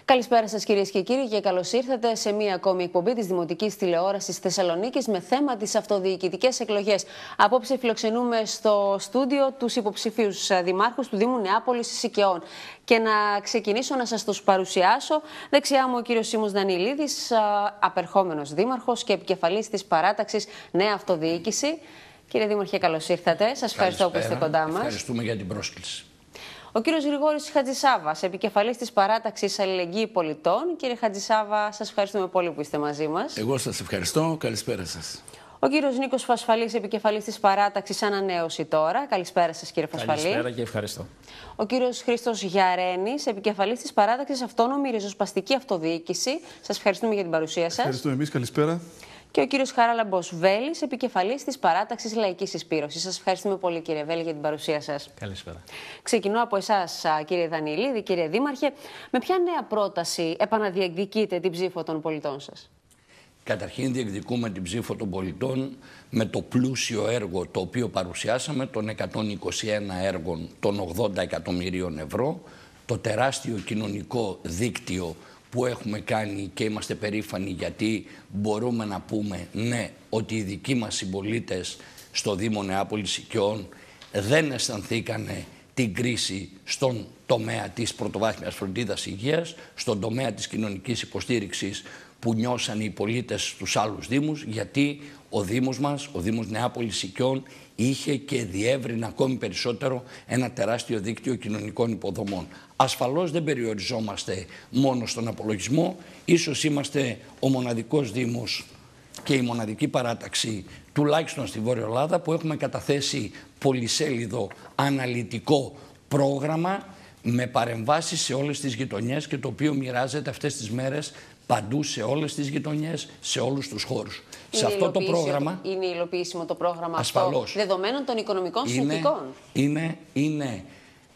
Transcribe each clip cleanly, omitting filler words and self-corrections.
Καλησπέρα σας κυρίες και κύριοι και καλώς ήρθατε σε μία ακόμη εκπομπή της Δημοτικής Τηλεόρασης Θεσσαλονίκης με θέμα τις αυτοδιοικητικές εκλογές. Απόψε φιλοξενούμε στο στούντιο τους υποψηφίους δημάρχους του Δήμου Νεάπολης Σικαιών. Και να ξεκινήσω να σας τους παρουσιάσω. Δεξιά μου ο κύριος Σίμος Δανιλίδης, απερχόμενος δήμαρχος και επικεφαλής της παράταξης Νέα Αυτοδιοίκηση. Κύριε Δήμαρχε, καλώς ήρθατε. Σας ευχαριστώ που είστε κοντά μας. Ευχαριστούμε για την πρόσκληση. Ο κύριος Γρηγόρης Χατζησάβας, επικεφαλής της παράταξης Αλληλεγγύη Πολιτών. Κύριε Χατζησάβα, σας ευχαριστούμε πολύ που είστε μαζί μας. Εγώ σας ευχαριστώ. Καλησπέρα σας. Ο κύριος Νίκος Φασφαλής, επικεφαλής της παράταξης Ανανέωση Τώρα. Καλησπέρα σας, κύριε Φασφαλή. Καλησπέρα και ευχαριστώ. Ο κύριος Χρήστος Γιαρένης, επικεφαλής της παράταξης Αυτόνομη Ριζοσπαστική Αυτοδιοίκηση. Σας ευχαριστούμε για την παρουσία σας. Ευχαριστούμε εμείς. Καλησπέρα. Και ο κύριος Χαράλαμπος Βέλης, επικεφαλής της παράταξης Λαϊκής Συσπήρωσης. Σας ευχαριστούμε πολύ, κύριε Βέλη, για την παρουσία σας. Καλησπέρα. Ξεκινώ από εσάς, κύριε Δανιλίδη, κύριε Δήμαρχε. Με ποια νέα πρόταση επαναδιεκδικείτε την ψήφο των πολιτών σας? Καταρχήν διεκδικούμε την ψήφο των πολιτών με το πλούσιο έργο το οποίο παρουσιάσαμε, των 121 έργων των 80 εκατομμυρίων ευρώ, το τεράστιο κοινωνικό δίκτυο που έχουμε κάνει και είμαστε περήφανοι γιατί μπορούμε να πούμε ναι ότι οι δικοί μας συμπολίτες στο Δήμο Νεάπολης Σικαιών δεν αισθανθήκανε την κρίση στον τομέα της πρωτοβάθμιας φροντίδας υγείας, στον τομέα της κοινωνικής υποστήριξης που νιώσαν οι πολίτες στους άλλους δήμους, γιατί ο Δήμος μας, ο Δήμος Νεάπολης Σικαιών, είχε και διεύρυνε ακόμη περισσότερο ένα τεράστιο δίκτυο κοινωνικών υποδομών. Ασφαλώς δεν περιοριζόμαστε μόνο στον απολογισμό, ίσως είμαστε ο μοναδικός Δήμος και η μοναδική παράταξη, τουλάχιστον στη Βόρεια Ελλάδα, που έχουμε καταθέσει πολυσέλιδο αναλυτικό πρόγραμμα με παρεμβάσεις σε όλες τις γειτονιές και το οποίο μοιράζεται αυτές τις μέρες παντού σε όλες τις γειτονιές, σε όλους τους χώρους. Σε αυτό το πρόγραμμα... Είναι υλοποιήσιμο το πρόγραμμα ασφαλώς, αυτό, δεδομένων των οικονομικών συνθήκων? Είναι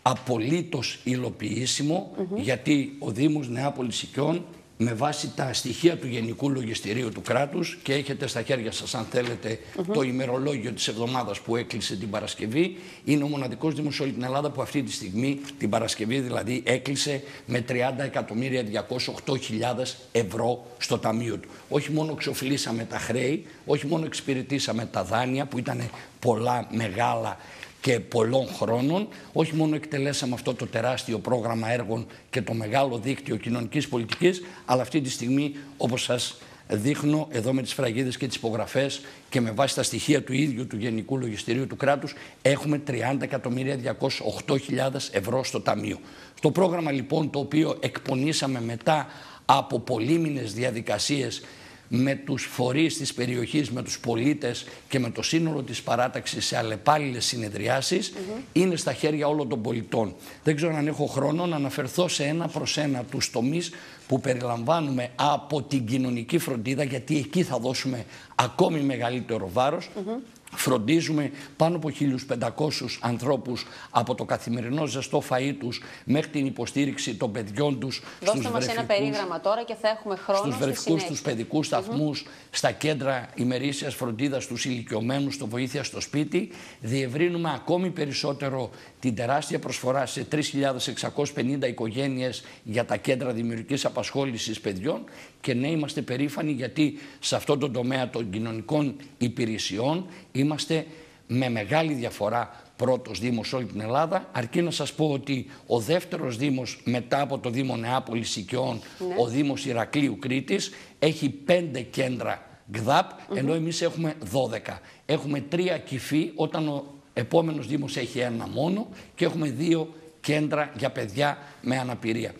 απολύτως υλοποιήσιμο, γιατί ο Δήμος Νεάπολης Σικαιών, με βάση τα στοιχεία του Γενικού Λογιστηρίου του κράτους, και έχετε στα χέρια σας, αν θέλετε, το ημερολόγιο της εβδομάδας που έκλεισε την Παρασκευή, είναι ο μοναδικός Δήμος σε όλη την Ελλάδα που αυτή τη στιγμή, την Παρασκευή δηλαδή, έκλεισε με 30.208.000 ευρώ στο ταμείο του. Όχι μόνο ξοφλήσαμε τα χρέη, όχι μόνο εξυπηρετήσαμε τα δάνεια που ήταν πολλά, μεγάλα και πολλών χρόνων, όχι μόνο εκτελέσαμε αυτό το τεράστιο πρόγραμμα έργων και το μεγάλο δίκτυο κοινωνικής πολιτικής, αλλά αυτή τη στιγμή, όπως σας δείχνω εδώ με τις σφραγίδες και τις υπογραφές και με βάση τα στοιχεία του ίδιου του Γενικού Λογιστηρίου του κράτους, έχουμε 30.208.000 ευρώ στο ταμείο. Το πρόγραμμα λοιπόν, το οποίο εκπονήσαμε μετά από πολύμηνες διαδικασίες με τους φορείς της περιοχής, με τους πολίτες και με το σύνολο της παράταξης σε αλλεπάλληλες συνεδριάσεις, είναι στα χέρια όλων των πολιτών. Δεν ξέρω αν έχω χρόνο να αναφερθώ σε ένα προς ένα τους τομείς που περιλαμβάνουμε από την κοινωνική φροντίδα, γιατί εκεί θα δώσουμε ακόμη μεγαλύτερο βάρος. Φροντίζουμε πάνω από 1.500 ανθρώπους από το καθημερινό ζεστό φαΐ τους μέχρι την υποστήριξη των παιδιών τους. Δώστε μας ένα περίγραμμα τώρα και θα έχουμε χρόνο στους βρεφικούς, στους παιδικούς σταθμούς, στα κέντρα ημερήσιας φροντίδας, στους ηλικιωμένους, στο βοήθεια στο σπίτι. Διευρύνουμε ακόμη περισσότερο την τεράστια προσφορά σε 3.650 οικογένειες για τα κέντρα δημιουργικής απασχόλησης παιδιών. Και ναι, είμαστε περήφανοι γιατί σε αυτό το τομέα των κοινωνικών υπηρεσιών είμαστε με μεγάλη διαφορά πρώτος Δήμος σε όλη την Ελλάδα. Αρκεί να σας πω ότι ο δεύτερος Δήμος μετά από το Δήμο Νεάπολης Σικαιών, ο Δήμος Ηρακλείου Κρήτης, έχει 5 κέντρα ΓΔΑΠ, ενώ εμείς έχουμε 12. Έχουμε 3 Κυφή, όταν ο επόμενος Δήμος έχει 1 μόνο, και έχουμε 2 κέντρα για παιδιά με αναπηρία.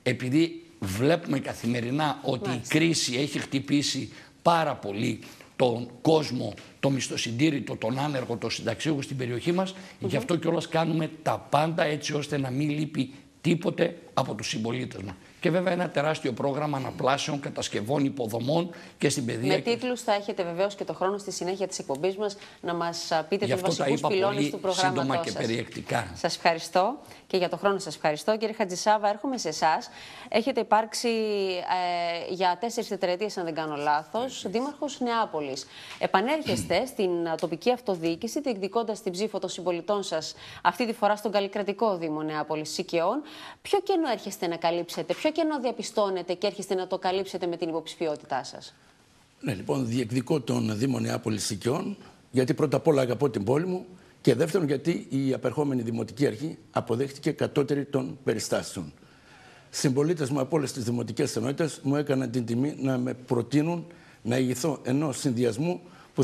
Επειδή βλέπουμε καθημερινά ότι η κρίση έχει χτυπήσει πάρα πολύ τον κόσμο, το μισθοσυντήρητο, τον άνεργο, τον συνταξιούχο στην περιοχή μας, γι' αυτό κιόλας κάνουμε τα πάντα έτσι ώστε να μην λείπει τίποτε από τους συμπολίτες μας. Και βέβαια ένα τεράστιο πρόγραμμα αναπλάσεων, κατασκευών, υποδομών και στην παιδεία. Με τίτλους θα έχετε βεβαίως και το χρόνο στη συνέχεια της εκπομπής μας να μας πείτε τους βασικούς πυλώνες του προγράμματός σύντομα σας. Και περιεκτικά. Σας ευχαριστώ και για το χρόνο σας ευχαριστώ. Κύριε Χατζησάβα, έρχομαι σε εσάς. Έχετε υπάρξει για 4 τετραετίες, αν δεν κάνω λάθος, δήμαρχος Νεάπολης. Επανέρχεστε στην τοπική αυτοδιοίκηση, διεκδικώντας την ψήφο των συμπολιτών σας, αυτή τη φορά στον καλλικρατικό Δήμο Νεάπολης Σικαιών. Ποιο κενό έρχεστε να καλύψετε, Ποιο κενό διαπιστώνετε και έρχεστε να το καλύψετε με την υποψηφιότητά σας? Ναι, λοιπόν, διεκδικώ τον Δήμο Νεάπολης Οικειών, γιατί πρώτα απ' όλα αγαπώ την πόλη μου και δεύτερον γιατί η απερχόμενη Δημοτική Αρχή αποδέχτηκε κατώτερη των περιστάσεων. Συμπολίτες μου από όλες τις δημοτικές ενότητες μου έκαναν την τιμή να με προτείνουν να ηγηθώ ενός συνδυασμού που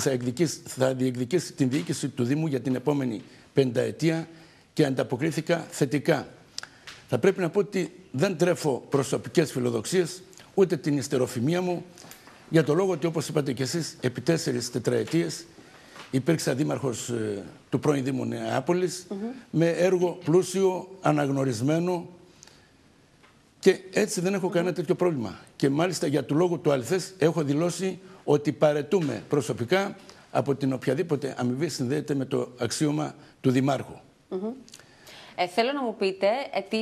θα διεκδικήσει την διοίκηση του Δήμου για την επόμενη πενταετία και ανταποκρίθηκα θετικά. Θα πρέπει να πω ότι δεν τρέφω προσωπικές φιλοδοξίες ούτε την ιστεροφημία μου, για το λόγο ότι, όπως είπατε και εσείς, επί 4 τετραετίες υπήρξα δήμαρχος του πρώην Δήμου Νεάπολης με έργο πλούσιο, αναγνωρισμένο και έτσι δεν έχω κανένα τέτοιο πρόβλημα. Και μάλιστα για του λόγου του αληθές έχω δηλώσει ότι παραιτούμε προσωπικά από την οποιαδήποτε αμοιβή συνδέεται με το αξίωμα του Δημάρχου. Θέλω να μου πείτε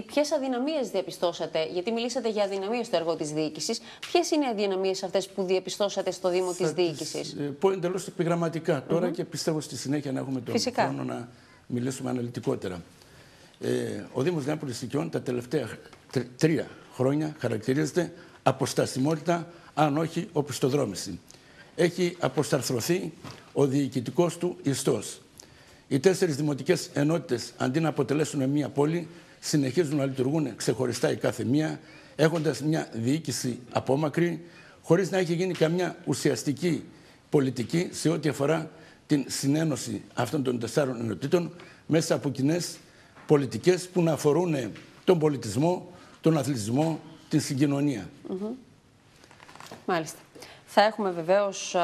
ποιες αδυναμίες διαπιστώσατε, γιατί μιλήσατε για αδυναμίες στο έργο της διοίκησης. Ποιες είναι οι αδυναμίες αυτές που διαπιστώσατε στο Δήμο της διοίκησης? Πω εντελώς επιγραμματικά τώρα και πιστεύω στη συνέχεια να έχουμε τον χρόνο να μιλήσουμε αναλυτικότερα. Ο Δήμος Νεάπολης Οικειών τα τελευταία 3 χρόνια χαρακτηρίζεται από στασιμότητα, αν όχι οπισθοδρόμηση. Έχει αποσταρθρωθεί ο διοικητικός του ιστός. Οι 4 δημοτικές ενότητες, αντί να αποτελέσουν μια πόλη, συνεχίζουν να λειτουργούν ξεχωριστά η κάθε μία, έχοντας μια διοίκηση απόμακρη, χωρίς να έχει γίνει καμιά ουσιαστική πολιτική σε ό,τι αφορά την συνένωση αυτών των 4 ενότητων μέσα από κοινές πολιτικές που να αφορούν τον πολιτισμό, τον αθλητισμό, την συγκοινωνία. Μάλιστα. Θα έχουμε βεβαίως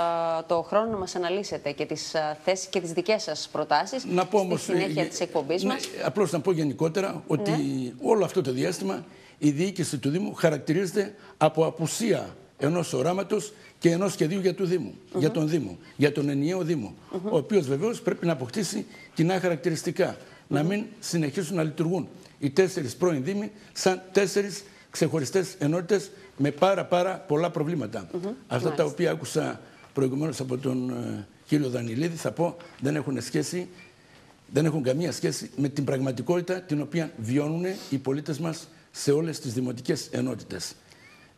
το χρόνο να μας αναλύσετε και τις θέσεις και τις δικές σας προτάσεις στη συνέχεια της εκπομπής μας. Απλώς να πω γενικότερα ότι όλο αυτό το διάστημα η διοίκηση του Δήμου χαρακτηρίζεται από απουσία ενός οράματος και ενός σχεδίου για, για τον Δήμο, για τον ενιαίο Δήμο, ο οποίος βεβαίως πρέπει να αποκτήσει κοινά χαρακτηριστικά, να μην συνεχίσουν να λειτουργούν οι 4 πρώην Δήμοι σαν 4 ξεχωριστές ενότητες με πάρα πολλά προβλήματα. Αυτά τα οποία άκουσα προηγουμένως από τον κύριο Δανιλίδη, θα πω, δεν έχουν καμία σχέση με την πραγματικότητα την οποία βιώνουν οι πολίτες μας σε όλες τις δημοτικές ενότητες.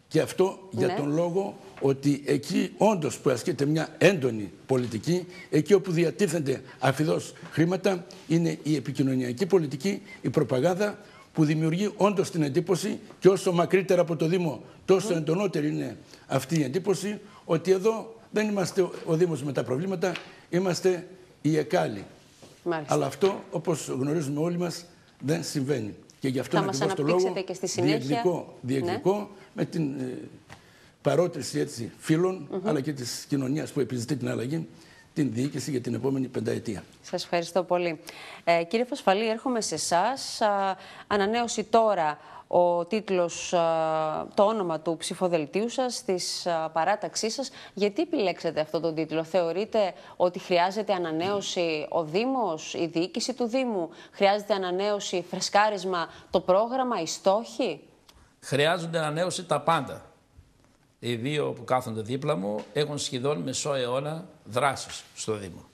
Και αυτό για τον λόγο ότι εκεί όντως που ασκείται μια έντονη πολιτική, εκεί όπου διατίθενται αφιδώς χρήματα, είναι η επικοινωνιακή πολιτική, η προπαγάνδα, που δημιουργεί όντως την εντύπωση, και όσο μακρύτερα από το Δήμο, τόσο εντονότερη είναι αυτή η εντύπωση, ότι εδώ δεν είμαστε ο Δήμος με τα προβλήματα, είμαστε οι εκάλοι. Αλλά αυτό, όπως γνωρίζουμε όλοι μας, δεν συμβαίνει. Και γι' αυτό ακριβώς το λόγο διεκδικώ με την παρότριση φίλων, αλλά και της κοινωνίας που επιζητεί την αλλαγή, την διοίκηση για την επόμενη πενταετία. Σας ευχαριστώ πολύ. Κύριε Φασφαλή, έρχομαι σε εσάς. Ανανέωση τώρα ο τίτλος, το όνομα του ψηφοδελτίου σας, της παράταξής σας. Γιατί επιλέξατε αυτόν τον τίτλο? Θεωρείτε ότι χρειάζεται ανανέωση ο Δήμος, η διοίκηση του Δήμου? Χρειάζεται ανανέωση, φρεσκάρισμα το πρόγραμμα, οι στόχοι? Χρειάζονται ανανέωση τα πάντα. Οι 2 που κάθονται δίπλα μου έχουν σχεδόν μισό αιώνα δράσης στο Δήμο.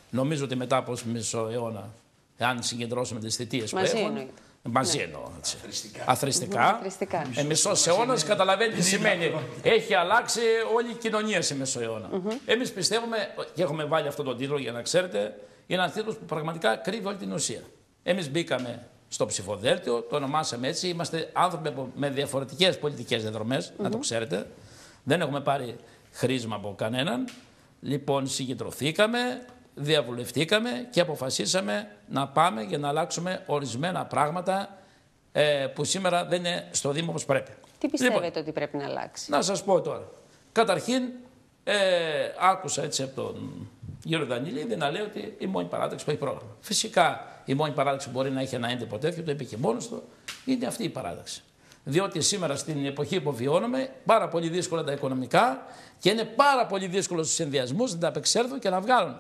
Νομίζω ότι μετά από μισό αιώνα, αν συγκεντρώσουμε τις θητείες που έχουν, μαζί εννοώ. Αθροιστικά. Μισός αιώνας, καταλαβαίνει τι σημαίνει. Έχει αλλάξει όλη η κοινωνία σε μισό αιώνα. Εμείς πιστεύουμε, και έχουμε βάλει αυτόν τον τίτλο για να ξέρετε, είναι ένας τίτλος που πραγματικά κρύβει όλη την ουσία. Εμείς μπήκαμε στο ψηφοδέλτιο, το ονομάσαμε έτσι. Είμαστε άνθρωποι με διαφορετικές πολιτικές διαδρομές, να το ξέρετε. Δεν έχουμε πάρει χρήσμα από κανέναν. Λοιπόν, συγκεντρωθήκαμε, διαβουλευτήκαμε και αποφασίσαμε να πάμε για να αλλάξουμε ορισμένα πράγματα που σήμερα δεν είναι στο Δήμο όπως πρέπει. Τι πιστεύετε ότι πρέπει να αλλάξει? Να σας πω τώρα. Καταρχήν, άκουσα έτσι από τον κύριο Δανιλίδη να λέει ότι η μόνη παράταξη που έχει πρόγραμμα. Φυσικά η μόνη παράταξη που μπορεί να έχει ένα έντυπο τέτοιο, το είπε και μόνος του, είναι αυτή η παράταξη. Διότι σήμερα στην εποχή που βιώνουμε, πάρα πολύ δύσκολα τα οικονομικά και είναι πάρα πολύ δύσκολο στους συνδυασμούς να τα απεξέλθουν και να βγάλουν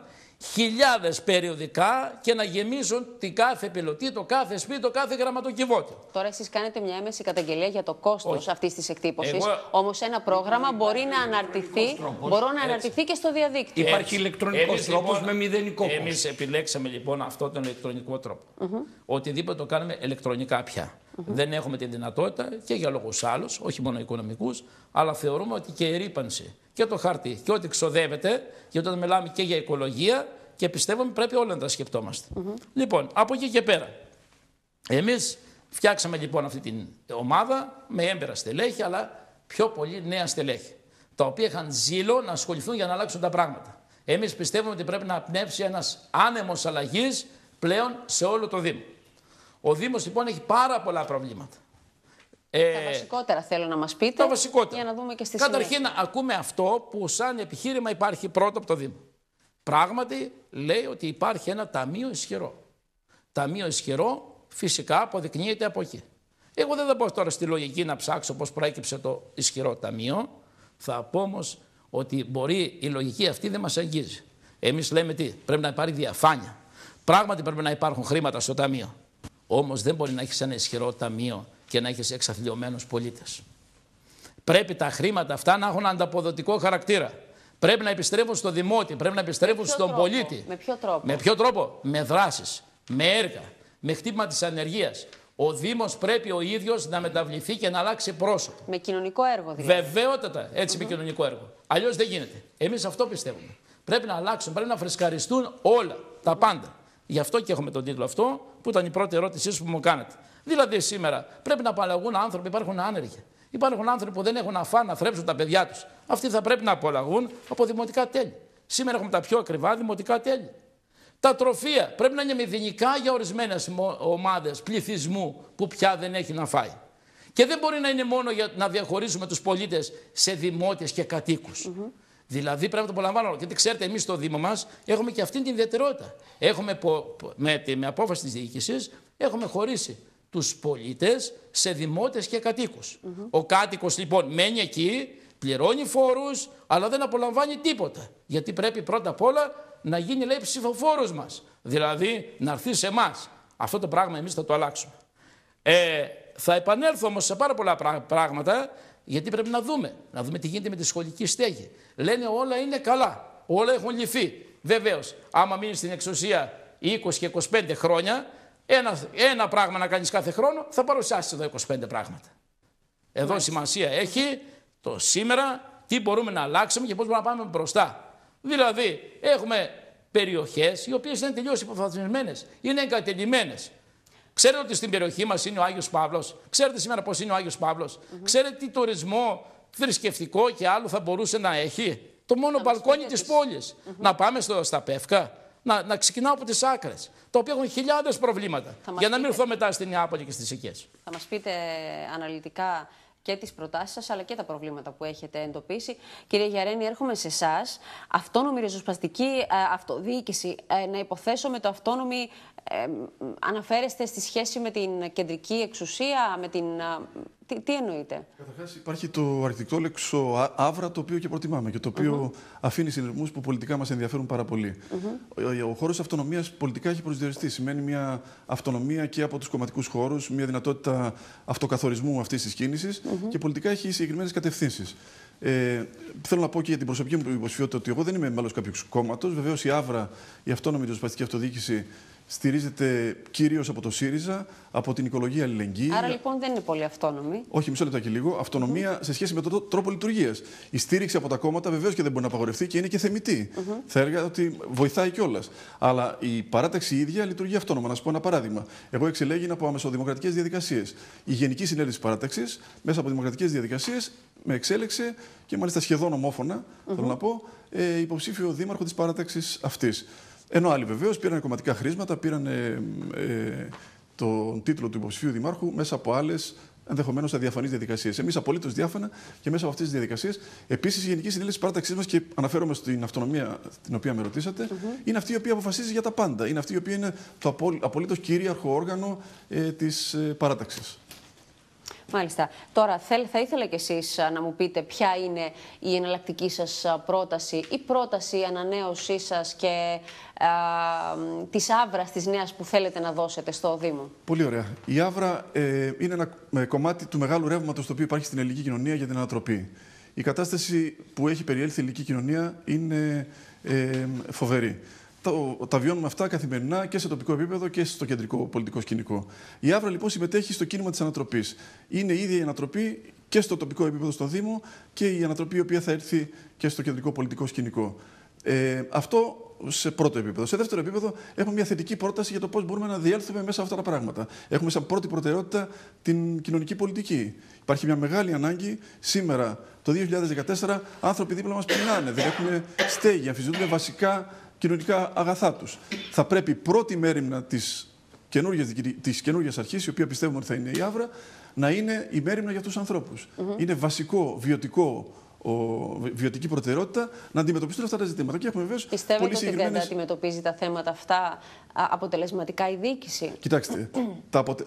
χιλιάδες περιοδικά και να γεμίσουν την κάθε πιλωτή, το κάθε σπίτι, το κάθε γραμματοκιβώτιο. Τώρα εσείς κάνετε μια έμεση καταγγελία για το κόστος αυτής της εκτύπωσης. Όμως ένα πρόγραμμα μπορεί να αναρτηθεί και στο διαδίκτυο. Υπάρχει ηλεκτρονικός τρόπος με μηδενικό κόστος. Εμείς επιλέξαμε λοιπόν αυτόν τον ηλεκτρονικό τρόπο. Οτιδήποτε το κάνουμε ηλεκτρονικά πια. Δεν έχουμε τη δυνατότητα και για λόγους άλλους, όχι μόνο οικονομικούς, αλλά θεωρούμε ότι και η ρύπανση και το χαρτί και ό,τι ξοδεύεται, γιατί όταν μιλάμε και για οικολογία και πιστεύουμε πρέπει όλα να τα σκεπτόμαστε. Λοιπόν, από εκεί και πέρα, εμείς φτιάξαμε λοιπόν αυτή την ομάδα με έμπειρα στελέχη, αλλά πιο πολύ νέα στελέχη, τα οποία είχαν ζήλο να ασχοληθούν για να αλλάξουν τα πράγματα. Εμείς πιστεύουμε ότι πρέπει να πνεύσει ένας άνεμος αλλαγής πλέον σε όλο το Δήμο. Ο Δήμος λοιπόν έχει πάρα πολλά προβλήματα. Τα βασικότερα θέλω να μας πείτε, τα βασικότερα. Για να δούμε και στη Καταρχήν συνέχεια. ακούμε αυτό που σαν επιχείρημα υπάρχει πρώτο από το Δήμο. Πράγματι λέει ότι υπάρχει ένα ταμείο ισχυρό. Ταμείο ισχυρό φυσικά αποδεικνύεται από εκεί. Εγώ δεν θα πω τώρα στη λογική να ψάξω πώς προέκυψε το ισχυρό ταμείο. Θα πω όμως ότι μπορεί η λογική αυτή δεν μας αγγίζει. Εμείς λέμε τι, πρέπει να υπάρχει διαφάνεια. Πράγματι πρέπει να υπάρχουν χρήματα στο ταμείο. Όμως δεν μπορεί να έχεις ένα ισχυρό ταμείο και να έχεις εξαθλιωμένους πολίτες. Πρέπει τα χρήματα αυτά να έχουν ανταποδοτικό χαρακτήρα. Πρέπει να επιστρέφουν στο δημότη, πρέπει να επιστρέφουν στον πολίτη. Με ποιο τρόπο? Με ποιο τρόπο? Με δράσεις, με έργα, με χτύπημα της ανεργίας. Ο Δήμος πρέπει ο ίδιος να μεταβληθεί και να αλλάξει πρόσωπο. Με κοινωνικό έργο δηλαδή. Βεβαίωτατα, έτσι με κοινωνικό έργο. Αλλιώς δεν γίνεται. Εμείς αυτό πιστεύουμε. Πρέπει να αλλάξουν, πρέπει να φρεσκαριστούν όλα, τα πάντα. Γι' αυτό και έχουμε τον τίτλο αυτό, που ήταν η πρώτη ερώτησή που μου κάνατε. Δηλαδή σήμερα πρέπει να απαλλαγούν άνθρωποι, υπάρχουν άνεργοι. Υπάρχουν άνθρωποι που δεν έχουν να φάνε, να θρέψουν τα παιδιά τους. Αυτοί θα πρέπει να απαλλαγούν από δημοτικά τέλη. Σήμερα έχουμε τα πιο ακριβά δημοτικά τέλη. Τα τροφεία πρέπει να είναι μηδενικά για ορισμένες ομάδες πληθυσμού που πια δεν έχει να φάει. Και δεν μπορεί να είναι μόνο για να διαχωρίζουμε τους πολίτες σε δημότες και κατοίκους. Δηλαδή πρέπει να το απολαμβάνουμε. Γιατί ξέρετε, εμείς στο Δήμο μας έχουμε και αυτήν την ιδιαιτερότητα. Έχουμε με απόφαση της διοίκησης έχουμε χωρίσει τους πολίτες σε δημότες και κατοίκους. Ο κάτοικος λοιπόν μένει εκεί, πληρώνει φόρους, αλλά δεν απολαμβάνει τίποτα. Γιατί πρέπει πρώτα απ' όλα να γίνει, λέει, ψηφοφόρος μας. Δηλαδή να έρθει σε εμάς. Αυτό το πράγμα εμείς θα το αλλάξουμε. Θα επανέλθω όμως σε πάρα πολλά πράγματα, γιατί πρέπει να δούμε τι γίνεται με τη σχολική στέγη. Λένε όλα είναι καλά, όλα έχουν λυθεί. Βεβαίως, άμα μείνει στην εξουσία 20 και 25 χρόνια, ένα πράγμα να κάνεις κάθε χρόνο, θα παρουσιάσεις εδώ 25 πράγματα. Εδώ σημασία έχει το σήμερα, τι μπορούμε να αλλάξουμε και πώς μπορούμε να πάμε μπροστά. Δηλαδή, έχουμε περιοχές οι οποίες είναι τελείως υποβαθμισμένες, είναι εγκατελειμμένες. Ξέρετε ότι στην περιοχή μας είναι ο Άγιος Παύλος. Ξέρετε σήμερα πώς είναι ο Άγιος Παύλος. Ξέρετε τι τουρισμό θρησκευτικό και άλλο θα μπορούσε να έχει. Το μόνο μπαλκόνι της πόλης. Να πάμε στα Πεύκα, να ξεκινάω από τις άκρες, τα οποία έχουν χιλιάδες προβλήματα. Για να μην έρθω μετά στην Νεάπολη και στις Οικίες. Θα μας πείτε αναλυτικά και τις προτάσεις σας, αλλά και τα προβλήματα που έχετε εντοπίσει. Κύριε Γιαρρένη, έρχομαι σε εσάς. Αυτόνομη ριζοσπαστική αυτοδιοίκηση. Να υποθέσω με το αυτόνομη αναφέρεστε στη σχέση με την κεντρική εξουσία, με την... Τι εννοείτε? Καταρχάς υπάρχει το αρχιτεκτόλεξο Αύρα, το οποίο και προτιμάμε και το οποίο αφήνει συνειρμούς που πολιτικά μας ενδιαφέρουν πάρα πολύ. Ο χώρος αυτονομίας πολιτικά έχει προσδιοριστεί. Σημαίνει μια αυτονομία και από τους κομματικούς χώρους, μια δυνατότητα αυτοκαθορισμού αυτής της κίνησης και πολιτικά έχει συγκεκριμένες κατευθύνσεις. Θέλω να πω και για την προσωπική μου υποψηφιότητα ότι εγώ δεν είμαι μέλος κάποιου κόμματος. Βεβαίως η Αύρα, η αυτόνομη ριζοσπαστική αυτοδιοίκηση, στηρίζεται κυρίως από το ΣΥΡΙΖΑ, από την οικολογία αλληλεγγύη. Άρα λοιπόν δεν είναι πολύ αυτόνομη. Όχι, μισό λεπτό και λίγο. Αυτονομία σε σχέση με τον τρόπο λειτουργίας. Η στήριξη από τα κόμματα βεβαίως και δεν μπορεί να απαγορευτεί και είναι και θεμιτή. Θα έλεγα ότι βοηθάει κιόλας. Αλλά η παράταξη ίδια λειτουργεί αυτόνομα. Να σας πω ένα παράδειγμα. Εγώ εξελέγην από αμεσοδημοκρατικές διαδικασίες. Η Γενική Συνέλευση Παράταξης, μέσα από δημοκρατικές διαδικασίες, με εξέλεξε και μάλιστα σχεδόν ομόφωνα, θέλω να πω, υποψήφιο δήμαρχο της παράταξης αυτής. Ενώ άλλοι βεβαίως πήραν κομματικά χρήματα, πήραν τον τίτλο του υποψηφίου δημάρχου μέσα από άλλες ενδεχομένως αδιαφανείς διαδικασίες. Εμείς απολύτως διάφανα και μέσα από αυτές τις διαδικασίες. Επίσης, η Γενική Συνέλευση Παράταξής μας, και αναφέρομαι στην αυτονομία την οποία με ρωτήσατε, είναι αυτή η οποία αποφασίζει για τα πάντα. Είναι αυτή η οποία είναι το απολύτως κυρίαρχο όργανο της παράταξης. Μάλιστα. Τώρα θα ήθελα κι εσείς να μου πείτε ποια είναι η εναλλακτική σας πρόταση ή πρόταση ανανέωσή σας και της Αύρας της νέας που θέλετε να δώσετε στο Δήμο. Πολύ ωραία. Η Αύρα είναι ένα κομμάτι του μεγάλου ρεύματος το οποίο υπάρχει στην ελληνική κοινωνία για την ανατροπή. Η κατάσταση που έχει περιέλθει η ελληνική κοινωνία είναι φοβερή. τα βιώνουμε αυτά καθημερινά και σε τοπικό επίπεδο και στο κεντρικό πολιτικό σκηνικό. Η Αύρα λοιπόν συμμετέχει στο κίνημα της ανατροπής. Είναι η ίδια η ανατροπή και στο τοπικό επίπεδο στον Δήμο και η ανατροπή η οποία θα έρθει και στο κεντρικό πολιτικό σκηνικό. Αυτό σε πρώτο επίπεδο. Σε δεύτερο επίπεδο, έχουμε μια θετική πρόταση για το πώς μπορούμε να διέλθουμε μέσα από αυτά τα πράγματα. Έχουμε σαν πρώτη προτεραιότητα την κοινωνική πολιτική. Υπάρχει μια μεγάλη ανάγκη σήμερα, το 2014, άνθρωποι δίπλα μας πεινάνε, δεν έχουν στέγη, αμφισβητούνται βασικά κοινωνικά αγαθά τους. Θα πρέπει η πρώτη μέριμνα της καινούργιας αρχής, η οποία πιστεύουμε ότι θα είναι η Αύρα, να είναι η μέριμνα για αυτούς τους ανθρώπους. Είναι βασικό, βιωτική προτεραιότητα να αντιμετωπιστούν αυτά τα ζητήματα. Και έχουμε βεβαίως Πιστεύετε ότι δεν αντιμετωπίζει τα θέματα αυτά αποτελεσματικά η διοίκηση? Κοιτάξτε,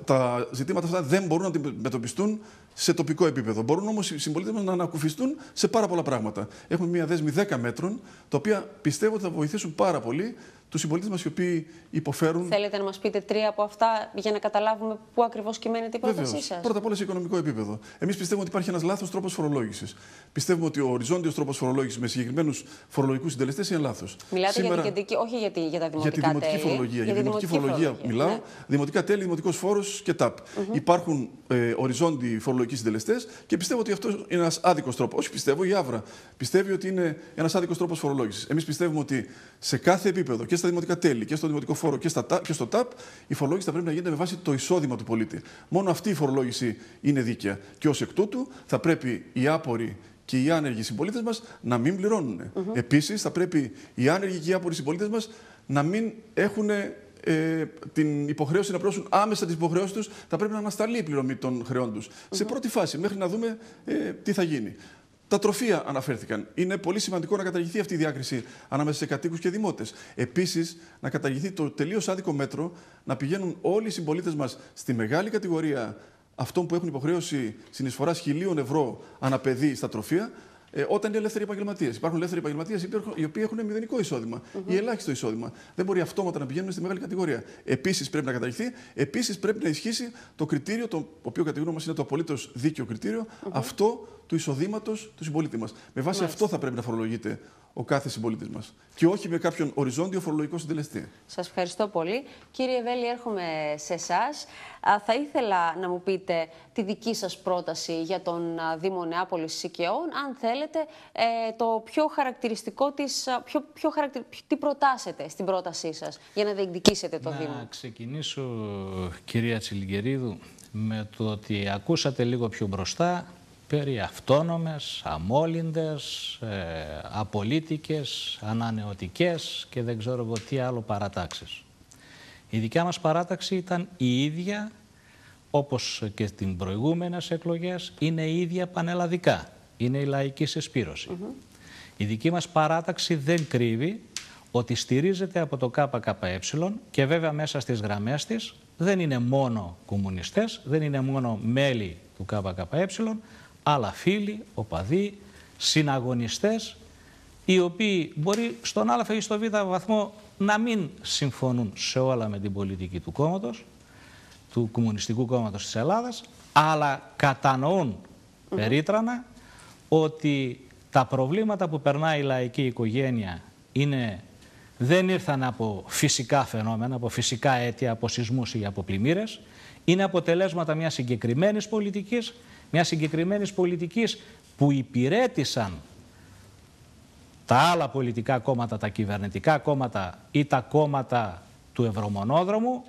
τα ζητήματα αυτά δεν μπορούν να αντιμετωπιστούν σε τοπικό επίπεδο. Μπορούν όμως οι συμπολίτες μας να ανακουφιστούν σε πάρα πολλά πράγματα. Έχουμε μια δέσμη 10 μέτρων, τα οποία πιστεύω ότι θα βοηθήσουν πάρα πολύ τους συμπολίτες μας οι οποίοι υποφέρουν. Θέλετε να μας πείτε 3 από αυτά για να καταλάβουμε πού ακριβώς κυμαίνεται η πρότασή σας? Πρώτα απ' όλα σε οικονομικό επίπεδο. Εμείς πιστεύουμε ότι υπάρχει ένας λάθος τρόπος φορολόγησης. Πιστεύουμε ότι ο οριζόντιος τρόπος φορολόγησης με συγκεκριμένους φορολογικούς συντελεστές είναι λάθος. Μιλάτε σήμερα, για την κεντρική, όχι για τα δημοτικά τέλη. Για τη δημοτική φορολογία μιλάω. Ναι. Δημοτικά τέλη, δημοτικός φόρος και ΤΑΠ. Υπάρχουν οριζόντιοι φορολογικοί συντελεστές και πιστεύω ότι αυτό είναι ένας άδικος τρόπος. Όχι πιστεύω, η Αύρα πιστεύει ότι είναι ένας άδικος τρόπος φορολόγησης. Εμείς πιστεύουμε ότι σε κάθε επίπεδο και στα δημοτικά τέλη και στο δημοτικό φόρο και στο ΤΑΠ, η φορολόγηση θα πρέπει να γίνεται με βάση το εισόδημα του πολίτη. Μόνο αυτή η φορολόγηση είναι δίκαια. Και ως εκ τούτου θα πρέπει οι άποροι και οι άνεργοι συμπολίτες μας να μην πληρώνουν. Επίσης, θα πρέπει οι άνεργοι και οι άποροι συμπολίτες μας να μην έχουν την υποχρέωση να πληρώσουν άμεσα τις υποχρεώσεις τους. Θα πρέπει να ανασταλεί η πληρωμή των χρεών τους. Σε πρώτη φάση, μέχρι να δούμε τι θα γίνει. Τα τροφεία αναφέρθηκαν. Είναι πολύ σημαντικό να καταργηθεί αυτή η διάκριση ανάμεσα σε κατοίκους και δημότες. Επίσης, να καταργηθεί το τελείως άδικο μέτρο να πηγαίνουν όλοι οι συμπολίτες μας στη μεγάλη κατηγορία αυτών που έχουν υποχρέωση συνεισφοράς 1.000 ευρώ ανά παιδί στα τροφεία, όταν είναι ελεύθεροι επαγγελματίες. Υπάρχουν ελεύθεροι επαγγελματίες οι οποίοι έχουν μηδενικό εισόδημα ή ελάχιστο εισόδημα. Δεν μπορεί αυτόματα να πηγαίνουν στη μεγάλη κατηγορία. Επίσης πρέπει να καταργηθεί. Επίσης πρέπει να ισχύσει το κριτήριο, το οποίο κατηγορούμε μας είναι το απολύτως δίκαιο κριτήριο, αυτό του εισοδήματος του συμπολίτη μας. Με βάση αυτό θα πρέπει να φορολογείται ο κάθε συμπολίτης μας και όχι με κάποιον οριζόντιο φορολογικό συντελεστή. Σας ευχαριστώ πολύ. Κύριε Βέλη, έρχομαι σε εσάς. Θα ήθελα να μου πείτε τη δική σας πρόταση για τον Δήμο Νεάπολης Σικαιών, αν θέλετε, το πιο χαρακτηριστικό της, τι προτάσετε στην πρότασή σας για να διεκδικήσετε το Δήμο. Να ξεκινήσω, κυρία Τσιλιγκερίδου, με το ότι ακούσατε λίγο πιο μπροστά περί αυτόνομες, αμόλυντες, απολύτικες, ανανεωτικές και δεν ξέρω εγώ τι άλλο παρατάξεις. Η δικιά μας παράταξη ήταν η ίδια, όπως και στις προηγούμενες εκλογές, είναι η ίδια πανελλαδικά. Είναι η λαϊκή συσπήρωση. Η δική μας παράταξη δεν κρύβει ότι στηρίζεται από το ΚΚΕ και βέβαια μέσα στις γραμμές της δεν είναι μόνο κομμουνιστές, δεν είναι μόνο μέλη του ΚΚΕ, αλλά φίλοι, οπαδοί, συναγωνιστές, οι οποίοι μπορεί στον α ή στο β βαθμό να μην συμφωνούν σε όλα με την πολιτική του κόμματος, του Κομμουνιστικού Κόμματος της Ελλάδας, αλλά κατανοούν περίτρανα ότι τα προβλήματα που περνάει η λαϊκή οικογένεια δεν ήρθαν από φυσικά φαινόμενα, από φυσικά αίτια, από σεισμούς ή από πλημμύρες, είναι αποτελέσματα μιας συγκεκριμένης πολιτικής που υπηρέτησαν τα άλλα πολιτικά κόμματα, τα κυβερνητικά κόμματα ή τα κόμματα του Ευρωμονόδρομου,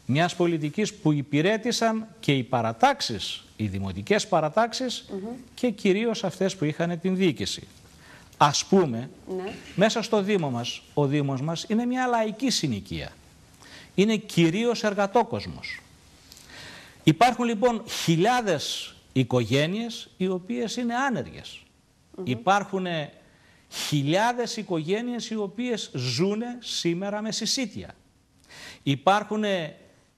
μιας πολιτικής που υπηρέτησαν και οι παρατάξεις, οι δημοτικές παρατάξεις και κυρίως αυτές που είχαν την διοίκηση. Ας πούμε, μέσα στο Δήμο μας, ο Δήμος μας είναι μια λαϊκή συνοικία. Είναι κυρίως εργατόκοσμος. Υπάρχουν λοιπόν χιλιάδες οικογένειες οι οποίες είναι άνεργες. Υπάρχουν χιλιάδες οικογένειες οι οποίες ζουν σήμερα με συσίτια. Υπάρχουν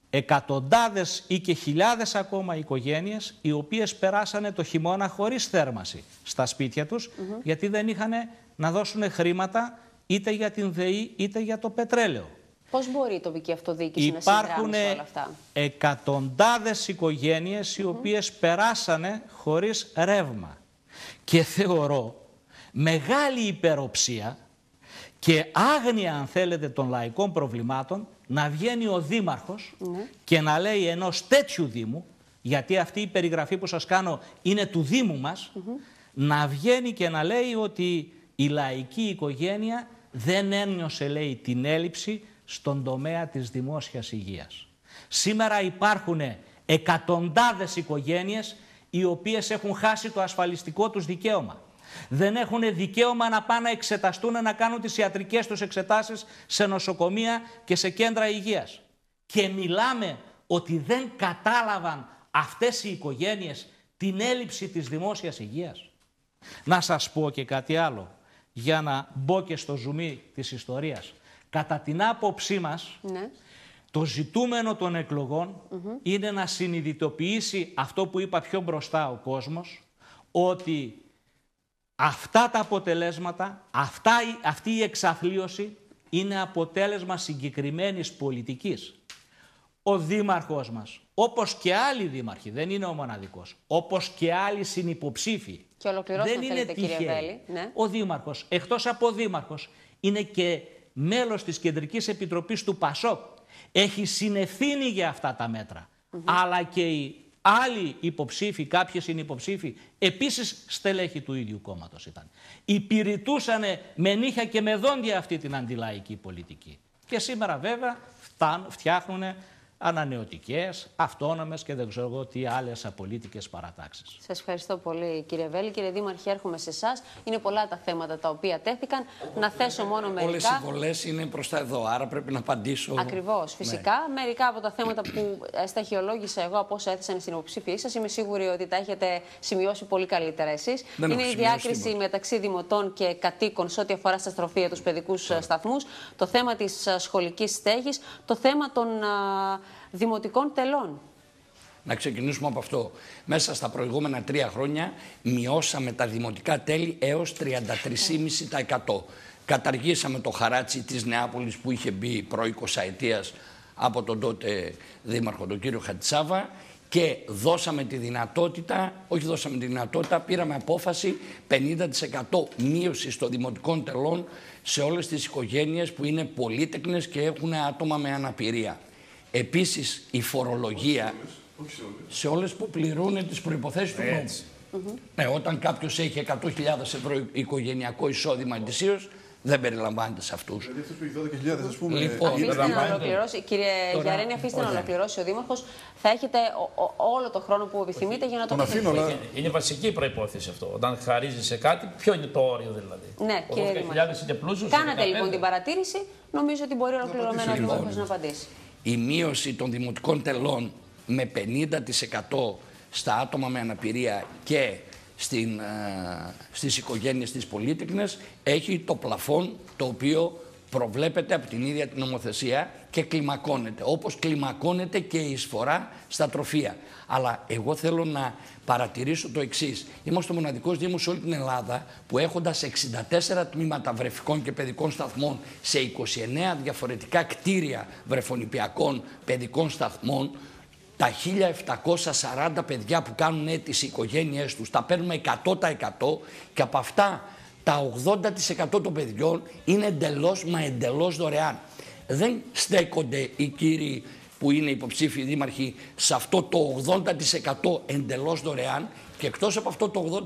εκατοντάδες ή και χιλιάδες ακόμα οικογένειες οι οποίες περάσανε το χειμώνα χωρίς θέρμαση στα σπίτια τους γιατί δεν είχαν να δώσουν χρήματα είτε για την ΔΕΗ είτε για το πετρέλαιο. Πώς μπορεί η τοπική αυτοδιοίκηση να συνδράμει σε όλα αυτά? Υπάρχουν εκατοντάδες οικογένειες οι οποίες περάσανε χωρίς ρεύμα. Και θεωρώ μεγάλη υπεροψία και άγνοια, αν θέλετε, των λαϊκών προβλημάτων, να βγαίνει ο δήμαρχος και να λέει ενός τέτοιου δήμου, γιατί αυτή η περιγραφή που σας κάνω είναι του δήμου μας, να βγαίνει και να λέει ότι η λαϊκή οικογένεια δεν ένιωσε, λέει, την έλλειψη στον τομέα της δημόσιας υγείας. Σήμερα υπάρχουν εκατοντάδες οικογένειες οι οποίες έχουν χάσει το ασφαλιστικό τους δικαίωμα. Δεν έχουν δικαίωμα να πάνε να εξεταστούν, να κάνουν τις ιατρικές τους εξετάσεις σε νοσοκομεία και σε κέντρα υγείας. Και μιλάμε ότι δεν κατάλαβαν αυτές οι οικογένειες την έλλειψη της δημόσιας υγείας. Να σας πω και κάτι άλλο, για να μπω και στο ζουμί της ιστορίας. Κατά την άποψή μας, το ζητούμενο των εκλογών είναι να συνειδητοποιήσει αυτό που είπα πιο μπροστά ο κόσμος, ότι αυτά τα αποτελέσματα, αυτή η εξαθλίωση είναι αποτέλεσμα συγκεκριμένης πολιτικής. Ο δήμαρχός μας, όπως και άλλοι δήμαρχοι, δεν είναι ο μοναδικός, όπως και άλλοι συνυποψήφοι, δεν είναι τυχαίοι. Ο δήμαρχος, εκτός από δήμαρχος, είναι και μέλος της Κεντρικής Επιτροπής του ΠΑΣΟΚ. Έχει συνευθύνη για αυτά τα μέτρα. Αλλά και οι άλλοι υποψήφοι, κάποιοι συνυποψήφοι, επίσης στελέχη του ίδιου κόμματος ήταν. Υπηρετούσαν με νύχια και με δόντια αυτή την αντιλαϊκή πολιτική. Και σήμερα βέβαια φτιάχνουν ανανεωτικές, αυτόνομες και δεν ξέρω εγώ τι άλλες απολύτικες παρατάξεις. Σας ευχαριστώ πολύ, κύριε Βέλη. Κύριε Δήμαρχε, έρχομαι σε εσάς. Είναι πολλά τα θέματα τα οποία τέθηκαν. Να θέσω μόνο μερικά. Όλες οι βολές είναι μπροστά εδώ, άρα πρέπει να απαντήσω. Ακριβώς, φυσικά. Ναι. Μερικά από τα θέματα που σταχυολόγησα εγώ από όσα έθεσαν στην υποψήφιοι σας, είμαι σίγουρη ότι τα έχετε σημειώσει πολύ καλύτερα εσείς. Είναι η διάκριση μεταξύ δημοτών και κατοίκων σε ό,τι αφορά στα στροφεία τους παιδικούς σταθμούς, το θέμα της σχολικής στέγης, το θέμα των δημοτικών τελών. Να ξεκινήσουμε από αυτό. Μέσα στα προηγούμενα 3 χρόνια μειώσαμε τα δημοτικά τέλη έως 33,5%. Καταργήσαμε το χαράτσι της Νεάπολης που είχε μπει προ 20 ετίας από τον τότε δήμαρχο, τον κύριο Χατζησάβα, και δώσαμε τη δυνατότητα, πήραμε απόφαση 50% μείωση των δημοτικών τελών σε όλες τις οικογένειες που είναι πολύτεκνες και έχουν άτομα με αναπηρία. Επίσης, η φορολογία σε όλες που πληρούν τις προϋποθέσεις του νόμου. Ναι, όταν κάποιος έχει 100.000 ευρώ οικογενειακό εισόδημα ετησίως, δεν περιλαμβάνεται σε αυτούς. Δηλαδή αυτό που έχει 12.000, ας πούμε. Λοιπόν, αφήστε να ολοκληρώσει. Κύριε Γιαρένη, αφήστε να ολοκληρώσει ο Δήμαρχος. Θα έχετε όλο το χρόνο που επιθυμείτε για να το πείτε. Είναι βασική προϋπόθεση αυτό. Όταν χαρίζει σε κάτι, ποιο είναι το όριο δηλαδή. Ναι, κύριε Δήμαρχε. Κάνατε λοιπόν την παρατήρηση. Νομίζω ότι μπορεί ολοκληρωμένα ο Δήμαρχος να απαντήσει. Η μείωση των δημοτικών τελών με 50% στα άτομα με αναπηρία και στις οικογένειες της πολύτεκνες έχει το πλαφόν το οποίο προβλέπεται από την ίδια την νομοθεσία και κλιμακώνεται, όπως κλιμακώνεται και η εισφορά στα τροφεία. Αλλά εγώ θέλω να παρατηρήσω το εξής. Είμαστε ο μοναδικός δήμος σε όλη την Ελλάδα που, έχοντας 64 τμήματα βρεφικών και παιδικών σταθμών σε 29 διαφορετικά κτίρια βρεφονηπιακών παιδικών σταθμών, τα 1.740 παιδιά που κάνουν αίτηση οι οικογένειές τους τα παίρνουμε 100% και από αυτά τα 80% των παιδιών είναι εντελώς δωρεάν. Δεν στέκονται οι κύριοι που είναι υποψήφιοι δήμαρχοι σε αυτό το 80% εντελώς δωρεάν, και εκτός από αυτό το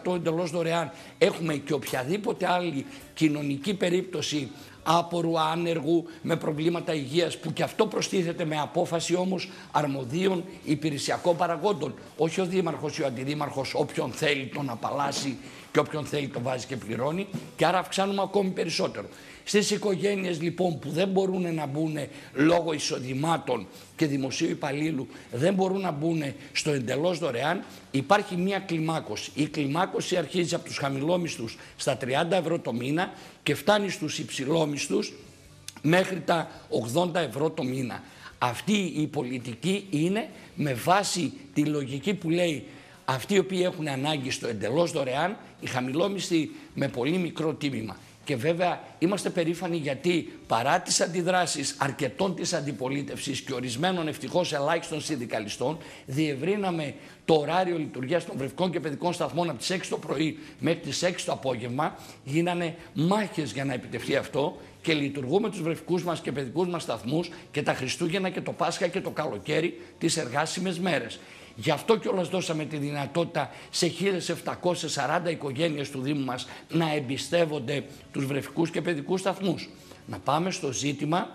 80% εντελώς δωρεάν έχουμε και οποιαδήποτε άλλη κοινωνική περίπτωση άπορου, άνεργου, με προβλήματα υγείας, που και αυτό προστίθεται με απόφαση όμως αρμοδίων υπηρεσιακών παραγόντων. Όχι ο δήμαρχος ή ο αντιδήμαρχος, όποιον θέλει τον απαλλάσσει και όποιον θέλει τον βάζει και πληρώνει, και άρα αυξάνουμε ακόμη περισσότερο. Στις οικογένειες λοιπόν που δεν μπορούν να μπουν λόγω εισοδημάτων και δημοσίου υπαλλήλου, δεν μπορούν να μπουν στο εντελώς δωρεάν, υπάρχει μία κλιμάκωση. Η κλιμάκωση αρχίζει από τους χαμηλόμισθους στα 30 ευρώ το μήνα και φτάνει στους υψηλόμισθους μέχρι τα 80 ευρώ το μήνα. Αυτή η πολιτική είναι με βάση τη λογική που λέει αυτοί οι οποίοι έχουν ανάγκη στο εντελώς δωρεάν, οι χαμηλόμισθοι με πολύ μικρό τίμημα. Και Και βέβαια είμαστε περήφανοι γιατί παρά τις αντιδράσεις αρκετών της αντιπολίτευσης και ορισμένων ευτυχώς ελάχιστων συνδικαλιστών, διευρύναμε το ωράριο λειτουργίας των βρεφικών και παιδικών σταθμών από τις 6 το πρωί μέχρι τις 6 το απόγευμα. Γίνανε μάχες για να επιτευχθεί αυτό και λειτουργούμε τους βρεφικούς μας και παιδικούς μας σταθμούς και τα Χριστούγεννα και το Πάσχα και το καλοκαίρι τις εργάσιμες μέρες. Γι' αυτό κιόλας δώσαμε τη δυνατότητα σε 1.740 οικογένειες του Δήμου μας να εμπιστεύονται τους βρεφικούς και παιδικούς σταθμούς. Να πάμε στο ζήτημα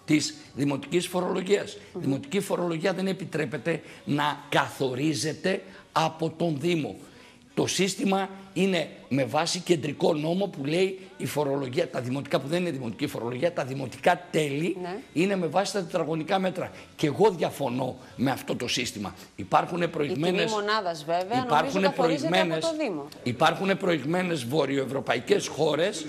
της δημοτικής φορολογίας. Η δημοτική φορολογία δεν επιτρέπεται να καθορίζεται από τον Δήμο. Το σύστημα είναι με βάση κεντρικό νόμο που λέει η φορολογία, τα δημοτικά που δεν είναι δημοτική φορολογία, τα δημοτικά τέλη είναι με βάση τα τετραγωνικά μέτρα. Και εγώ διαφωνώ με αυτό το σύστημα. Υπάρχουν προηγμένες... Η τιμή μονάδας βέβαια νομίζω καθορίζεται από το Δήμο. Υπάρχουν προηγμένες βορειοευρωπαϊκές χώρες,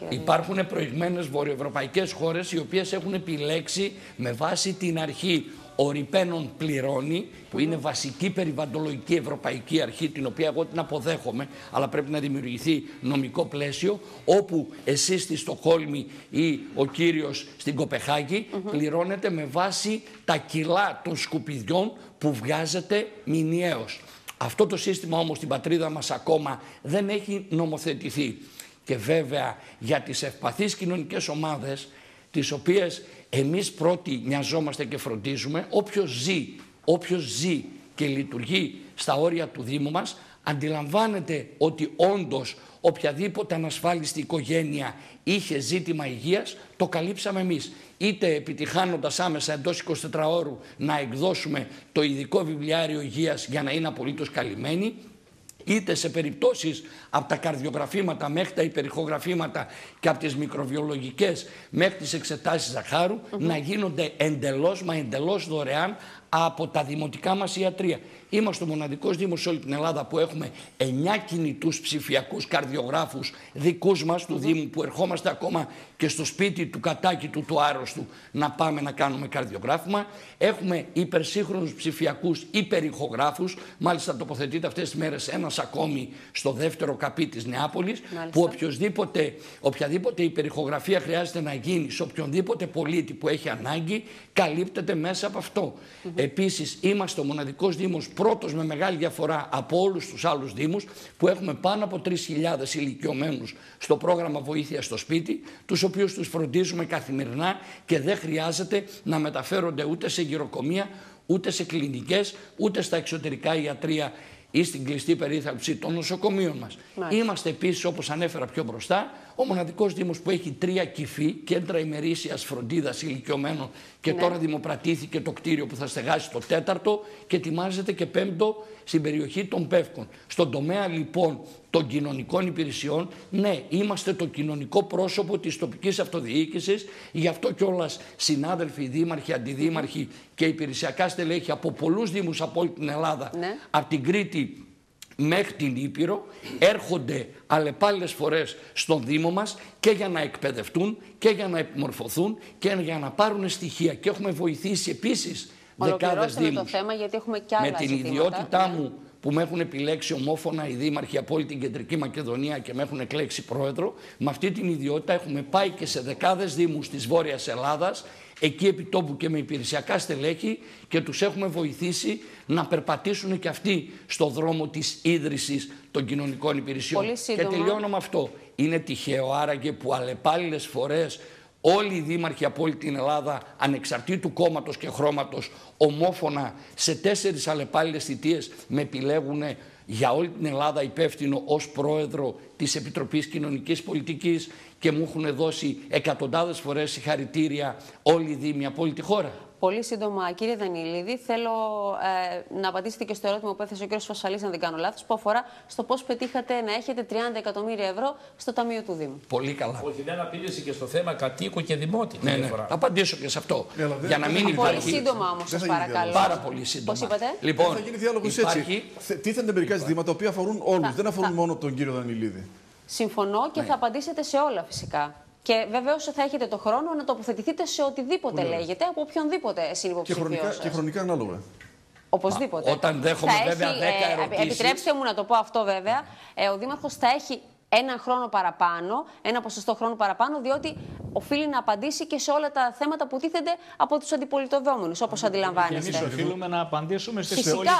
υπάρχουν προηγμένες βορειοευρωπαϊκές χώρες οι οποίες έχουν επιλέξει με βάση την αρχή ο ρηπαίνων πληρώνει, που είναι βασική περιβαλλοντολογική ευρωπαϊκή αρχή, την οποία εγώ την αποδέχομαι, αλλά πρέπει να δημιουργηθεί νομικό πλαίσιο, όπου εσείς στη Στοκχόλμη ή ο κύριος στην Κοπεχάγη πληρώνετε με βάση τα κιλά των σκουπιδιών που βγάζετε μηνιαίως. Αυτό το σύστημα όμως στην πατρίδα μας ακόμα δεν έχει νομοθετηθεί. Και βέβαια για τις ευπαθείς κοινωνικές ομάδες, τις οποίες εμείς πρώτοι νοιαζόμαστε και φροντίζουμε, όποιος ζει και λειτουργεί στα όρια του Δήμου μας, αντιλαμβάνεται ότι όντως οποιαδήποτε ανασφάλιστη οικογένεια είχε ζήτημα υγείας, το καλύψαμε εμείς. Είτε επιτυχάνοντας άμεσα εντός 24 ώρου να εκδώσουμε το ειδικό βιβλιάριο υγείας για να είναι απολύτως καλυμμένοι, είτε σε περιπτώσεις από τα καρδιογραφήματα μέχρι τα υπερηχογραφήματα και από τις μικροβιολογικές μέχρι τις εξετάσεις ζαχάρου να γίνονται εντελώς δωρεάν από τα δημοτικά μας ιατρεία. Είμαστε ο μοναδικός Δήμος σε όλη την Ελλάδα που έχουμε 9 κινητούς ψηφιακούς καρδιογράφους δικούς μας του Δήμου, που ερχόμαστε ακόμα και στο σπίτι του κατάκητου του άρρωστου να πάμε να κάνουμε καρδιογράφημα. Έχουμε υπερσύγχρονους ψηφιακούς υπερηχογράφους, μάλιστα τοποθετείται αυτές τις μέρες ένας ακόμη στο δεύτερο καπί της Νεάπολης, που οποιαδήποτε υπερηχογραφία χρειάζεται να γίνει σε οποιονδήποτε πολίτη που έχει ανάγκη, καλύπτεται μέσα από αυτό. Επίσης, είμαστε ο μοναδικός Δήμος, πρώτος με μεγάλη διαφορά από όλους τους άλλους Δήμους, που έχουμε πάνω από 3.000 ηλικιωμένους στο πρόγραμμα Βοήθεια στο Σπίτι, τους οποίους τους φροντίζουμε καθημερινά και δεν χρειάζεται να μεταφέρονται ούτε σε γυροκομεία, ούτε σε κλινικές, ούτε στα εξωτερικά ιατρεία ή στην κλειστή περίθαλψη των νοσοκομείων μας. Είμαστε επίσης, όπως ανέφερα πιο μπροστά, ο μοναδικός Δήμος που έχει 3 κυφή, κέντρα ημερήσιας φροντίδας ηλικιωμένων, και τώρα δημοπρατήθηκε το κτίριο που θα στεγάσει το 4ο και ετοιμάζεται και 5ο στην περιοχή των Πεύκων. Στον τομέα λοιπόν των κοινωνικών υπηρεσιών, ναι, είμαστε το κοινωνικό πρόσωπο της τοπικής αυτοδιοίκησης, γι' αυτό κιόλας συνάδελφοι, δήμαρχοι, αντιδήμαρχοι και υπηρεσιακά στελέχη από πολλούς Δήμους από όλη την Ελλάδα, από την Κρήτη μέχρι την Ήπειρο, έρχονται αλλεπάλληλες φορές στον Δήμο μας και για να εκπαιδευτούν και για να επιμορφωθούν και για να πάρουν στοιχεία. Και έχουμε βοηθήσει επίσης δεκάδες Δήμους. Το θέμα, γιατί έχουμε κι άλλα με την ιδιότητά μου που με έχουν επιλέξει ομόφωνα οι δήμαρχοι από όλη την Κεντρική Μακεδονία και με έχουν εκλέξει πρόεδρο, με αυτή την ιδιότητα έχουμε πάει και σε δεκάδες Δήμους της Βόρειας Ελλάδας, εκεί επί τόπου και με υπηρεσιακά στελέχη, και τους έχουμε βοηθήσει να περπατήσουν και αυτοί στο δρόμο της ίδρυσης των κοινωνικών υπηρεσιών. Και τελειώνω με αυτό. Είναι τυχαίο άραγε που αλλεπάλληλες φορές όλοι οι δήμαρχοι από όλη την Ελλάδα, ανεξαρτήτου κόμματος και χρώματος, ομόφωνα σε 4 αλλεπάλληλες θητείες με επιλέγουν για όλη την Ελλάδα υπεύθυνο ως πρόεδρο της Επιτροπής Κοινωνικής Πολιτικής, και μου έχουν δώσει εκατοντάδες φορές συγχαρητήρια όλοι οι δήμοι από όλη τη χώρα. Πολύ σύντομα, κύριε Δανειλίδη, θέλω να απαντήσετε και στο ερώτημα που έθεσε ο κ. Φασαλής, αν δεν κάνω λάθος, που αφορά στο πώς πετύχατε να έχετε 30 εκατομμύρια ευρώ στο Ταμείο του Δήμου. Πολύ καλά. Όχι, δεν απειλήσει και στο θέμα κατοίκου και δημότη. Ναι, θα απαντήσω και σε αυτό. Για να μην υπάρχει. Πολύ σύντομα όμως, σας παρακαλώ. Πάρα πολύ σύντομα. Πώς είπατε? Λοιπόν, θα γίνει διάλογος έτσι. Τίθενται μερικά ζητήματα τα οποία αφορούν όλους, δεν αφορούν μόνο τον κύριο Δανειλίδη. Συμφωνώ και θα απαντήσετε σε όλα φυσικά. Και βεβαίως θα έχετε το χρόνο να τοποθετηθείτε σε οτιδήποτε λέγεται από οποιονδήποτε συνυποψηφίο σας. Και χρονικά ανάλογα. Οπωσδήποτε. Όταν δέχομαι βέβαια 10 ερωτήσεις... Επιτρέψτε μου να το πω αυτό βέβαια. Ο Δήμαρχος θα έχει έναν χρόνο παραπάνω, ένα ποσοστό χρόνου παραπάνω, διότι οφείλει να απαντήσει και σε όλα τα θέματα που τίθενται από τους αντιπολιτευόμενους, όπως αντιλαμβάνεστε. Εμείς οφείλουμε να απαντήσουμε στις φυσικά,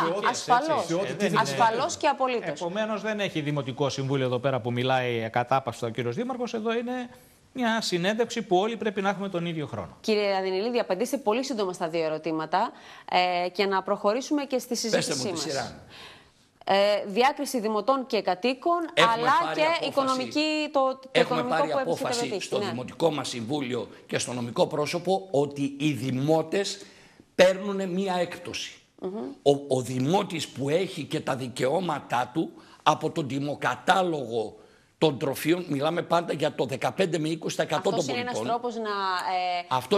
ασφαλώς και απολύτως. Επομένως δεν έχει Δημοτικό Συμβούλιο εδώ πέρα που μιλάει ακατάπαυστα ο κύριος Δήμαρχος. Εδώ είναι μια συνέντευξη που όλοι πρέπει να έχουμε τον ίδιο χρόνο. Κύριε Αδενηλίδη, απαντήστε πολύ σύντομα στα δύο ερωτήματα και να προχωρήσουμε και στη συζήτησή μας. Διάκριση δημοτών και κατοίκων, αλλά και οικονομική, το οικονομικό πάρει που απόφαση στο Δημοτικό μας Συμβούλιο και στο νομικό πρόσωπο ότι οι δημότες παίρνουν μία έκπτωση. Ο δημότης που έχει και τα δικαιώματά του από τον τιμοκατάλογο των τροφίων, μιλάμε πάντα για το 15 με 20% των πολιτών. Αυτός είναι ένας τρόπος να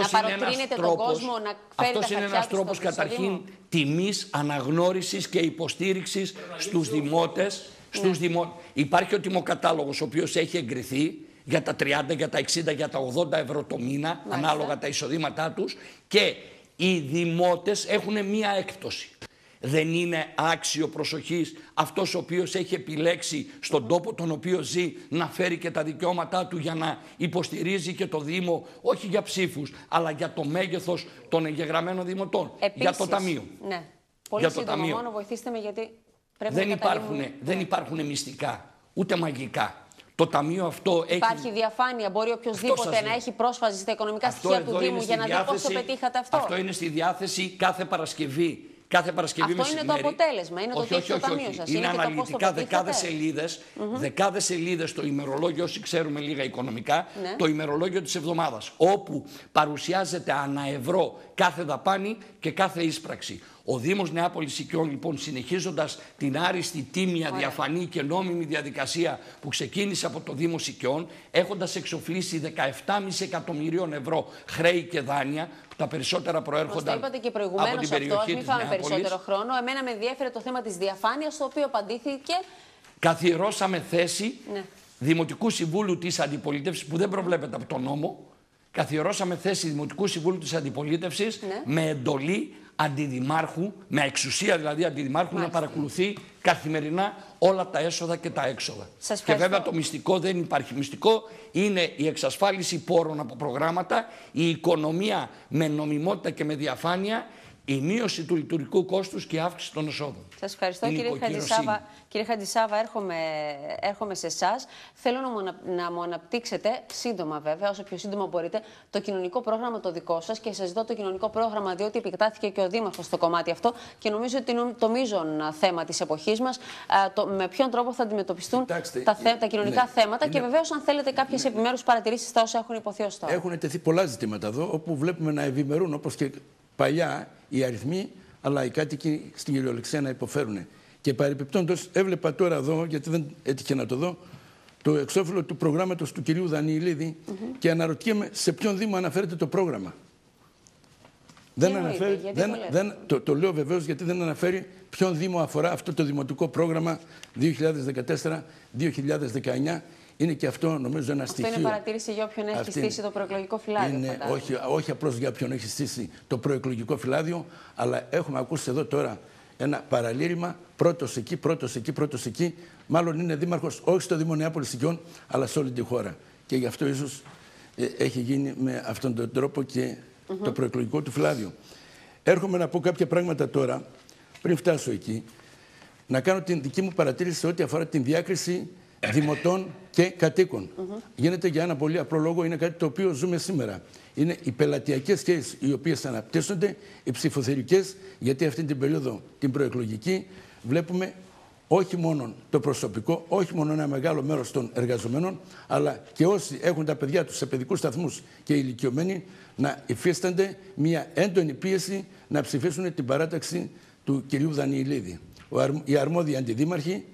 παροτρύνετε τον κόσμο να φέρει τα χαρτιά του. Αυτός είναι ένας τρόπος καταρχήν τιμής, αναγνώρισης και υποστήριξης στους δημότες. Υπάρχει ο τιμοκατάλογος ο οποίος έχει εγκριθεί για τα 30, για τα 60, για τα 80 ευρώ το μήνα, ανάλογα τα εισοδήματά τους, και οι δημότες έχουν μία έκπτωση. Δεν είναι άξιο προσοχής αυτός ο οποίος έχει επιλέξει στον τόπο τον οποίο ζει να φέρει και τα δικαιώματά του για να υποστηρίζει και το Δήμο, όχι για ψήφους, αλλά για το μέγεθος των εγγεγραμμένων δημοτών. Επίσης, για το Ταμείο. Ναι. Πολύ σύντομα μόνο, βοηθήστε με γιατί πρέπει δεν υπάρχουν μυστικά, ούτε μαγικά. Το Ταμείο αυτό υπάρχει διαφάνεια. Μπορεί οποιοδήποτε να έχει πρόσβαση στα οικονομικά στοιχεία του Δήμου για να δει πώς το πετύχατε αυτό. Αυτό είναι στη διάθεση κάθε Παρασκευή. Κάθε Παρασκευή αυτό είναι το αποτέλεσμα, είναι το τι έχει το Ταμείο σας. Είναι αναλυτικά δεκάδες σελίδες το ημερολόγιο, όσοι ξέρουμε λίγα οικονομικά, το ημερολόγιο της εβδομάδας, όπου παρουσιάζεται ανά ευρώ κάθε δαπάνη και κάθε είσπραξη. Ο Δήμος Νεάπολης Οικειών, λοιπόν, συνεχίζοντας την άριστη, τίμια, διαφανή και νόμιμη διαδικασία που ξεκίνησε από το Δήμο Οικειών, έχοντας εξοφλήσει 17,5 εκατομμυρίων ευρώ χρέη και δάνεια, που τα περισσότερα προέρχονταν από την περιοχή της Νεάπολης. Είπατε και προηγουμένως αυτό, μην φάμε περισσότερο χρόνο. Εμένα με ενδιέφερε το θέμα της διαφάνειας, το οποίο απαντήθηκε. Καθιερώσαμε θέση Δημοτικού Συμβούλου της Αντιπολίτευσης, που δεν προβλέπεται από τον νόμο. Καθιερώσαμε θέση Δημοτικού Συμβούλου της Αντιπολίτευσης με εντολή αντιδημάρχου, με εξουσία δηλαδή αντιδημάρχου, να παρακολουθεί καθημερινά όλα τα έσοδα και τα έξοδα. Και βέβαια το μυστικό δεν υπάρχει. Μυστικό είναι η εξασφάλιση πόρων από προγράμματα, η οικονομία με νομιμότητα και με διαφάνεια, η μείωση του λειτουργικού κόστους και η αύξηση των εσόδων. Σας ευχαριστώ, κύριε Χατζησάβα. Έρχομαι σε εσάς. Θέλω να μου αναπτύξετε σύντομα, βέβαια, όσο πιο σύντομα μπορείτε, το κοινωνικό πρόγραμμα το δικό σας, και σας ζητώ το κοινωνικό πρόγραμμα διότι επεκτάθηκε και ο Δήμαρχος στο κομμάτι αυτό και νομίζω ότι είναι το μείζον θέμα της εποχής μας. Με ποιον τρόπο θα αντιμετωπιστούν τα κοινωνικά θέματα και βεβαίως, αν θέλετε, κάποιες επιμέρους παρατηρήσεις στα όσα έχουν υποθεί ως τώρα. Έχουν τεθεί πολλά ζητήματα εδώ, όπου βλέπουμε να ευημερούν, όπως και παλιά, οι αριθμοί, αλλά οι κάτοικοι στην κυριολεξία να υποφέρουν. Και παρεπιπτόντως, έβλεπα τώρα εδώ, γιατί δεν έτυχε να το δω, το εξώφυλλο του προγράμματος του κυρίου Δανιηλίδη και αναρωτιέμαι σε ποιον Δήμο αναφέρεται το πρόγραμμα. Δεν αναφέρει, το λέω βεβαίως γιατί δεν αναφέρει ποιον Δήμο αφορά αυτό το δημοτικό πρόγραμμα 2014-2019. Είναι και αυτό, νομίζω, ένα στοιχείο. Αυτό είναι παρατήρηση για όποιον έχει στήσει το προεκλογικό φυλάδιο. Όχι απλώς για όποιον έχει στήσει το προεκλογικό φυλάδιο, αλλά έχουμε ακούσει εδώ τώρα ένα παραλήρημα, πρώτος εκεί, πρώτος εκεί, πρώτος εκεί. Μάλλον είναι δήμαρχος όχι στο Δήμο Νεάπολης Οικειών, αλλά σε όλη τη χώρα. Και γι' αυτό ίσως έχει γίνει με αυτόν τον τρόπο και το προεκλογικό του φυλάδιο. Έρχομαι να πω κάποια πράγματα τώρα, πριν φτάσω εκεί, να κάνω την δική μου παρατήρηση σε ό,τι αφορά την διάκριση δημοτών και κατοίκων. Γίνεται για ένα πολύ απλό λόγο, είναι κάτι το οποίο ζούμε σήμερα. Είναι οι πελατειακές σχέσεις οι οποίες αναπτύσσονται, οι ψηφοθερικές, γιατί αυτή την περίοδο, την προεκλογική, βλέπουμε όχι μόνο το προσωπικό, όχι μόνο ένα μεγάλο μέρος των εργαζομένων, αλλά και όσοι έχουν τα παιδιά τους σε παιδικούς σταθμούς και οι ηλικιωμένοι να υφίστανται μια έντονη πίεση να ψηφίσουν την παράταξη του κυρίου Δανιηλίδη. Οι αρμόδιοι αντιδήμαρχοι,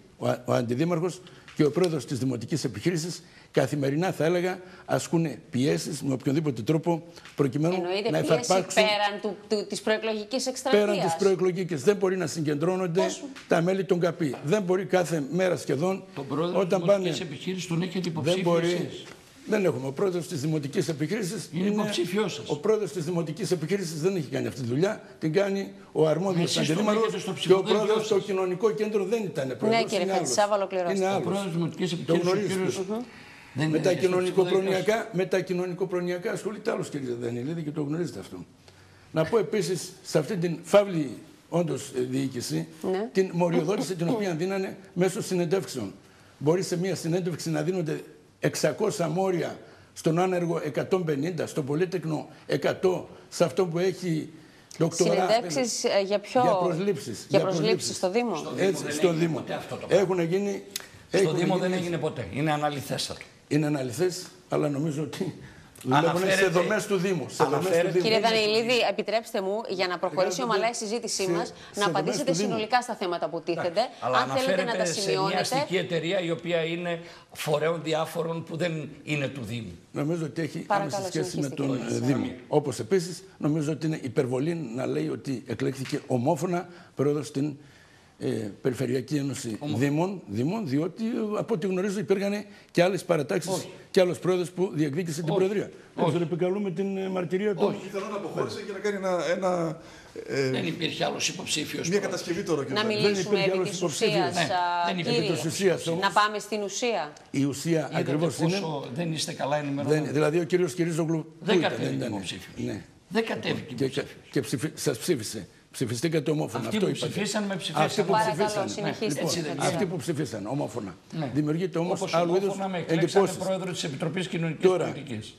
ο αντιδήμαρχος και ο πρόεδρος της Δημοτικής Επιχείρησης καθημερινά, θα έλεγα, ασκούν πιέσεις με οποιονδήποτε τρόπο προκειμένου να εφαρπάξουν. Πέραν της προεκλογικής εκστρατείας. Πέραν της προεκλογικής. Δεν μπορεί να συγκεντρώνονται τα μέλη των ΚΑΠΗ. Δεν μπορεί κάθε μέρα σχεδόν. Τον πρόεδρο της Δημοτικής Επιχείρησης τον έχετε υποψήφιο εσείς. Δεν έχουμε. Ο πρόεδρος της Δημοτικής Επιχείρησης είναι υποψήφιός σας. Ο πρόεδρος της Δημοτικής Επιχείρησης δεν έχει κάνει αυτή τη δουλειά. Την κάνει ο αρμόδιος αντιδήμαρχος και ο πρόεδρος στο κοινωνικό κέντρο δεν ήταν πρόεδρος. Ναι, κύριε Χατζησάβα, ολοκληρώστε. Ο πρόεδρος της Δημοτικής Επιχείρησης. Με τα κοινωνικοπρονοιακά ασχολείται άλλος, κύριε Δανειλίδη, και το γνωρίζετε αυτό. Να πω επίσης, σε αυτή την φαύλη όντως διοίκηση, την μοριοδότηση την οποία δίνανε μέσω συνεντεύξεων. Μπορεί σε μία συνέντευξη να δίνονται 600 μόρια, στον άνεργο 150, στον πολύτεκνο 100, σε αυτό που έχει δοκτορά. Συνεντεύξεις για ποιο? Για προσλήψεις στο Δήμο. Στο Δήμο. Έχουν γίνει. Στο Δήμο δεν έγινε ποτέ. Είναι αναλυθέστατο. Είναι αναλυθές, αλλά νομίζω ότι δουλεύουν σε δομές του Δήμου. Κύριε Δανειλίδη, επιτρέψτε μου, για να προχωρήσει ομαλά η συζήτησή μας, να απαντήσετε συνολικά στα θέματα που τίθενται. Αν θέλετε να τα σημειώνετε. Μια αστική εταιρεία η οποία είναι φορέων διάφορων που δεν είναι του Δήμου. Νομίζω ότι έχει άμεση σχέση με τον Δήμο. Όπως επίσης, νομίζω ότι είναι υπερβολή να λέει ότι εκλέχθηκε ομόφωνα πρόεδρος στην Περιφερειακή Ένωση Δήμων, διότι από ό,τι γνωρίζω υπήρχαν και άλλες παρατάξεις και άλλος πρόεδρος που διεκδίκησε την Προεδρία. Δεν επικαλούμε την μαρτυρία του. Όχι, θέλω να αποχώρησε για να κάνει ένα. Δεν υπήρχε άλλος υποψήφιος. Μια κατασκευή τώρα. Να μιλήσουμε επί της ουσίας, να πάμε στην ουσία. Η ουσία ακριβώς είναι. Δεν είστε καλά ενημερωμένοι. Δηλαδή ο κύριος Κυρίζογλου δεν κατέβηκε υποψήφιος. Δεν κατέβηκε υποψήφιος. Και σας ψήφισε. Ψηφιστήκατε ομόφωνα. Αυτοί που ψηφίσαν με ψηφίσαν. Αυτοί που ψηφίσαν ομόφωνα. Δημιουργείται όμως άλλου είδους εντυπώσεις. Πρόεδρο της Επιτροπής Κοινωνικής Πολιτικής.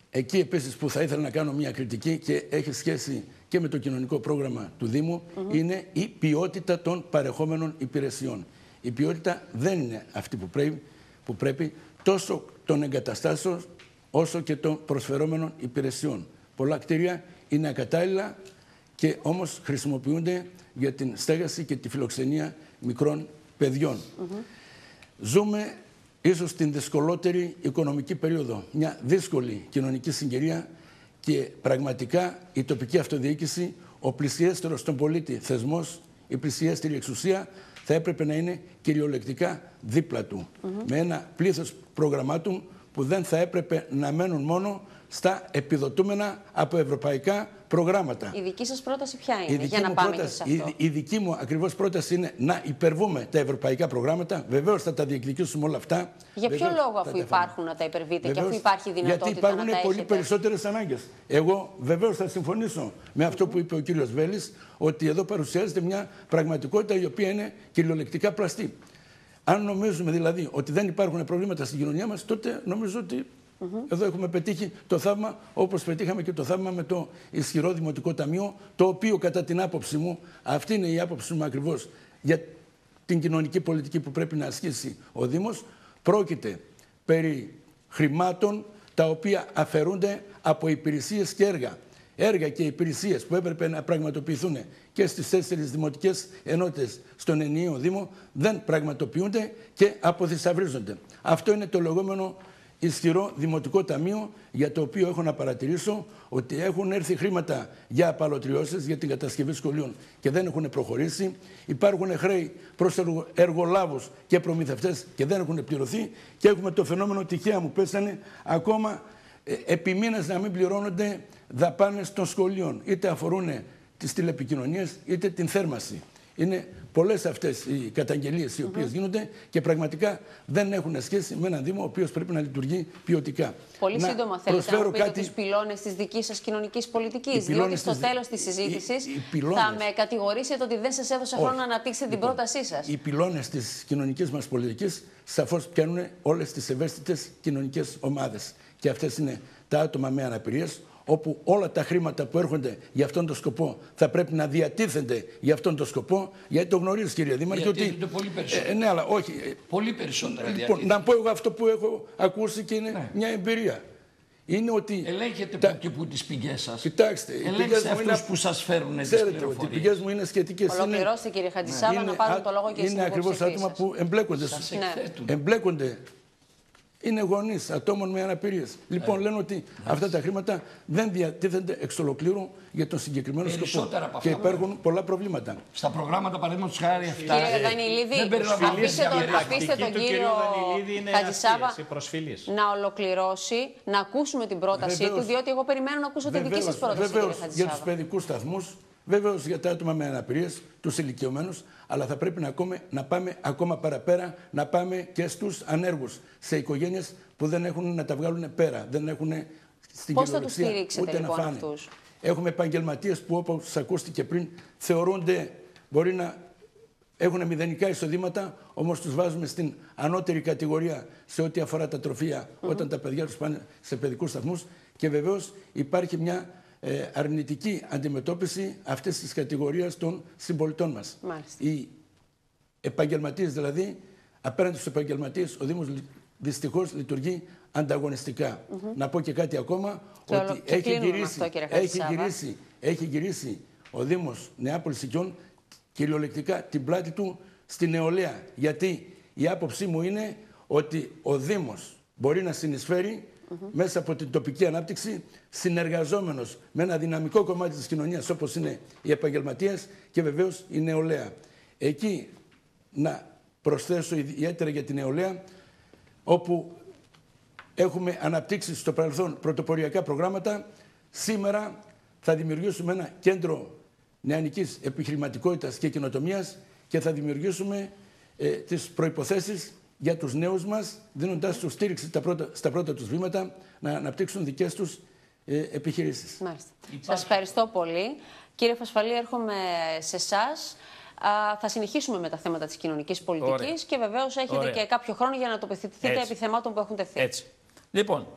Εκεί επίσης που θα ήθελα να κάνω μια κριτική και έχει σχέση και με το κοινωνικό πρόγραμμα του Δήμου, είναι η ποιότητα των παρεχόμενων υπηρεσιών. Η ποιότητα δεν είναι αυτή που πρέπει τόσο των εγκαταστάσεων όσο και των προσφερόμενων υπηρεσιών. Πολλά κτίρια είναι ακατάλληλα και όμως χρησιμοποιούνται για την στέγαση και τη φιλοξενία μικρών παιδιών. Ζούμε ίσως την δυσκολότερη οικονομική περίοδο, μια δύσκολη κοινωνική συγκυρία και πραγματικά η τοπική αυτοδιοίκηση, ο πλησιέστερος στον πολίτη θεσμός, η πλησιέστερη εξουσία θα έπρεπε να είναι κυριολεκτικά δίπλα του, με ένα πλήθος προγραμμάτων που δεν θα έπρεπε να μένουν μόνο στα επιδοτούμενα από ευρωπαϊκά προγράμματα. Η δική σας πρόταση ποια είναι, για να πάμε και σε αυτό? Η δική μου ακριβώς πρόταση είναι να υπερβούμε τα ευρωπαϊκά προγράμματα. Βεβαίως θα τα διεκδικήσουμε όλα αυτά. Για ποιο λόγο, αφού υπάρχουν, να τα υπερβείτε και αφού υπάρχει δυνατότητα? Γιατί υπάρχουν πολύ περισσότερες ανάγκες. Εγώ βεβαίως θα συμφωνήσω με αυτό που είπε ο κύριος Βέλης, ότι εδώ παρουσιάζεται μια πραγματικότητα η οποία είναι κυριολεκτικά πλαστή. Αν νομίζουμε δηλαδή ότι δεν υπάρχουν προβλήματα στην κοινωνία μας, τότε νομίζω ότι εδώ έχουμε πετύχει το θαύμα, όπως πετύχαμε και το θαύμα με το ισχυρό Δημοτικό Ταμείο, το οποίο κατά την άποψη μου, αυτή είναι η άποψη μου ακριβώς για την κοινωνική πολιτική που πρέπει να ασκήσει ο Δήμος, πρόκειται περί χρημάτων τα οποία αφαιρούνται από υπηρεσίες και έργα. Έργα και υπηρεσίες που έπρεπε να πραγματοποιηθούν και στις 4 δημοτικές ενότητες στον ενιαίο Δήμο δεν πραγματοποιούνται και αποθυσαυρίζονται. Αυτό είναι το λεγόμενο ισχυρό Δημοτικό Ταμείο, για το οποίο έχω να παρατηρήσω ότι έχουν έρθει χρήματα για απαλωτριώσεις, για την κατασκευή σχολείων και δεν έχουν προχωρήσει. Υπάρχουν χρέη προς εργολάβους και προμηθευτές και δεν έχουν πληρωθεί. Και έχουμε το φαινόμενο, τυχαία μου πέσανε, ακόμα επί μήνες να μην πληρώνονται δαπάνες των σχολείων. Είτε αφορούν τις τηλεπικοινωνίες είτε την θέρμανση. Είναι πολλές αυτές οι καταγγελίες οι οποίες γίνονται και πραγματικά δεν έχουν σχέση με έναν Δήμο ο οποίος πρέπει να λειτουργεί ποιοτικά. Πολύ σύντομα θέλετε να πείτε τους πυλώνες της δικής σας κοινωνικής πολιτικής, διότι στο τέλος της συζήτησης θα με κατηγορήσετε ότι δεν σας έδωσα χρόνο να αναπτύξετε την πρότασή σας. Οι πυλώνες της κοινωνικής μας πολιτικής σαφώς πιάνουν όλες τις ευαίσθητες κοινωνικές ομάδες. Και αυτές είναι τα άτομα με αναπηρίες, όπου όλα τα χρήματα που έρχονται για αυτόν τον σκοπό θα πρέπει να διατίθενται για αυτόν τον σκοπό, γιατί το γνωρίζεις, κύριε Δήμαρχε, ότι πολύ περισσότερο. Ναι, αλλά όχι. Πολύ περισσότερα. Λοιπόν, να πω εγώ αυτό που έχω ακούσει και είναι μια εμπειρία. Είναι ότι ελέγχετε που και που τις πηγές σας. Κοιτάξτε, ελέγχετε αυτούς που σας φέρουν τις πληροφορίες. Ξέρετε, οι πηγές μου είναι σχετικές. Ολοκληρώστε, κύριε Χατζησάβα, να πάρουν το λόγο και οι είναι ακριβώς άτομα που εμπλέκονται. Σας εκθέτουν. Εμπλέκονται είναι γονείς ατόμων με αναπηρίες. Λοιπόν, λένε ότι αυτά τα χρήματα δεν διατίθενται εξ ολοκλήρου για τον συγκεκριμένο σκοπό. Και υπάρχουν πολλά προβλήματα. Στα προγράμματα, παραδείγματος χάρη αυτά. Κύριε Δανειλίδη, αφήστε τον κύριο Χατζησάβα να ολοκληρώσει, να ακούσουμε την πρότασή του, διότι εγώ περιμένω να ακούσω τη δική σας πρόταση. Βεβαίως για τους παιδικούς σταθμούς, βεβαίως για τα άτομα με αναπηρίες, τους ηλικιωμένους, αλλά θα πρέπει να πάμε ακόμα παραπέρα, να πάμε και στους ανέργους, σε οικογένειες που δεν έχουν να τα βγάλουν πέρα, δεν έχουν στην κυριολεξία ούτε να φάνε. Αυτούς? Έχουμε επαγγελματίες που, όπως ακούστηκε πριν, θεωρούνται, μπορεί να έχουν μηδενικά εισοδήματα, όμως τους βάζουμε στην ανώτερη κατηγορία σε ό,τι αφορά τα τροφεία όταν τα παιδιά τους πάνε σε παιδικούς σταθμούς, και βεβαίως υπάρχει μια αρνητική αντιμετώπιση αυτής της κατηγορίας των συμπολιτών μας. Μάλιστα. Οι επαγγελματίες δηλαδή, απέναντι στους επαγγελματίες, ο Δήμος δυστυχώς λειτουργεί ανταγωνιστικά. Να πω και κάτι ακόμα, ότι έχει γυρίσει ο Δήμος Νεάπολης Οικειών κυριολεκτικά την πλάτη του στη νεολαία. Γιατί η άποψή μου είναι ότι ο Δήμος μπορεί να συνεισφέρει μέσα από την τοπική ανάπτυξη, συνεργαζόμενος με ένα δυναμικό κομμάτι της κοινωνίας όπως είναι οι επαγγελματίες και βεβαίως η νεολαία. Εκεί να προσθέσω ιδιαίτερα για την νεολαία, όπου έχουμε αναπτύξει στο παρελθόν πρωτοποριακά προγράμματα. Σήμερα θα δημιουργήσουμε ένα κέντρο νεανικής επιχειρηματικότητας και καινοτομίας και θα δημιουργήσουμε τις προϋποθέσεις για τους νέους μας, δίνοντάς τους στήριξη στα πρώτα τους βήματα να αναπτύξουν δικές τους επιχειρήσεις. Μάλιστα. Σας ευχαριστώ πολύ. Κύριε Φασφαλή, έρχομαι σε εσάς. Θα συνεχίσουμε με τα θέματα της κοινωνικής πολιτικής και βεβαίως έχετε και κάποιο χρόνο για να τοποθετηθείτε επί θεμάτων που έχουν τεθεί. Έτσι. Λοιπόν,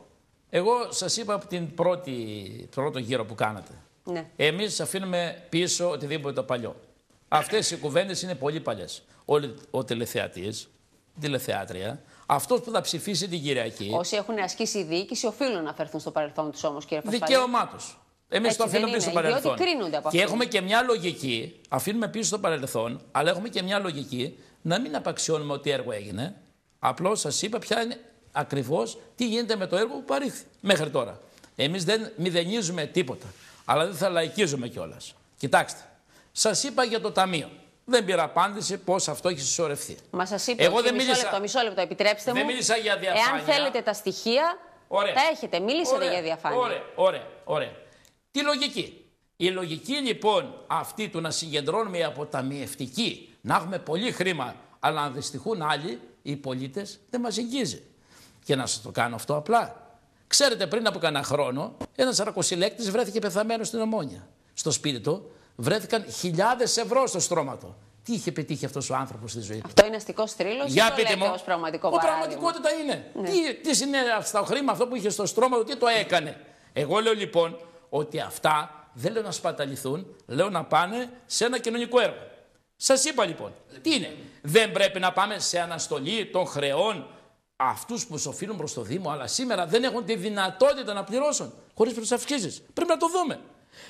εγώ σας είπα από την πρώτο γύρο που κάνατε. Ναι. Εμείς αφήνουμε πίσω οτιδήποτε το παλιό. Αυτές οι κουβέντες είναι πολύ παλιές. Ο τηλεθεατής, τηλεθεάτρια, αυτός που θα ψηφίσει την Κυριακή. Όσοι έχουν ασκήσει η διοίκηση οφείλουν να φερθούν στο παρελθόν τους όμως, κύριε Φασφαλή. Δικαίωμά τους. Εμείς το αφήνουμε πίσω στο παρελθόν. Και έχουμε και μια λογική, αφήνουμε πίσω στο παρελθόν, αλλά έχουμε και μια λογική να μην απαξιώνουμε ότι έργο έγινε. Απλώς σας είπα ποια είναι ακριβώς τι γίνεται με το έργο που παρήχθη μέχρι τώρα. Εμείς δεν μηδενίζουμε τίποτα, αλλά δεν θα λαϊκίζουμε κιόλας. Κοιτάξτε, σας είπα για το ταμείο. Δεν πήρα απάντηση πώς αυτό έχει συσσωρευτεί. Μα σας είπα. Εγώ δεν μισό λεπτό, επιτρέψτε μου. Δεν μίλησα για διαφάνεια. Εάν θέλετε τα στοιχεία, τα έχετε. Μίλησατε για διαφάνεια. Ωραία. Τι λογική. Η λογική λοιπόν αυτή του να συγκεντρώνουμε η αποταμιευτική, να έχουμε πολύ χρήμα, αλλά να δυστυχούν άλλοι, οι πολίτες, δεν μας εγγύζει. Και να σας το κάνω αυτό απλά. Ξέρετε, πριν από κανένα χρόνο, ένας αρακοσυλλέκτης βρέθηκε πεθαμένος στην Ομόνια. Στο σπίτι του βρέθηκαν χιλιάδες ευρώ στο στρώμα του. Τι είχε πετύχει αυτός ο άνθρωπος στη ζωή του? Αυτό είναι αστικός θρύλος ή το λέτε ως πραγματικό παράδειγμα? Πραγματικότητα είναι. Ναι. Τι συνέβη στο χρήμα αυτό που είχε στο στρώμα του, τι το έκανε? Εγώ λέω λοιπόν ότι αυτά δεν λέω να σπαταληθούν, λέω να πάνε σε ένα κοινωνικό έργο. Σας είπα λοιπόν, τι είναι? Δεν πρέπει να πάμε σε αναστολή των χρεών αυτούς που οφείλουν προς το Δήμο, αλλά σήμερα δεν έχουν τη δυνατότητα να πληρώσουν χωρίς προσαυξήσεις. Πρέπει να το δούμε.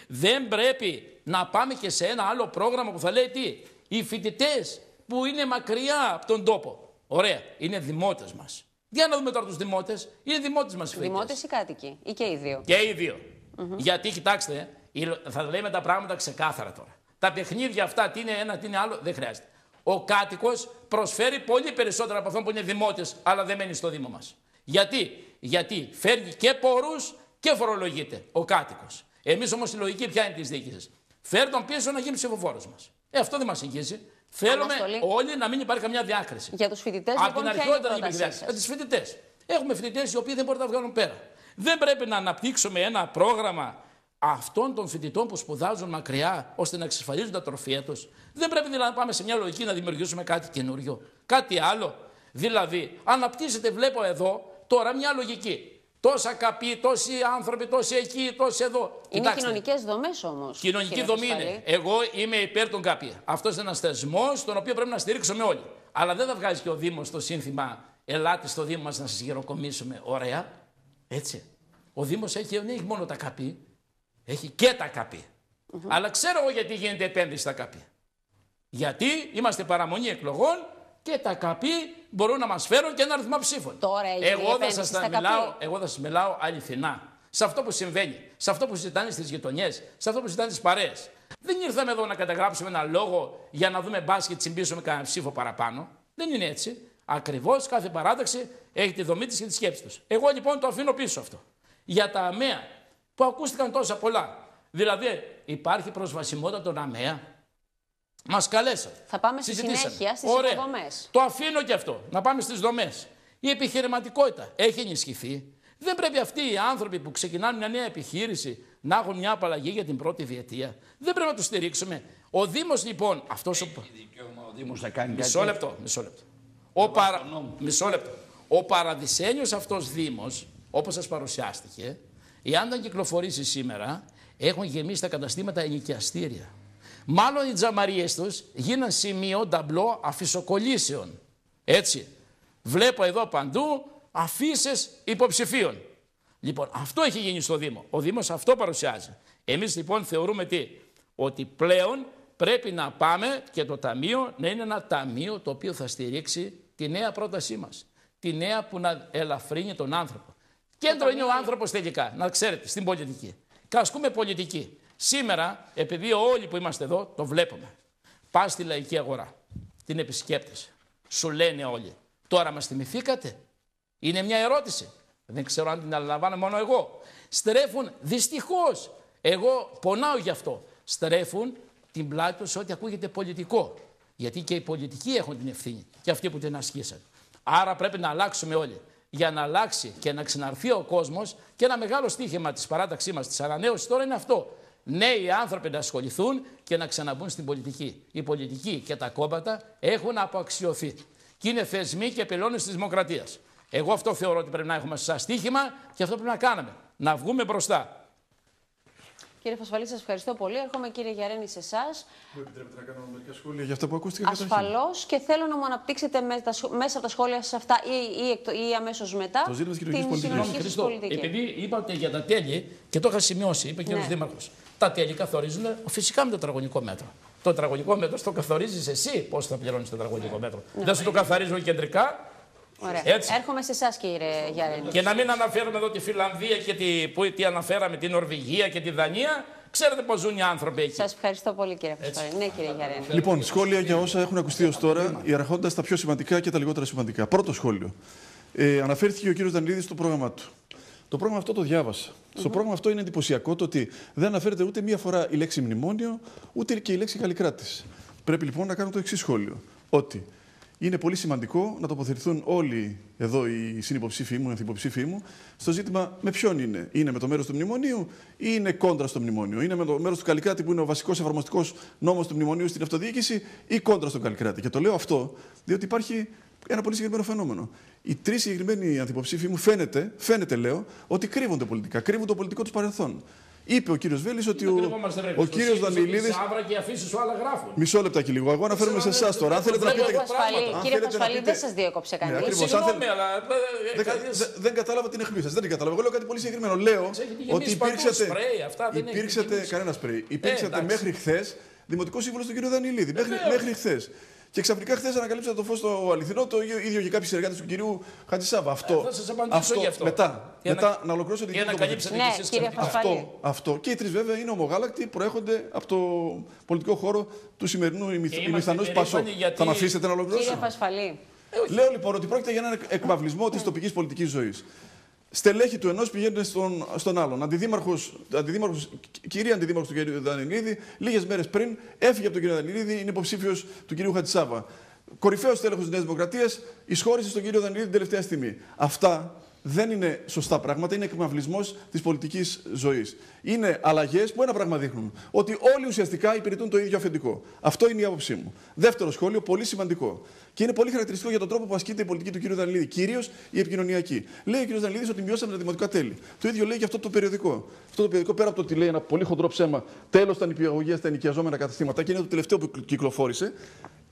Δεν πρέπει να πάμε και σε ένα άλλο πρόγραμμα που θα λέει τι? Οι φοιτητές που είναι μακριά από τον τόπο. Ωραία, είναι δημότες μας. Για να δούμε τώρα τους δημότες. Είναι δημότες μας οι φοιτητές. Δημότες ή κάτοικοι, ή και οι δύο? Και οι δύο. Γιατί κοιτάξτε, θα λέμε τα πράγματα ξεκάθαρα τώρα. Τα παιχνίδια αυτά, τι είναι ένα, τι είναι άλλο, δεν χρειάζεται. Ο κάτοικος προσφέρει πολύ περισσότερα από αυτόν που είναι δημότες, αλλά δεν μένει στο Δήμο μας. Γιατί φέρνει και πόρους και φορολογείται ο κάτοικος. Εμείς όμως η λογική ποια είναι της διοίκησης? Φέρει τον πίσω να γίνει ψηφοφόρος μας. Αυτό δεν μας εγγύζει. Θέλουμε όλοι να μην υπάρχει καμιά διάκριση. Για τους φοιτητές, από λοιπόν, την αρχαιότητα να υπάρχει διάκριση. Τις φοιτητές. Έχουμε φοιτητές οι οποίοι δεν μπορούν να βγάλουν πέρα. Δεν πρέπει να αναπτύξουμε ένα πρόγραμμα αυτών των φοιτητών που σπουδάζουν μακριά ώστε να εξασφαλίζουν τα τροφία τους? Δεν πρέπει δηλαδή να πάμε σε μια λογική να δημιουργήσουμε κάτι καινούριο, κάτι άλλο? Δηλαδή, αναπτύσσεται, βλέπω εδώ τώρα μια λογική. Τόσα καπί, τόσοι άνθρωποι, τόσοι εκεί, τόσοι εδώ. Είναι κοινωνικές δομές όμως. Κοινωνική δομή είναι. Εγώ είμαι υπέρ των καπί. Αυτός είναι ένας θεσμός τον οποίο πρέπει να στηρίξουμε όλοι. Αλλά δεν θα βγάζει και ο Δήμος το σύνθημα «Ελάτε στο Δήμο μας να σας γεροκομίσουμε». Ωραία. Έτσι. Ο Δήμος δεν έχει μόνο τα καπί, έχει και τα καπί. Αλλά ξέρω εγώ γιατί γίνεται επένδυση στα καπί. Γιατί είμαστε παραμονή εκλογών και τα ΚΑΠΗ μπορούν να μας φέρουν και ένα αριθμό ψήφων. Τώρα Εγώ θα σας μιλάω αληθινά. Σε αυτό που συμβαίνει, σε αυτό που συζητάνε στις γειτονιές, σε αυτό που συζητάνε στις παρέες. Δεν ήρθαμε εδώ να καταγράψουμε ένα λόγο για να δούμε μπας και τσιμπήσουμε κανένα ψήφο παραπάνω. Δεν είναι έτσι. Ακριβώς κάθε παράταξη έχει τη δομή της και τη σκέψη τους. Εγώ λοιπόν το αφήνω πίσω αυτό. Για τα ΑΜΕΑ που ακούστηκαν τόσα πολλά. Δηλαδή υπάρχει προσβασιμότητα των ΑΜΕΑ. Μας καλέσατε. Θα πάμε στη συνέχεια στις υποδομές. Το αφήνω και αυτό. Να πάμε στις δομές. Η επιχειρηματικότητα έχει ενισχυθεί. Δεν πρέπει αυτοί οι άνθρωποι που ξεκινάνε μια νέα επιχείρηση να έχουν μια απαλλαγή για την πρώτη διετία. Δεν πρέπει να τους στηρίξουμε. Ο Δήμος λοιπόν. Έχει δικαίωμα ο Δήμος να κάνει κάτι. Μισό λεπτό. Μισό λεπτό. Ο παραδεισένιος αυτός Δήμος, όπως σας παρουσιάστηκε, εάν δεν κυκλοφορήσει σήμερα, έχουν γεμίσει τα καταστήματα ενοικιαστήρια. Μάλλον οι τζαμαρίες τους γίναν σημείο ταμπλό αφισοκολλήσεων. Έτσι. Βλέπω εδώ παντού αφίσες υποψηφίων. Λοιπόν, αυτό έχει γίνει στο Δήμο. Ο Δήμος αυτό παρουσιάζει. Εμείς λοιπόν θεωρούμε ότι πλέον πρέπει να πάμε και το ταμείο να είναι ένα ταμείο το οποίο θα στηρίξει τη νέα πρότασή μας. Τη νέα που να ελαφρύνει τον άνθρωπο. Κέντρο είναι ο άνθρωπος τελικά, να ξέρετε, στην πολιτική. Και ασκούμε πολιτική. Σήμερα, επειδή όλοι που είμαστε εδώ το βλέπουμε, πας στη λαϊκή αγορά, την επισκέπτεσαι, σου λένε όλοι, τώρα μας θυμηθήκατε. Είναι μια ερώτηση. Δεν ξέρω αν την αναλαμβάνω μόνο εγώ. Στρέφουν, δυστυχώς, εγώ πονάω γι' αυτό, στρέφουν την πλάτη τους ό,τι ακούγεται πολιτικό. Γιατί και οι πολιτικοί έχουν την ευθύνη και αυτοί που την ασκήσαν. Άρα πρέπει να αλλάξουμε όλοι. Για να αλλάξει και να ξαναρθεί ο κόσμος, και ένα μεγάλο στοίχημα της παράταξής μας, της ανανέωσης τώρα είναι αυτό. Νέοι άνθρωποι να ασχοληθούν και να ξαναμπούν στην πολιτική. Οι πολιτικοί και τα κόμματα έχουν αποαξιωθεί. Και είναι θεσμοί και πυλώνες της δημοκρατίας. Εγώ αυτό θεωρώ ότι πρέπει να έχουμε σαν στοίχημα και αυτό πρέπει να κάνουμε. Να βγούμε μπροστά. Κύριε Φασφαλή, σας ευχαριστώ πολύ. Έρχομαι, κύριε Γιαρένη, σε εσάς. Μου επιτρέπετε να κάνω μερικά σχόλια για αυτά που ακούστηκαν καταρχήν. Ασφαλώς, και θέλω να μου αναπτύξετε μέσα από τα σχόλια σας αυτά ή αμέσως μετά το ζήτημα την συνοχή της πολιτικής. Επειδή είπατε για τα τέλη, και το είχα σημειώσει, είπε ο κύριος Δήμαρχος, τα τέλη καθορίζουν φυσικά με το τετραγωνικό μέτρο. Το τετραγωνικό μέτρο το καθορίζεις εσύ πώς θα πληρώνεις το τετραγωνικό μέτρο. Δεν σου το καθαρίζουν κεντρικά. Ωραία. Έρχομαι σε εσάς, κύριε Γιαρένη. Και να μην αναφέρουμε εδώ τη Φιλανδία και τι αναφέραμε, την Νορβηγία και τη Δανία. Ξέρετε πώς ζουν οι άνθρωποι εκεί. Σας ευχαριστώ πολύ, κύριε Φασφαλή. Ναι, κύριε Γιαρένη. Λοιπόν, σχόλια για όσα έχουν ακουστεί ως τώρα, ιεραρχώντας τα πιο σημαντικά και τα λιγότερα σημαντικά. Πρώτο σχόλιο. Αναφέρθηκε ο κύριος Δανειλίδης στο πρόγραμμά του. Το πρόγραμμα αυτό το διάβασα. Στο πρόγραμμα αυτό είναι εντυπωσιακό το ότι δεν αναφέρεται ούτε μία φορά η λέξη μνημόνιο, ούτε και η λέξη Καλλικράτης. Πρέπει λοιπόν να κάνω το εξής σχόλιο. Ότι είναι πολύ σημαντικό να τοποθετηθούν όλοι εδώ οι συνυποψήφοι μου, οι ανθυποψήφοι μου, στο ζήτημα με ποιον είναι. Είναι με το μέρος του μνημονίου ή είναι κόντρα στο μνημόνιο. Είναι με το μέρος του Καλλικράτη που είναι ο βασικός εφαρμοστικός νόμος του μνημονίου στην αυτοδιοίκηση ή κόντρα στον Καλλικράτη. Και το λέω αυτό διότι υπάρχει ένα πολύ συγκεκριμένο φαινόμενο. Οι τρεις συγκεκριμένοι ανθυποψήφοι μου φαίνεται, λέω, ότι κρύβονται πολιτικά. Κρύβουν το πολιτικό τους παρελθόν. Είπε ο κύριος Βέλης ότι ο κύριος Δανειλίδης. Μισό λεπτάκι λίγο. Εγώ αναφέρομαι σε εσάς τώρα. Αν θέλετε να πείτε. Κύριε Φασφαλή, δεν σας διέκοψε κανείς. Συγγνώμη, αλλά. Δεν κατάλαβα την αιχμή σας. Δεν την κατάλαβα. Εγώ λέω κάτι πολύ συγκεκριμένο. Λέω ότι υπήρξατε. Κανένα σπρέι. Υπήρξατε μέχρι χθες δημοτικός σύμβουλος του κύριου Δανειλίδη. Μέχρι χθες. Και ξαφνικά χθες ανακαλύψατε το φως το αληθινό, το ίδιο και κάποιοι συνεργάτες του κυρίου Χατζησάβα. Αυτό. Θα σας απαντήσω γι' αυτό. Μετά να ολοκληρώσω την κυρία Αυτό. Και οι τρεις βέβαια είναι ομογάλακτοι, προέρχονται από το πολιτικό χώρο του σημερινού ημιθανός Πασόκ. Θα με αφήσετε να ολοκληρώσω. Κύριε Φασφαλή. Λέω λοιπόν ότι πρόκειται για έναν εκβαυλισμό της τοπικής πολιτικής ζωής. Στελέχη του ενός πηγαίνουν στον άλλον. Κυρία Αντιδήμαρχος του κ. Δανειλίδη, λίγες μέρες πριν έφυγε από τον κ. Δανειλίδη, είναι υποψήφιος του κ. Χατζησάβα. Κορυφαίος στέλεχος της Νέας Δημοκρατίας, εισχώρησε στον κ. Δανειλίδη την τελευταία στιγμή. Αυτά δεν είναι σωστά πράγματα, είναι εκμαυλισμός της πολιτικής ζωής. Είναι αλλαγές που ένα πράγμα δείχνουν. Ότι όλοι ουσιαστικά υπηρετούν το ίδιο αφεντικό. Αυτό είναι η άποψή μου. Δεύτερο σχόλιο, πολύ σημαντικό. Και είναι πολύ χαρακτηριστικό για τον τρόπο που ασκείται η πολιτική του κ. Δανειλίδη, κυρίως η επικοινωνιακή. Λέει ο κ. Δανειλίδης ότι μειώσαμε τα δημοτικά τέλη. Το ίδιο λέει και αυτό το περιοδικό. Αυτό το περιοδικό, πέρα από το ότι λέει ένα πολύ χοντρό ψέμα, τέλος στα νηπιαγωγεία στα ενοικιαζόμενα καταστήματα, και είναι το τελευταίο που κυκλοφόρησε.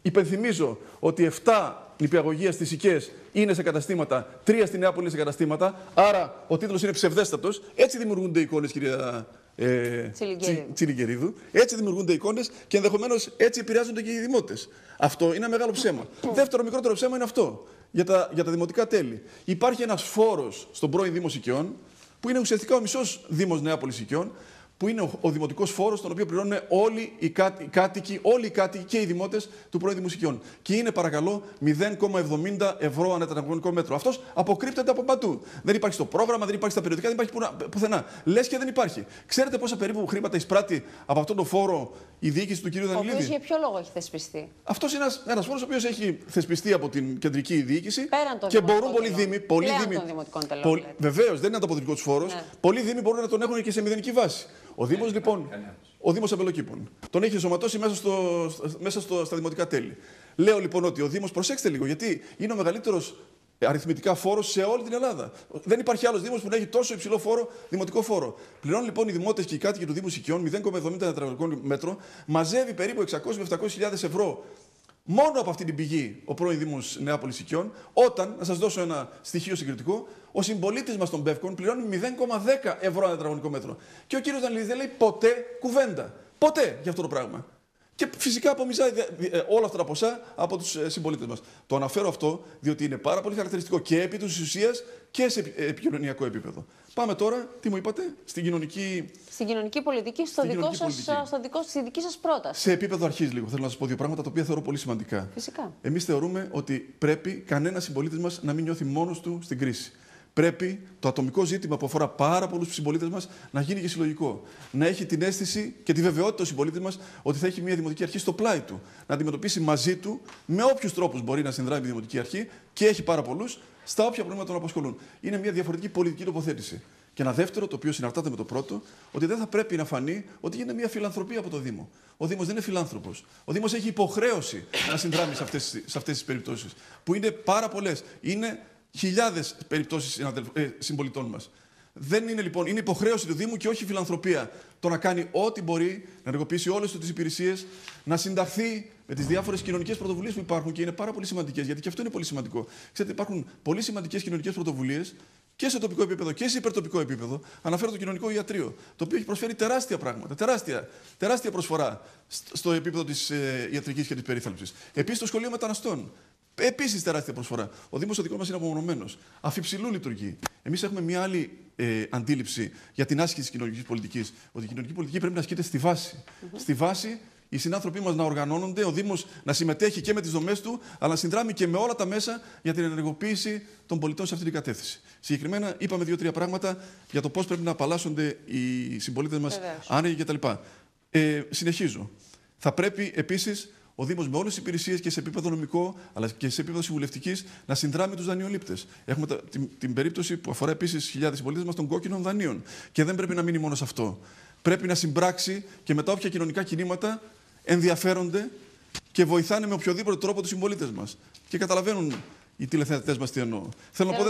Υπενθυμίζω ότι 7 νηπιαγωγεία στις οικίες είναι σε καταστήματα, 3 στη Νεάπολη είναι σε καταστήματα. Άρα ο τίτλος είναι ψευδέστατος. Έτσι δημιουργούνται εικόνες, κυρία Τσιλιγκερίδου. Έτσι δημιουργούνται εικόνες και ενδεχομένως έτσι επηρεάζονται και οι δημότες. Αυτό είναι ένα μεγάλο ψέμα. Δεύτερο μικρότερο ψέμα είναι αυτό. Για τα δημοτικά τέλη. Υπάρχει ένας φόρος στον πρώην Δήμο Οικειών, που είναι ουσιαστικά ο μισός Δήμος Νεάπολης Οικειών, που είναι ο δημοτικός φόρος, τον οποίο πληρώνουν όλοι οι κάτοικοι και οι δημότες του πρώην Δήμου Οικειών. Και είναι, παρακαλώ, 0,70 ευρώ ανά τετραγωνικό μέτρο. Αυτός αποκρύπτεται από παντού. Δεν υπάρχει στο πρόγραμμα, δεν υπάρχει στα περιοδικά, δεν υπάρχει πουθενά. Λες και δεν υπάρχει. Ξέρετε πόσα περίπου χρήματα εισπράττει από αυτόν τον φόρο η διοίκηση του κ. Δανιλίδη? Ο οποίος για ποιο λόγο έχει θεσπιστεί? Αυτός είναι ένας φόρος ο οποίος έχει θεσπιστεί από την κεντρική διοίκηση. Πέραν των και μπορούν πολλοί δήμοι. Βεβαίως, δεν είναι ανταποδοτικός φόρος. Ναι. Πολλοί δήμοι μπορούν να τον έχουν και σε μηδενική βάση. Ο Δήμος, λοιπόν, ο Δήμος Αμπελοκήπων, τον έχει ενσωματώσει μέσα στα δημοτικά τέλη. Λέω λοιπόν ότι ο Δήμος, προσέξτε λίγο, γιατί είναι ο μεγαλύτερος αριθμητικά φόρος σε όλη την Ελλάδα. Δεν υπάρχει άλλος Δήμος που να έχει τόσο υψηλό φόρο, δημοτικό φόρο. Πληρώνουν λοιπόν οι δημότες και οι κάτοικοι του Δήμου Οικειών 0,70 τετραγωνικό μέτρο, μαζεύει περίπου 600 με 700.000 ευρώ. Μόνο από αυτή την πηγή ο πρώην Δήμος Νεάπολης Οικειών, όταν, να σας δώσω ένα στοιχείο συγκριτικό, ο συμπολίτης μας των Πεύκων πληρώνει 0,10 ευρώ ανά τετραγωνικό μέτρο. Και ο κύριος Δανιλίδης δεν λέει ποτέ κουβέντα. Ποτέ για αυτό το πράγμα. Και φυσικά απομυζάει όλα αυτά τα ποσά από τους συμπολίτες μας. Το αναφέρω αυτό διότι είναι πάρα πολύ χαρακτηριστικό και επί της ουσίας και σε επικοινωνιακό επίπεδο. Πάμε τώρα, τι μου είπατε, στην κοινωνική πολιτική, στη δική σας πρόταση. Σε επίπεδο αρχής, λίγο, θέλω να σας πω δύο πράγματα τα οποία θεωρώ πολύ σημαντικά. Φυσικά. Εμείς θεωρούμε ότι πρέπει κανένας συμπολίτης μας να μην νιώθει μόνος του στην κρίση. Πρέπει το ατομικό ζήτημα που αφορά πάρα πολλούς συμπολίτες μας να γίνει και συλλογικό. Να έχει την αίσθηση και τη βεβαιότητα ο συμπολίτης μας ότι θα έχει μια δημοτική αρχή στο πλάι του. Να αντιμετωπίσει μαζί του με όποιους τρόπους μπορεί να συνδράμει η δημοτική αρχή, και έχει πάρα πολλούς, στα όποια προβλήματα τον απασχολούν. Είναι μια διαφορετική πολιτική τοποθέτηση. Και ένα δεύτερο, το οποίο συναρτάται με το πρώτο, ότι δεν θα πρέπει να φανεί ότι γίνεται μια φιλανθρωπία από το Δήμο. Ο Δήμος δεν είναι φιλάνθρωπος. Ο Δήμος έχει υποχρέωση να συνδράμει σε αυτές τις περιπτώσεις, που είναι πάρα πολλές. Είναι χιλιάδες περιπτώσεις συμπολιτών μας. Δεν είναι λοιπόν, είναι υποχρέωση του Δήμου και όχι φιλανθρωπία το να κάνει ό,τι μπορεί, να ενεργοποιήσει όλες τις υπηρεσίες, να συνταχθεί με τις διάφορες κοινωνικές πρωτοβουλίες που υπάρχουν και είναι πάρα πολύ σημαντικές, γιατί και αυτό είναι πολύ σημαντικό. Ξέρετε, υπάρχουν πολύ σημαντικές κοινωνικές πρωτοβουλίες και σε τοπικό επίπεδο και σε υπερτοπικό επίπεδο. Αναφέρω το κοινωνικό ιατρείο, το οποίο έχει προσφέρει τεράστια πράγματα, τεράστια προσφορά στο επίπεδο της ιατρικής και της περίθαλψης. Επίσης, το σχολείο μεταναστών. Επίσης τεράστια προσφορά. Ο Δήμος ο δικός μας είναι απομονωμένος. Αφιψηλού λειτουργεί. Εμείς έχουμε μια άλλη αντίληψη για την άσκηση της κοινωνικής πολιτικής. Ότι η κοινωνική πολιτική πρέπει να ασκείται στη βάση. Στη βάση, οι συνάνθρωποι μας να οργανώνονται, ο Δήμος να συμμετέχει και με τις δομές του, αλλά να συνδράμει και με όλα τα μέσα για την ενεργοποίηση των πολιτών σε αυτή την κατεύθυνση. Συγκεκριμένα, είπαμε 2-3 πράγματα για το πώς πρέπει να απαλλάσσονται οι συμπολίτες μας άνεργοι κτλ. Συνεχίζω. Θα πρέπει επίσης ο Δήμος με όλες τις υπηρεσίες και σε επίπεδο νομικό, αλλά και σε επίπεδο συμβουλευτικής, να συνδράμει τους δανειολήπτες. Έχουμε την περίπτωση που αφορά επίσης χιλιάδες συμπολίτες μας των κόκκινων δανείων. Και δεν πρέπει να μείνει μόνο σε αυτό. Πρέπει να συμπράξει και με τα όποια κοινωνικά κινήματα ενδιαφέρονται και βοηθάνε με οποιοδήποτε τρόπο τους συμπολίτες μας. Και καταλαβαίνουν οι τηλεθεατές μας τι εννοώ. Θέλω να πω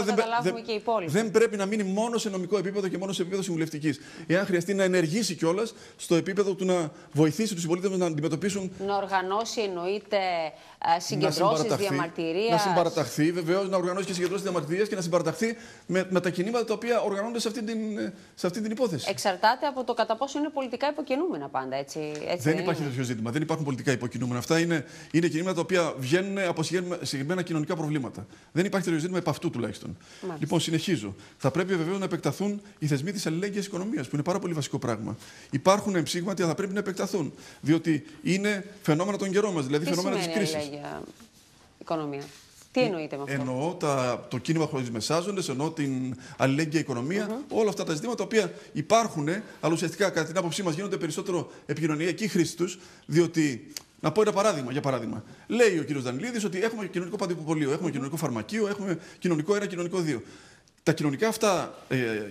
δεν πρέπει να μείνει μόνο σε νομικό επίπεδο και μόνο σε επίπεδο συμβουλευτικής. Εάν χρειαστεί να ενεργήσει κιόλας στο επίπεδο του να βοηθήσει τους συμπολίτες μας να αντιμετωπίσουν. Να οργανώσει, εννοείται, συγκεντρώσεις, διαμαρτυρίες. Να συμπαραταχθεί, βεβαίως, να οργανώσει και συγκεντρώσεις διαμαρτυρίες και να συμπαραταχθεί με τα κινήματα τα οποία οργανώνονται σε αυτή την υπόθεση. Εξαρτάται από το κατά πόσο είναι πολιτικά υποκινούμενα πάντα. Έτσι δεν υπάρχει τέτοιο ζήτημα. Δεν υπάρχουν πολιτικά υποκινούμενα. Αυτά είναι κινήματα τα οποία βγαίνουν από συγκεκριμένα κοινωνικά προβλήματα. Δεν υπάρχει τέτοιο ζήτημα επ' αυτού τουλάχιστον. Μάλιστα. Λοιπόν, συνεχίζω. Θα πρέπει βεβαίως να επεκταθούν οι θεσμοί της αλληλέγγυας οικονομίας, που είναι πάρα πολύ βασικό πράγμα. Υπάρχουν εμψήγματα, αλλά θα πρέπει να επεκταθούν. Διότι είναι φαινόμενα των καιρών μας, δηλαδή φαινόμενα της κρίσης. Αλληλέγγυα οικονομία. Τι εννοείται με αυτό? Εννοώ το κίνημα χωρίς μεσάζοντες, εννοώ την αλληλέγγυα οικονομία, όλα αυτά τα ζητήματα τα οποία υπάρχουν, αλλά ουσιαστικά κατά την άποψή μας γίνονται περισσότερο επικοινωνιακή χρήση τους, διότι. Να πω ένα παράδειγμα. Για παράδειγμα, λέει ο κ. Δανιλίδης ότι έχουμε κοινωνικό παντοπολείο, έχουμε κοινωνικό φαρμακείο, έχουμε κοινωνικό 1, κοινωνικό 2. Τα κοινωνικά αυτά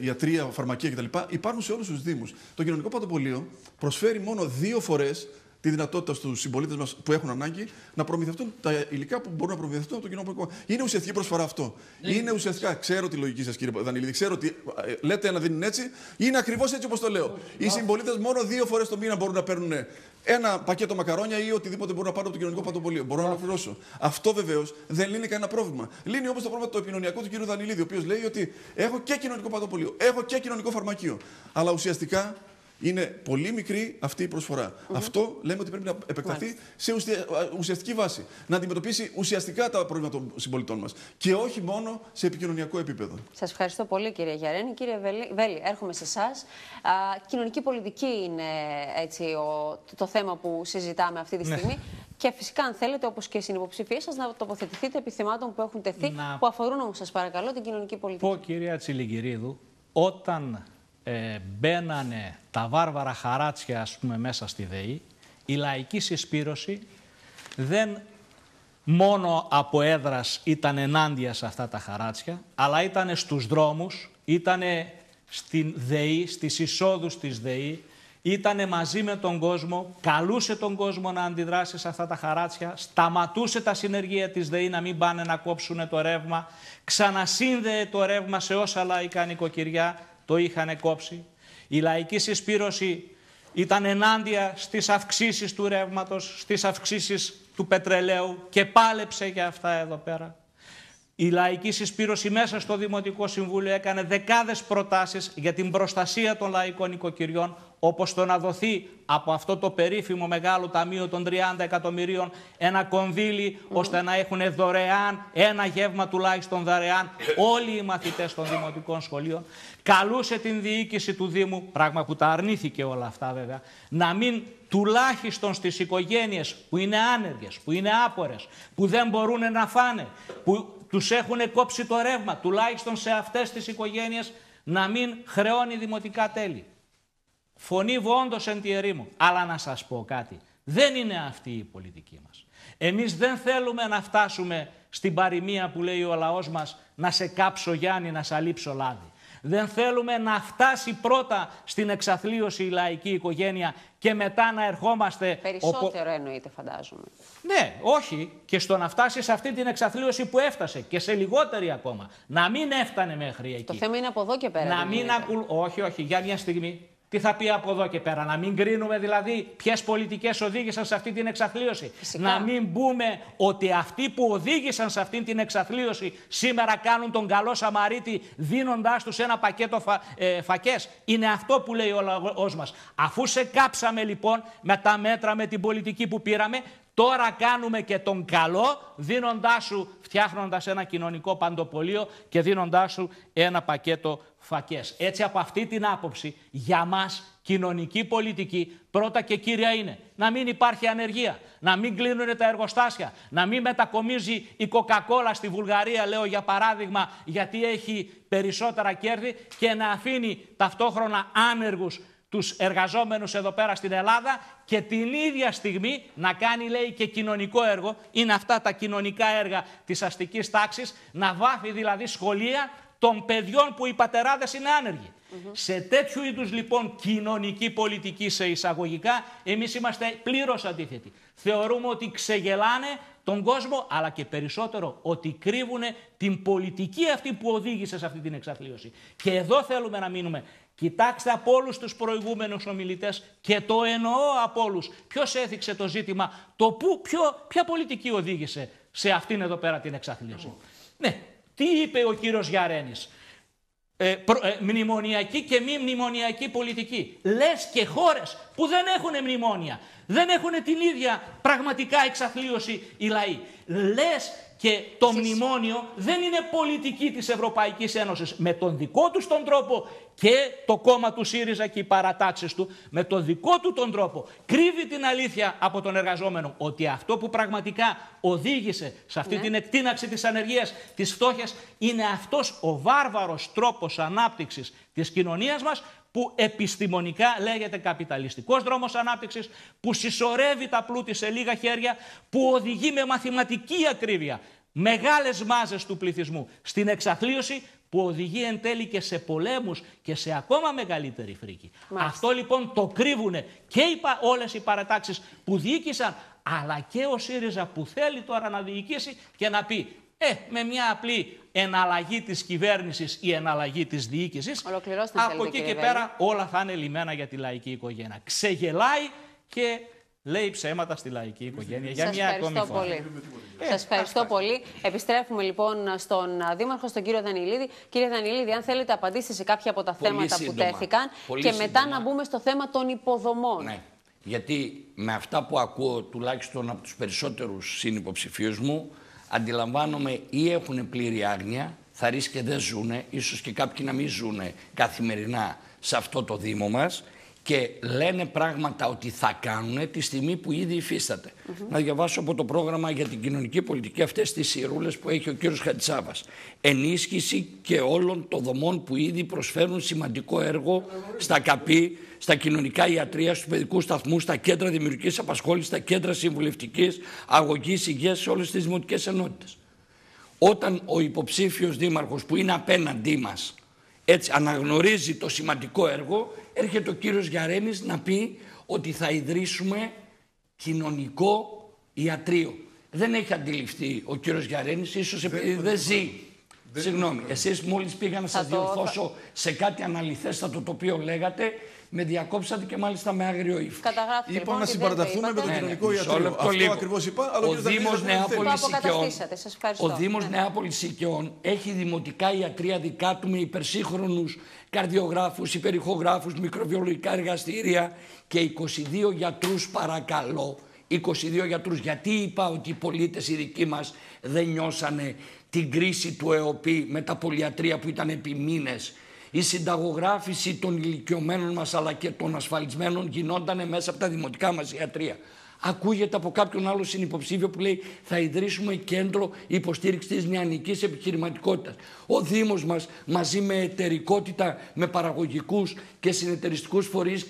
ιατρεία, φαρμακεία κτλ. υπάρχουν σε όλους τους Δήμους. Το κοινωνικό παντοπολείο προσφέρει μόνο 2 φορές τη δυνατότητα στους συμπολίτες μας που έχουν ανάγκη να προμηθευτούν τα υλικά που μπορούν να προμηθευτούν από το κοινωνικό. Είναι ουσιαστική προσφορά αυτό. Ναι. Είναι ουσιαστικά. Ξέρω τη λογική σας, κύριε Δανιλίδη. Ξέρω ότι λέτε ένα δεν είναι έτσι. Είναι ακριβώς έτσι όπως το λέω. Οι συμπολίτες μόνο 2 φορές το μήνα μπορούν να παίρνουν ένα πακέτο μακαρόνια ή οτιδήποτε μπορούν να πάρουν από το κοινωνικό παντοπολείο. Μπορώ να αναφερώσω. Αυτό βεβαίως δεν λύνει κανένα πρόβλημα. Λύνει όμως το πρόβλημα το επικοινωνιακό του κ. Δανιλίδη, ο οποίος λέει ότι έχω και κοινωνικό παντοπολείο, έχω και κοινωνικό φαρμακείο. Αλλά ουσιαστικά Είναι πολύ μικρή αυτή η προσφορά. Αυτό λέμε ότι πρέπει να επεκταθεί σε ουσιαστική βάση. Να αντιμετωπίσει ουσιαστικά τα προβλήματα των συμπολιτών μας. Και όχι μόνο σε επικοινωνιακό επίπεδο. Σας ευχαριστώ πολύ, κύριε Γιαρένη. Κύριε Βέλη, έρχομαι σε εσάς. Κοινωνική πολιτική είναι έτσι, το θέμα που συζητάμε αυτή τη στιγμή. Και φυσικά, αν θέλετε, όπως και συνυποψηφίες σας, να τοποθετηθείτε επιθυμάτων που έχουν τεθεί, που αφορούν όμως, σας παρακαλώ, την κοινωνική πολιτική. Πω, κυρία Τσιλιγκυρίδου, όταν μπαίνανε τα βάρβαρα χαράτσια, ας πούμε, μέσα στη ΔΕΗ, η λαϊκή συσπήρωση δεν μόνο από έδρας ήταν ενάντια σε αυτά τα χαράτσια, αλλά ήταν στους δρόμους, ήταν στην ΔΕΗ, στις εισόδους της ΔΕΗ, ήτανε μαζί με τον κόσμο, καλούσε τον κόσμο να αντιδράσει σε αυτά τα χαράτσια, σταματούσε τα συνεργεία της ΔΕΗ να μην πάνε να κόψουν το ρεύμα, ξανασύνδεε το ρεύμα σε όσα λαϊκά νοικοκυριά το είχαν κόψει. Η λαϊκή συσπήρωση ήταν ενάντια στις αυξήσεις του ρεύματος, στις αυξήσεις του πετρελαίου και πάλεψε για αυτά εδώ πέρα. Η λαϊκή συσπήρωση μέσα στο Δημοτικό Συμβούλιο έκανε δεκάδες προτάσεις για την προστασία των λαϊκών οικοκυριών, όπως το να δοθεί από αυτό το περίφημο μεγάλο ταμείο των 30 εκατομμυρίων ένα κονδύλι, ώστε να έχουν δωρεάν, ένα γεύμα τουλάχιστον δωρεάν, όλοι οι μαθητές των δημοτικών σχολείων. Καλούσε την διοίκηση του Δήμου, πράγμα που τα αρνήθηκε όλα αυτά βέβαια, να μην τουλάχιστον στις οικογένειες που είναι άνεργες, που είναι άπορες, που δεν μπορούν να φάνε, που τους έχουν κόψει το ρεύμα, τουλάχιστον σε αυτές τις οικογένειες να μην χρεώνει δημοτικά τέλη. Φωνή όντως εν τη ερήμου. Αλλά να σας πω κάτι, δεν είναι αυτή η πολιτική μας. Εμείς δεν θέλουμε να φτάσουμε στην παροιμία που λέει ο λαός μας, να σε κάψω Γιάννη, να σε λείψω λάδι. Δεν θέλουμε να φτάσει πρώτα στην εξαθλίωση η λαϊκή οικογένεια και μετά να ερχόμαστε... Περισσότερο εννοείται, φαντάζομαι. Ναι, όχι. Και στο να φτάσει σε αυτή την εξαθλίωση που έφτασε και σε λιγότερη ακόμα. Να μην έφτανε μέχρι εκεί. Το θέμα είναι από εδώ και πέρα. Να μην Όχι, όχι. Για μια στιγμή. Τι θα πει από εδώ και πέρα, να μην κρίνουμε δηλαδή ποιες πολιτικές οδήγησαν σε αυτή την εξαθλίωση. Φυσικά. Να μην πούμε ότι αυτοί που οδήγησαν σε αυτή την εξαθλίωση σήμερα κάνουν τον καλό Σαμαρίτη δίνοντάς τους ένα πακέτο φακές. Είναι αυτό που λέει ο λαός μας. Αφού σε κάψαμε λοιπόν με τα μέτρα, με την πολιτική που πήραμε, τώρα κάνουμε και τον καλό, δίνοντάς σου, φτιάχνοντας ένα κοινωνικό παντοπολείο και δίνοντάς σου ένα πακέτο φακές. Έτσι, από αυτή την άποψη, για μας κοινωνική πολιτική πρώτα και κύρια είναι να μην υπάρχει ανεργία, να μην κλείνουν τα εργοστάσια, να μην μετακομίζει η Coca-Cola στη Βουλγαρία, λέω για παράδειγμα, γιατί έχει περισσότερα κέρδη, και να αφήνει ταυτόχρονα άνεργους τους εργαζόμενους εδώ πέρα στην Ελλάδα και την ίδια στιγμή να κάνει, λέει, και κοινωνικό έργο. Είναι αυτά τα κοινωνικά έργα της αστικής τάξης, να βάφει δηλαδή σχολεία των παιδιών που οι πατεράδες είναι άνεργοι. Σε τέτοιου είδους λοιπόν κοινωνική πολιτική σε εισαγωγικά, εμείς είμαστε πλήρως αντίθετοι. Θεωρούμε ότι ξεγελάνε τον κόσμο, αλλά και περισσότερο ότι κρύβουν την πολιτική αυτή που οδήγησε σε αυτή την εξαθλίωση. Και εδώ θέλουμε να μείνουμε. Κοιτάξτε από όλους τους προηγούμενους ομιλητές, και το εννοώ από όλους, ποιος έθιξε το ζήτημα, ποια πολιτική οδήγησε σε αυτήν εδώ πέρα την εξαθλίωση. Ναι, τι είπε ο κύριος Γιαρένης. Μνημονιακή και μη μνημονιακή πολιτική. Λες και χώρες που δεν έχουν μνημόνια, δεν έχουν την ίδια πραγματικά εξαθλίωση οι λαοί. Λες και το μνημόνιο δεν είναι πολιτική της Ευρωπαϊκής Ένωσης. Με τον δικό τους τον τρόπο, και το κόμμα του ΣΥΡΙΖΑ και οι παρατάξεις του, με τον δικό του τον τρόπο κρύβει την αλήθεια από τον εργαζόμενο, ότι αυτό που πραγματικά οδήγησε σε αυτή την εκτείναξη της ανεργίας, της φτώχειας, είναι αυτός ο βάρβαρος τρόπος ανάπτυξης της κοινωνίας μας, που επιστημονικά λέγεται καπιταλιστικός δρόμος ανάπτυξης, που συσσωρεύει τα πλούτη σε λίγα χέρια, που οδηγεί με μαθηματική ακρίβεια μεγάλες μάζες του πληθυσμού στην εξαθλίωση, που οδηγεί εν τέλει και σε πολέμους και σε ακόμα μεγαλύτερη φρίκη. Αυτό λοιπόν το κρύβουν και όλες οι παρατάξεις που διοίκησαν, αλλά και ο ΣΥΡΙΖΑ που θέλει τώρα να διοικήσει και να πει με μια απλή εναλλαγή της κυβέρνησης ή εναλλαγή της διοίκησης, από εκεί και πέρα όλα θα είναι λυμμένα για τη λαϊκή οικογένεια. Ξεγελάει και λέει ψέματα στη λαϊκή οικογένεια για μια ακόμη φορά. Σας ευχαριστώ πολύ. Επιστρέφουμε λοιπόν στον Δήμαρχο, στον κύριο Δανεηλίδη. Κύριε Δανεηλίδη, αν θέλετε, απαντήστε σε κάποια από τα θέματα που τέθηκαν και μετά να μπούμε στο θέμα των υποδομών. Ναι. Γιατί με αυτά που ακούω, τουλάχιστον από τους περισσότερους συνυποψηφίους μου, αντιλαμβάνομαι ή έχουν πλήρη άγνοια, θα ρίξει και δεν ζουνε, ίσως και κάποιοι να μην ζουνε καθημερινά σε αυτό το Δήμο μας, και λένε πράγματα ότι θα κάνουν τη στιγμή που ήδη υφίσταται. Να διαβάσω από το πρόγραμμα για την κοινωνική πολιτική αυτές τις σειρούλες που έχει ο κύριος Χατζησάβας. Ενίσχυση και όλων των δομών που ήδη προσφέρουν σημαντικό έργο στα ΚΑΠΗ, στα κοινωνικά ιατρεία, στους παιδικούς σταθμούς, στα κέντρα δημιουργικής απασχόλησης, στα κέντρα συμβουλευτικής αγωγής υγείας σε όλες τις δημοτικές ενότητες. Όταν ο υποψήφιος δήμαρχος που είναι απέναντί μας έτσι αναγνωρίζει το σημαντικό έργο, έρχεται ο κύριος Γιαρένης να πει ότι θα ιδρύσουμε κοινωνικό ιατρείο. Δεν έχει αντιληφθεί ο κύριος Γιαρένης, ίσως επειδή δεν ζει. Συγγνώμη, εσείς μόλις πήγα να σας διορθώσω σε κάτι αναλυθέστατο το οποίο λέγατε, με διακόψατε και μάλιστα με άγριο ύφος. Είπα να συμπαραταχθούμε με το κοινωνικό ιατρείο. Αυτό ακριβώς είπα, αλλά ο Δήμος Νεάπολης Οικειών έχει δημοτικά ιατρεία δικά του με υπερσύγχρονους καρδιογράφους, υπερηχογράφους, μικροβιολογικά εργαστήρια και 22 γιατρούς, παρακαλώ. 22 γιατρούς. Γιατί είπα ότι οι πολίτες οι δικοί μας δεν νιώσανε την κρίση του ΕΟΠΗ με τα πολυιατρία που ήταν επί μήνες? Η συνταγογράφηση των ηλικιωμένων μας αλλά και των ασφαλισμένων γινόταν μέσα από τα δημοτικά μας ιατρεία. Ακούγεται από κάποιον άλλο συνυποψήφιο που λέει θα ιδρύσουμε κέντρο υποστήριξης της νεανικής επιχειρηματικότητας. Ο Δήμος μας μαζί με εταιρικότητα με παραγωγικούς και συνεταιριστικούς φορείς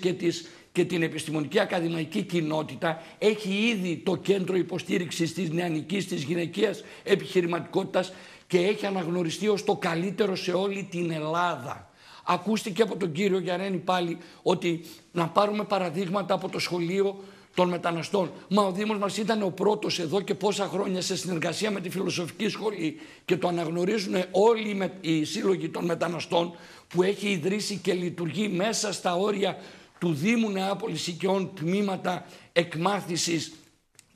και την επιστημονική ακαδημαϊκή κοινότητα έχει ήδη το κέντρο υποστήριξης της νεανικής, της γυναικείας επιχειρηματικότητας και έχει αναγνωριστεί ως το καλύτερο σε όλη την Ελλάδα. Ακούστηκε από τον κύριο Γιαρένη πάλι ότι να πάρουμε παραδείγματα από το σχολείο των μεταναστών. Μα ο Δήμος μας ήταν ο πρώτος εδώ και πόσα χρόνια σε συνεργασία με τη Φιλοσοφική Σχολή και το αναγνωρίζουν όλοι οι σύλλογοι των μεταναστών που έχει ιδρύσει και λειτουργεί μέσα στα όρια του Δήμου Νεάπολης Οικειών τμήματα εκμάθησης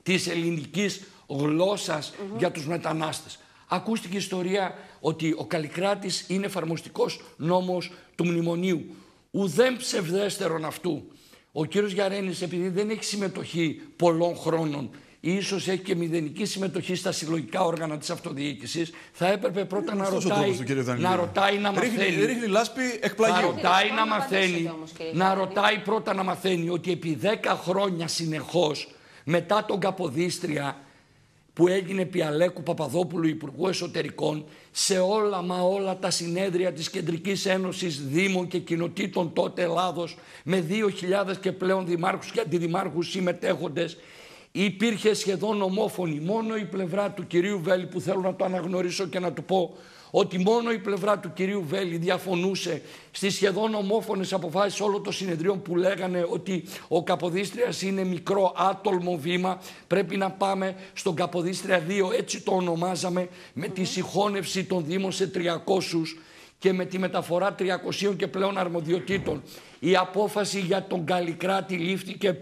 της ελληνικής γλώσσας για τους μετανάστες. Ακούστηκε η ιστορία ότι ο Καλλικράτης είναι εφαρμοστικός νόμος του Μνημονίου. Ουδέν ψευδέστερον αυτού. Ο κύριος Γιαρένης, επειδή δεν έχει συμμετοχή πολλών χρόνων, ίσως έχει και μηδενική συμμετοχή στα συλλογικά όργανα της αυτοδιοίκησης, θα έπρεπε πρώτα να ρωτάει να μαθαίνει. Ρίχνει λάσπη εκπλαγίου. Να ρωτάει πρώτα να μαθαίνει ότι επί 10 χρόνια συνεχώς μετά τον Καποδίστρια που έγινε επί Αλέκου Παπαδόπουλου Υπουργού Εσωτερικών, σε όλα τα συνέδρια της Κεντρικής Ένωσης Δήμων και Κοινοτήτων τότε Ελλάδος, με 2.000 και πλέον δημάρχους και αντιδημάρχους συμμετέχοντες, υπήρχε σχεδόν ομόφωνη. Μόνο η πλευρά του κυρίου Βέλη, που θέλω να το αναγνωρίσω και να του πω ότι μόνο η πλευρά του κυρίου Βέλη διαφωνούσε στις σχεδόν ομόφωνες αποφάσεις όλων των συνεδρίων που λέγανε ότι ο Καποδίστριας είναι μικρό άτολμο βήμα, πρέπει να πάμε στον Καποδίστρια 2, έτσι το ονομάζαμε, με τη συγχώνευση των Δήμων σε 300 και με τη μεταφορά 300 και πλέον αρμοδιοτήτων. Η απόφαση για τον Καλλικράτη λήφθηκε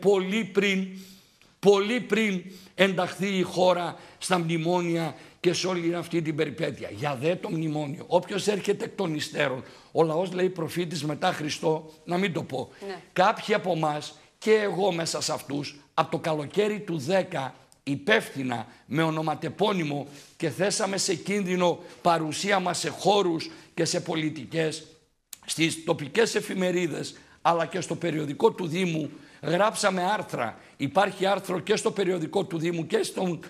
πολύ πριν ενταχθεί η χώρα στα μνημόνια και σε όλη αυτή την περιπέτεια. Για δε το μνημόνιο, όποιος έρχεται εκ των υστέρων, ο λαός λέει προφήτης μετά Χριστό, να μην το πω. Ναι. Κάποιοι από εμάς και εγώ μέσα σε αυτούς, από το καλοκαίρι του 10, υπεύθυνα με ονοματεπώνυμο και θέσαμε σε κίνδυνο παρουσία μας σε χώρους και σε πολιτικές, στις τοπικές εφημερίδες αλλά και στο περιοδικό του Δήμου, γράψαμε άρθρα. Υπάρχει άρθρο και στο περιοδικό του Δήμου και στον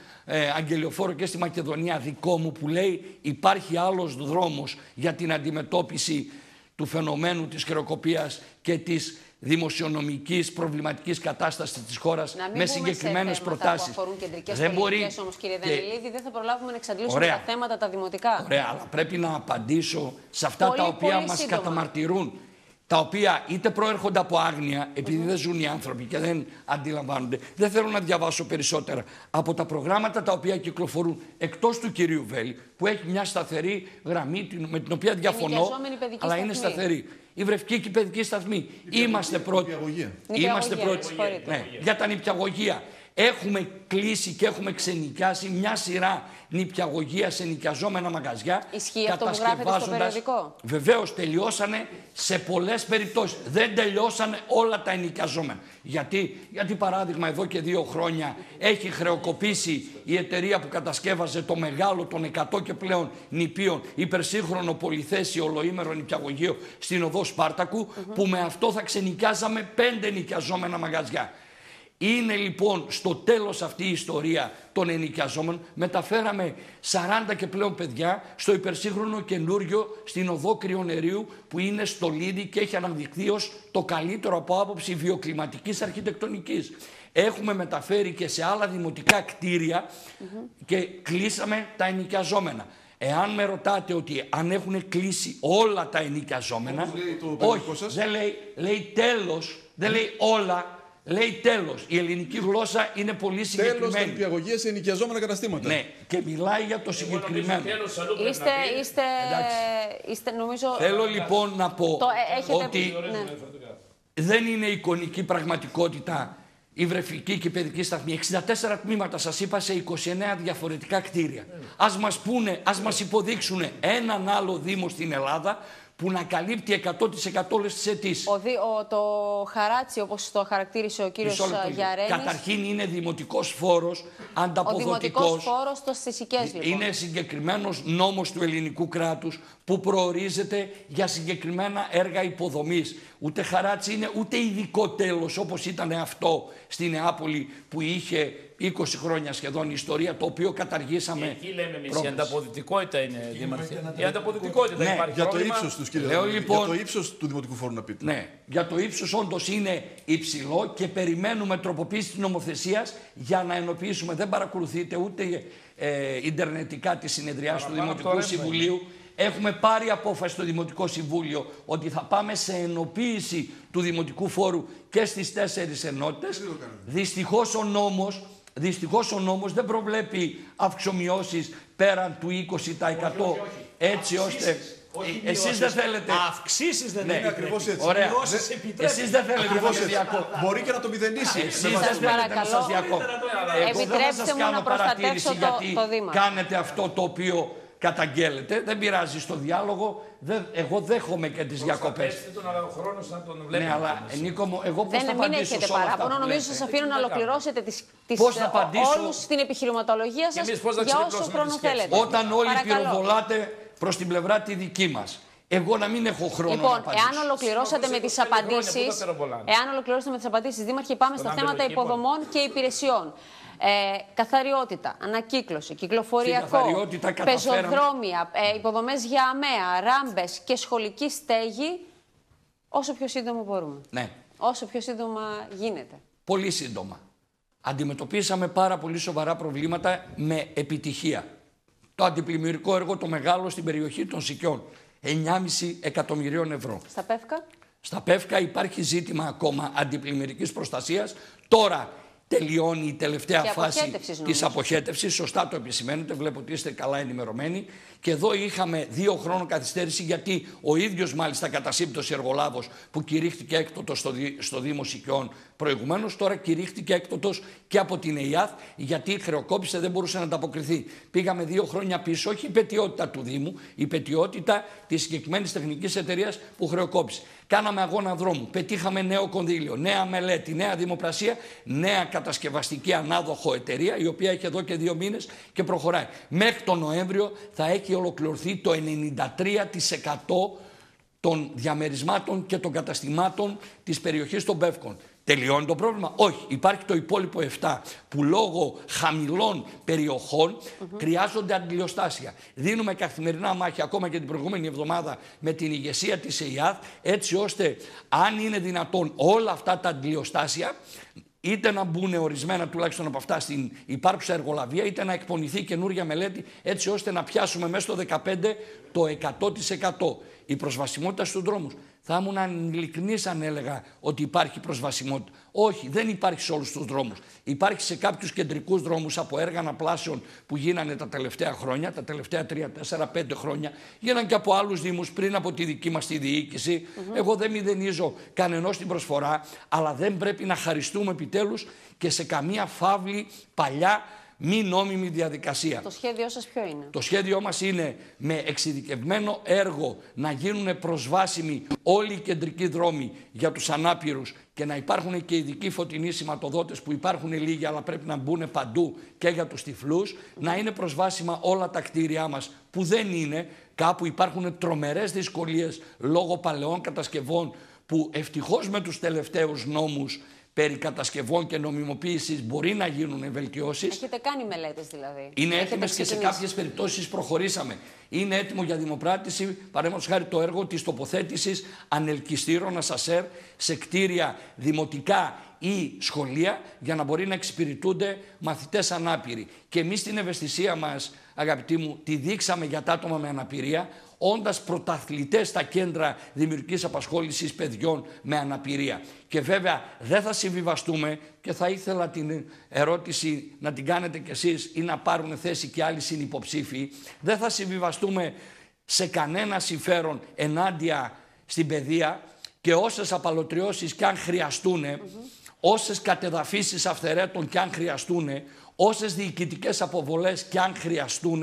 Αγγελιοφόρο και στη Μακεδονία δικό μου που λέει υπάρχει άλλος δρόμος για την αντιμετώπιση του φαινομένου της χρεοκοπίας και της δημοσιονομικής προβληματικής κατάστασης της χώρας με συγκεκριμένες προτάσεις. Δεν μπορεί όμως, κύριε Δανεηλίδη, δεν θα προλάβουμε να εξαντλήσουμε τα θέματα τα δημοτικά. Ωραία, αλλά πρέπει να απαντήσω σε αυτά τα οποία μας καταμαρτυρούν. Τα οποία είτε προέρχονται από άγνοια, επειδή δεν ζουν οι άνθρωποι και δεν αντιλαμβάνονται. Δεν θέλω να διαβάσω περισσότερα από τα προγράμματα τα οποία κυκλοφορούν εκτός του κυρίου Βέλη, που έχει μια σταθερή γραμμή με την οποία διαφωνώ, αλλά είναι σταθερή. Η Βρευκή Παιδική Σταθμή. Είμαστε πρώτοι. Ναι, για τα νηπιαγωγεία. Έχουμε κλείσει και έχουμε ξενοικιάσει μια σειρά νηπιαγωγεία σε νοικιαζόμενα μαγαζιά. Ισχύει αυτό που γράφεται στο περιοδικό? Βεβαίως, τελειώσανε σε πολλές περιπτώσεις. Δεν τελειώσανε όλα τα ενοικιαζόμενα. Γιατί παράδειγμα, εδώ και 2 χρόνια έχει χρεοκοπήσει η εταιρεία που κατασκεύαζε το μεγάλο των 100 και πλέον νηπίων υπερσύγχρονο πολυθέσιο ολοήμερο νηπιαγωγείο στην οδό Σπάρτακου, που με αυτό θα ξενοικιάζαμε 5 νοικιαζόμενα μαγαζιά. Είναι λοιπόν στο τέλος αυτή η ιστορία των ενοικιαζόμενων. Μεταφέραμε 40 και πλέον παιδιά στο υπερσύγχρονο καινούριο στην οδό Κρυονερίου, που είναι στο Λίδι και έχει αναδειχθεί ως το καλύτερο από άποψη βιοκλιματικής αρχιτεκτονικής. Έχουμε μεταφέρει και σε άλλα δημοτικά κτίρια και κλείσαμε τα ενοικιαζόμενα. Εάν με ρωτάτε ότι αν έχουν κλείσει όλα τα ενοικιαζόμενα, όχι, δεν λέει τέλος, δεν λέει όλα. Λέει τέλος. Η ελληνική γλώσσα είναι πολύ συγκεκριμένη. Τέλος νηπιαγωγεία σε ενοικιαζόμενα καταστήματα. Ναι, και μιλάει για το συγκεκριμένο. Είστε νομίζω... Θέλω λοιπόν να πω ότι δεν είναι εικονική πραγματικότητα η βρεφική και η παιδική σταθμή. 64 τμήματα σας είπα σε 29 διαφορετικά κτίρια. Ας μας πούνε, ας μας υποδείξουν έναν άλλο δήμο στην Ελλάδα που να καλύπτει 100% όλες τις αιτήσεις. Το χαράτσι, όπως το χαρακτήρισε ο κύριος Γιαρένης. Καταρχήν είναι δημοτικός φόρος, ανταποδοτικός. Ο δημοτικός φόρος στις οικίες, λοιπόν. Είναι συγκεκριμένος νόμος του ελληνικού κράτους που προορίζεται για συγκεκριμένα έργα υποδομής. Ούτε χαράτσι είναι, ούτε ειδικό τέλος όπως ήταν αυτό στη Νεάπολη που είχε 20 χρόνια σχεδόν ιστορία, το οποίο καταργήσαμε. Εκεί λέμε εμείς, η ανταποδοτικότητα είναι δημαρχία. Η ανταποδοτικότητα υπάρχει. Για το ύψος τους, κύριε Δήμαρχε, λοιπόν, για το ύψος του δημοτικού φόρου να πείτε. Ναι, για το ύψος όντως είναι υψηλό και περιμένουμε τροποποίηση της νομοθεσίας για να ενοποιήσουμε. Δεν παρακολουθείτε ούτε ιντερνετικά τη συνεδριάση του Δημοτικού Συμβουλίου. Έχουμε πάρει απόφαση στο Δημοτικό Συμβούλιο ότι θα πάμε σε ενοποίηση του δημοτικού φόρου και στις 4 ενότητες. Δυστυχώς ο νόμος δεν προβλέπει αυξομοιώσεις πέραν του 20%. Έτσι ώστε... Εσείς δεν θέλετε... Αυξήσεις δεν είναι ακριβώς έτσι. Ωραία. Εσείς δεν θέλετε να με διακόψετε. Μπορεί και να το μηδενίσει. Εσείς δεν θέλετε να σας διακόψω. Εγώ δεν θα σας κάνω παρατήρηση γιατί κάνετε αυτό το οποίο καταγγέλλετε. Δεν πειράζει στο διάλογο. Εγώ δέχομαι και τις διακοπές. Ναι, αλλά Νίκο μου, εγώ πώς θα απαντήσω σε όλα αυτά? Παράπονο, νομίζω σας αφήνω να ολοκληρώσετε όλους την επιχειρηματολογία σας για όσο χρόνο θέλετε. Όταν όλοι πυροβολάτε προς την πλευρά τη δική μας, εγώ να μην έχω χρόνο να απαντήσω. Εάν ολοκληρώσατε με τις απαντήσεις, Δήμαρχε, πάμε στα θέματα υποδομών και υπηρεσιών. Καθαριότητα, ανακύκλωση, κυκλοφοριακό, πεζοδρόμια, υποδομές για ΑΜΕΑ, ράμπες και σχολική στέγη, όσο πιο σύντομα μπορούμε. Ναι. Όσο πιο σύντομα γίνεται. Πολύ σύντομα. Αντιμετωπίσαμε πάρα πολύ σοβαρά προβλήματα με επιτυχία. Το αντιπλημμυρικό έργο το μεγάλο στην περιοχή των Σικιών, 9,5 εκατομμυρίων ευρώ. Στα Πεύκα? Στα Πεύκα υπάρχει ζήτημα ακόμα αντιπλημμυρικής προστασίας. Τώρα τελειώνει η τελευταία φάση της αποχέτευσης. Σωστά το επισημαίνετε, βλέπω ότι είστε καλά ενημερωμένοι. Και εδώ είχαμε 2 χρόνων καθυστέρηση, γιατί ο ίδιος μάλιστα κατά σύμπτωση εργολάβος που κηρύχθηκε έκτοτος στο Δήμο Σικιών προηγουμένως, τώρα κηρύχθηκε έκτοτος και από την ΕΙΑΘ, γιατί χρεοκόπησε, δεν μπορούσε να ανταποκριθεί. Πήγαμε 2 χρόνια πίσω, όχι η πετιότητα του Δήμου, η πετιότητα της συγκεκριμένης τεχνικής εταιρείας που χρεοκόπησε. Κάναμε αγώνα δρόμου, πετύχαμε νέο κονδύλιο, νέα μελέτη, νέα δημοπρασία, νέα κατασκευαστική ανάδοχο εταιρεία, η οποία έχει εδώ και 2 μήνες και προχωράει. Μέχρι τον Νοέμβριο θα έχει ολοκληρωθεί το 93% των διαμερισμάτων και των καταστημάτων της περιοχής των Πεύκων. Τελειώνει το πρόβλημα? Όχι. Υπάρχει το υπόλοιπο 7 που λόγω χαμηλών περιοχών χρειάζονται αντιλιοστάσια. Δίνουμε καθημερινά μάχη, ακόμα και την προηγούμενη εβδομάδα, με την ηγεσία της ΕΙΑΘ, έτσι ώστε αν είναι δυνατόν όλα αυτά τα αντιλιοστάσια είτε να μπουν ορισμένα τουλάχιστον από αυτά στην υπάρχουσα εργολαβία, είτε να εκπονηθεί καινούρια μελέτη, έτσι ώστε να πιάσουμε μέσα στο 2015 το 100%. Η προσβασιμότητα στους δρόμους Θα ήμουν ειλικρινής αν έλεγα ότι υπάρχει προσβασιμότητα. Όχι, δεν υπάρχει σε όλους τους δρόμους. Υπάρχει σε κάποιους κεντρικούς δρόμους από έργα αναπλάσεων που γίνανε τα τελευταία χρόνια, τα τελευταία 3, 4, 5 χρόνια. Γίνανε και από άλλους δήμους πριν από τη δική μας τη διοίκηση. Εγώ δεν μηδενίζω κανενός την προσφορά, αλλά δεν πρέπει να χαριστούμε επιτέλους και σε καμία φαύλη παλιά μη νόμιμη διαδικασία. Το σχέδιό σας ποιο είναι? Το σχέδιό μας είναι με εξειδικευμένο έργο να γίνουν προσβάσιμοι όλοι οι κεντρικοί δρόμοι για τους ανάπηρους και να υπάρχουν και ειδικοί φωτεινοί σηματοδότες που υπάρχουν λίγοι αλλά πρέπει να μπουν παντού και για τους τυφλούς, να είναι προσβάσιμα όλα τα κτίρια μας που δεν είναι, κάπου υπάρχουν τρομερές δυσκολίες λόγω παλαιών κατασκευών που ευτυχώς με τους τελευταίους νόμους περί κατασκευών και νομιμοποίησης μπορεί να γίνουν βελτιώσεις. Έχετε κάνει μελέτες δηλαδή? Είναι έτοιμες και σε κάποιες περιπτώσεις προχωρήσαμε. Είναι έτοιμο για δημοπράτηση, παραδείγματος χάρη το έργο της τοποθέτησης ανελκυστήρων ΑΣΑΣΕΡ σε κτίρια δημοτικά ή σχολεία για να μπορεί να εξυπηρετούνται μαθητές ανάπηροι. Και εμείς την ευαισθησία μας, αγαπητοί μου, τη δείξαμε για τα άτομα με αναπηρία, όντας πρωταθλητές στα κέντρα δημιουργικής απασχόλησης παιδιών με αναπηρία. Και βέβαια δεν θα συμβιβαστούμε και θα ήθελα την ερώτηση να την κάνετε κι εσείς ή να πάρουν θέση και άλλοι συνυποψήφοι. Δεν θα συμβιβαστούμε σε κανένα συμφέρον ενάντια στην παιδεία και όσες απαλωτριώσεις κι αν χρειαστούν, όσες κατεδαφίσεις αυθαιρέτων κι αν χρειαστούν, όσες διοικητικές αποβολές κι αν χρειαστούν,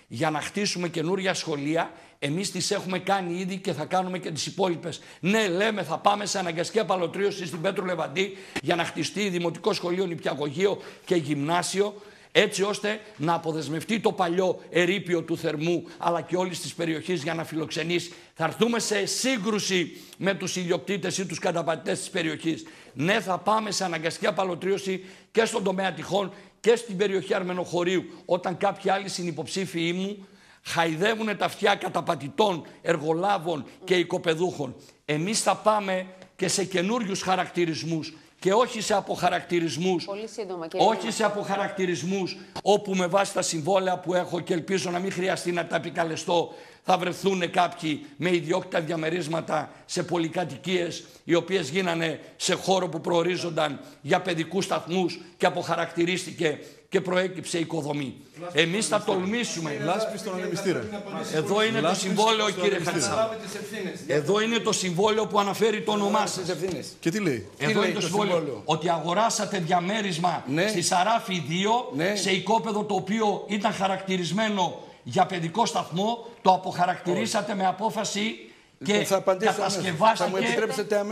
για να χτίσουμε καινούρια σχολεία. Εμείς τις έχουμε κάνει ήδη και θα κάνουμε και τις υπόλοιπες. Ναι, λέμε θα πάμε σε αναγκαστική απαλωτρίωση στην Πέτρου Λεβαντή για να χτιστεί δημοτικό σχολείο, νηπιαγωγείο και γυμνάσιο, έτσι ώστε να αποδεσμευτεί το παλιό ερείπιο του Θερμού αλλά και όλης της περιοχής για να φιλοξενήσει. Θα έρθουμε σε σύγκρουση με τους ιδιοκτήτες ή τους καταπατητές της περιοχής. Ναι, θα πάμε σε αναγκαστική απαλωτρίωση και στον τομέα τυχών και στην περιοχή Αρμενοχωρίου, όταν κάποιοι άλλοι συνυποψήφοι μου χαϊδεύουν τα αυτιά καταπατητών, εργολάβων και οικοπεδούχων. Εμείς θα πάμε και σε καινούριους χαρακτηρισμούς και όχι σε αποχαρακτηρισμούς. Πολύ σύντομα, όχι σε αποχαρακτηρισμούς όπου με βάση τα συμβόλαια που έχω και ελπίζω να μην χρειαστεί να τα επικαλεστώ θα βρεθούν κάποιοι με ιδιόκτητα διαμερίσματα σε πολυκατοικίες οι οποίες γίνανε σε χώρο που προορίζονταν για παιδικούς σταθμούς και αποχαρακτηρίστηκε και προέκυψε οικοδομή. Εμείς θα τολμήσουμε. Λάσπη στον ανεμιστήρα. Εδώ είναι το συμβόλαιο, κύριε Χατζησάρη. Εδώ είναι το συμβόλαιο που αναφέρει το όνομά σας. Και τι λέει? Εδώ είναι το συμβόλαιο. Ότι αγοράσατε διαμέρισμα στη Σαράφη 2 σε οικόπεδο το οποίο ήταν χαρακτηρισμένο για παιδικό σταθμό. Το αποχαρακτηρίσατε με απόφαση και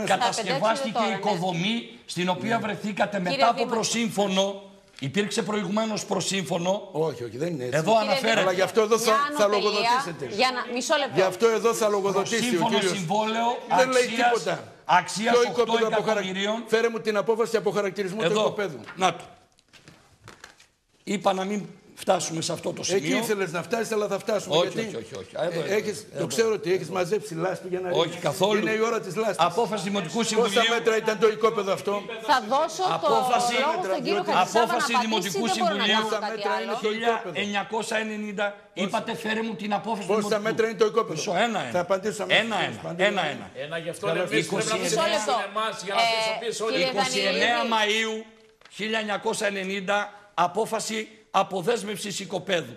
κατασκευάστηκε η οικοδομή στην οποία βρεθήκατε μετά από προσύμφωνο. Υπήρξε προηγουμένως προσύμφωνο. Όχι, δεν είναι έτσι. Εδώ αναφέρεται. Αλλά γι' αυτό εδώ θα λογοδοτήσετε. Μισό λεπτό. Γι' αυτό εδώ θα λογοδοτήσει ο κύριος. Συμβόλαιο δεν λέει τίποτα. Αξίας 8 εκατομμυρίων. Φέρε μου την απόφαση αποχαρακτηρισμού του οικοπαίδου. Να το. Είπα να μην φτάσουμε σε αυτό το σημείο. Εκεί ήθελες να φτάσεις, αλλά θα φτάσουμε. Όχι, γιατί όχι. Το ξέρω ότι έχεις μαζέψει λάσπη για να ρίξεις. Όχι καθόλου. Είναι η ώρα της λάσπης. Απόφαση Δημοτικού Συμβουλίου. Πόσα μέτρα ήταν το οικόπεδο αυτό? Θα δώσω το λόγο στον κύριο Χατζησάβα να απαντήσει. Δημοτικού Συμβουλίου. Πόσα μέτρα είναι το οικόπεδο? 1990. Είπατε φέρε μου την απόφαση του Πόσα μέτρα είναι το οικόπεδο? Θα απαντήσω Ένα γι' αυτό εμείς πρέπει να ψηφίσουμε εμάς για να πίσω όλοι. 29 Μαΐου 1990 απόφαση αποδέσμευσης οικοπαίδου.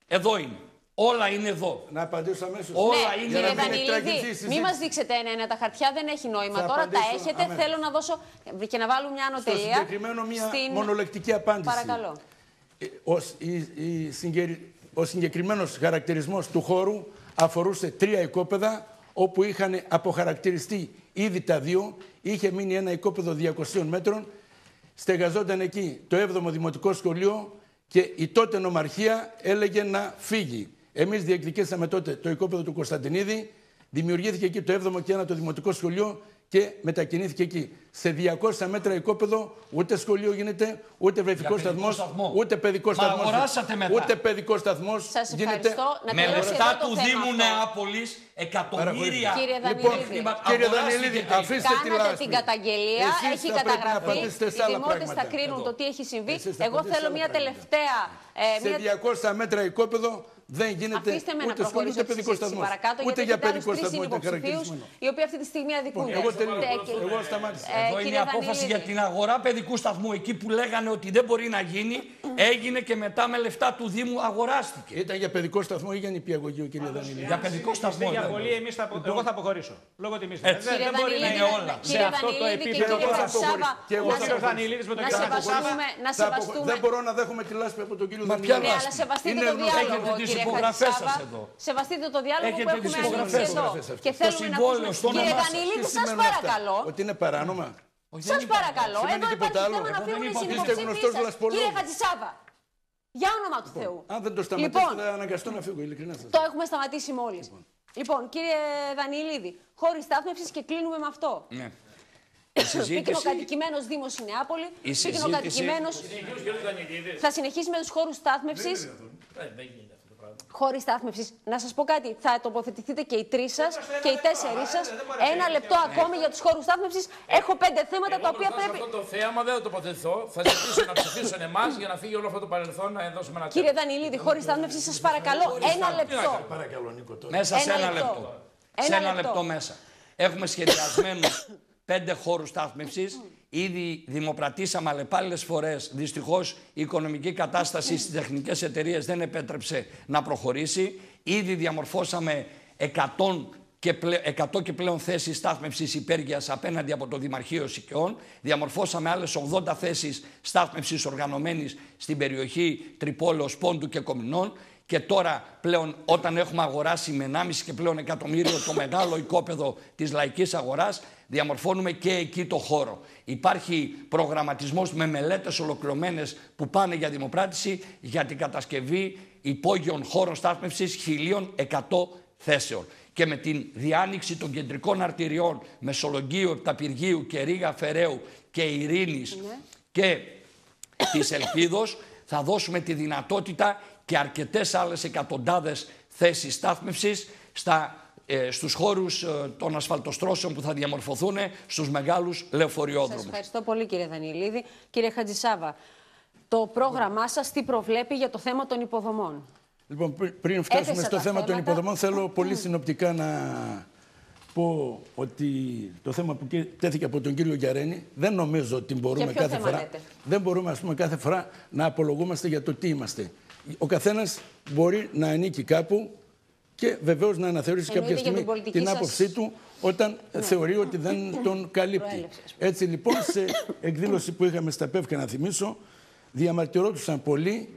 Εδώ είναι. Όλα είναι εδώ. Να απαντήσω αμέσως. Όλα είναι κύριε εδώ. Δανειλίδη, μην μας δείξετε ένα-ένα. Τα χαρτιά δεν έχει νόημα. Τώρα τα έχετε. Αμέσως. Θέλω να δώσω και να βάλουμε μια ανωτελεία. Στο συγκεκριμένο μια μονολεκτική απάντηση. Παρακαλώ. Ο συγκεκριμένος χαρακτηρισμός του χώρου αφορούσε 3 οικόπεδα όπου είχαν αποχαρακτηριστεί ήδη τα 2. Είχε μείνει ένα οικόπεδο 200 μέτρων. Στεγαζόταν εκεί το 7ο Δημοτικό Σχολείο και η τότε νομαρχία έλεγε να φύγει. Εμείς διεκδικήσαμε τότε το οικόπεδο του Κωνσταντινίδη, δημιουργήθηκε εκεί το 7ο και 1ο Δημοτικό Σχολείο και μετακινήθηκε εκεί. Σε 200 μέτρα οικόπεδο ούτε σχολείο γίνεται, ούτε βρεφικό σταθμός, ούτε παιδικό σταθμός. Ούτε παιδικό σταθμός γίνεται. Με λεφτά του Δήμου Νεάπολης, εκατομμύρια. Κύριε Δανειλίδη, αφήστε τη λάσπη. Κάνατε την καταγγελία, έχει καταγραφεί. Οι δημότες θα κρίνουν το τι έχει συμβεί. Εγώ θέλω μια τελευταία. Σε 200 μέτρα οικόπεδο Δεν γίνεται ούτε σχολείο ούτε παιδικό σταθμό. Ούτε για παιδικό σταθμό ήταν χαρακτηρισμένο. Οι οποίοι αυτή τη στιγμή αδικούνται. Εγώ σταμάτησα. Εδώ είναι η απόφαση για την αγορά παιδικού σταθμού. Εκεί που λέγανε ότι δεν μπορεί να γίνει, έγινε και μετά με λεφτά του Δήμου αγοράστηκε. Ήταν για παιδικό σταθμό ή για νηπιαγωγείο, κύριε Δανείλη? Για παιδικό σταθμό. Εγώ θα αποχωρήσω. Λόγω τιμής. Δεν μπορεί να είναι όλα. Σε αυτό το επίπεδο εγώ θα αποχωρήσω. Και εγώ θα Δανειλίδης με τον κύριο Σάβα. Δεν μπορώ να δέχομαι τη λάσπη από τον κύριο Δανείλη. Ναι, αλλά σεβαστείτε το διάλογο, κύριε Χατζησάβα. Σεβαστείτε το διάλογο που έχουμε ανοίξει εδώ. Και θέλουμε να ακούσουμε. Κύριε Δανειλίδη, σας παρακαλώ. Ότι είναι παράνομα. Σας παρακαλώ. Εδώ υπάρχει θέμα να φύγουν οι συνυποψήφοι σας. Κύριε Χατζησάβα. Για όνομα του Θεού. Αν δεν το σταματήσετε, θα αναγκαστώ να φύγω, ειλικρινά σας. Το έχουμε σταματήσει μόλις. Λοιπόν, κύριε Δανειλίδη, χώροι στάθμευσης και κλείνουμε με αυτό. Ναι. Πυκνοκατοικημένος Δήμος η Νεάπολη. Πυκνοκατοικημένος. Θα συνεχίσει με τους χώρους στάθμευσης. Χώροι στάθμευσης. Να σας πω κάτι. Θα τοποθετηθείτε και οι τρεις σας και οι τέσσερις σας. Ένα λεπτό ακόμη για τους χώρους στάθμευσης. Έχω 5 θέματα τα οποία πρέπει. Αυτό το θέαμα δεν θα τοποθετηθώ. Θα ζητήσω να ψηφίσουν εμάς για να φύγει όλο αυτό το παρελθόν να δώσουμε ένα τέλος. Κύριε Δανειλίδη, χώροι στάθμευσης, σας παρακαλώ. Ένα λεπτό. Μέσα σε ένα λεπτό. Σε ένα λεπτό μέσα. Έχουμε σχεδιασμένους 5 χώρους στάθμευσης. Ήδη δημοπρατήσαμε αλλεπάλληλες φορές. Δυστυχώς η οικονομική κατάσταση στις τεχνικές εταιρείες δεν επέτρεψε να προχωρήσει. Ήδη διαμορφώσαμε 100 και πλέον θέσεις στάθμευσης υπέργειας απέναντι από το Δημαρχείο Σικαιών. Διαμορφώσαμε άλλες 80 θέσεις στάθμευσης οργανωμένης στην περιοχή Τρυπόλεως, Πόντου και Κομινών. Και τώρα πλέον όταν έχουμε αγοράσει με 1,5 και πλέον εκατομμύριο το μεγάλο οικόπεδο της λαϊκής αγοράς, διαμορφώνουμε και εκεί το χώρο. Υπάρχει προγραμματισμός με μελέτες ολοκληρωμένες που πάνε για δημοπράτηση για την κατασκευή υπόγειων χώρων στάθμευσης 1.100 θέσεων. Και με την διάνοιξη των κεντρικών αρτηριών Μεσολογγίου, Επταπηργίου και Ρήγα Φεραίου και Ειρήνης και της Ελπίδος θα δώσουμε τη δυνατότητα και αρκετές άλλες εκατοντάδες θέσεις στάθμευσης στους χώρους των ασφαλτοστρώσεων που θα διαμορφωθούν στους μεγάλους λεωφοριόδρομους. Σας ευχαριστώ πολύ, κύριε Δανειλίδη. Κύριε Χατζησάβα, το πρόγραμμά σας τι προβλέπει για το θέμα των υποδομών? Λοιπόν, πριν φτάσουμε στο θέμα των υποδομών, θέλω πολύ συνοπτικά να πω ότι το θέμα που τέθηκε από τον κύριο Γιαρένη δεν νομίζω ότι μπορούμε κάθε φορά. Δεν μπορούμε, ας πούμε, κάθε φορά να απολογούμαστε για το τι είμαστε. Ο καθένας μπορεί να ανήκει κάπου και βεβαίως να αναθεωρήσει κάποια στιγμή την άποψή του όταν θεωρεί ότι δεν τον καλύπτει. Έτσι λοιπόν, σε εκδήλωση που είχαμε στα ΠΕΒ, και να θυμίσω, διαμαρτυρόντουσαν πολλοί,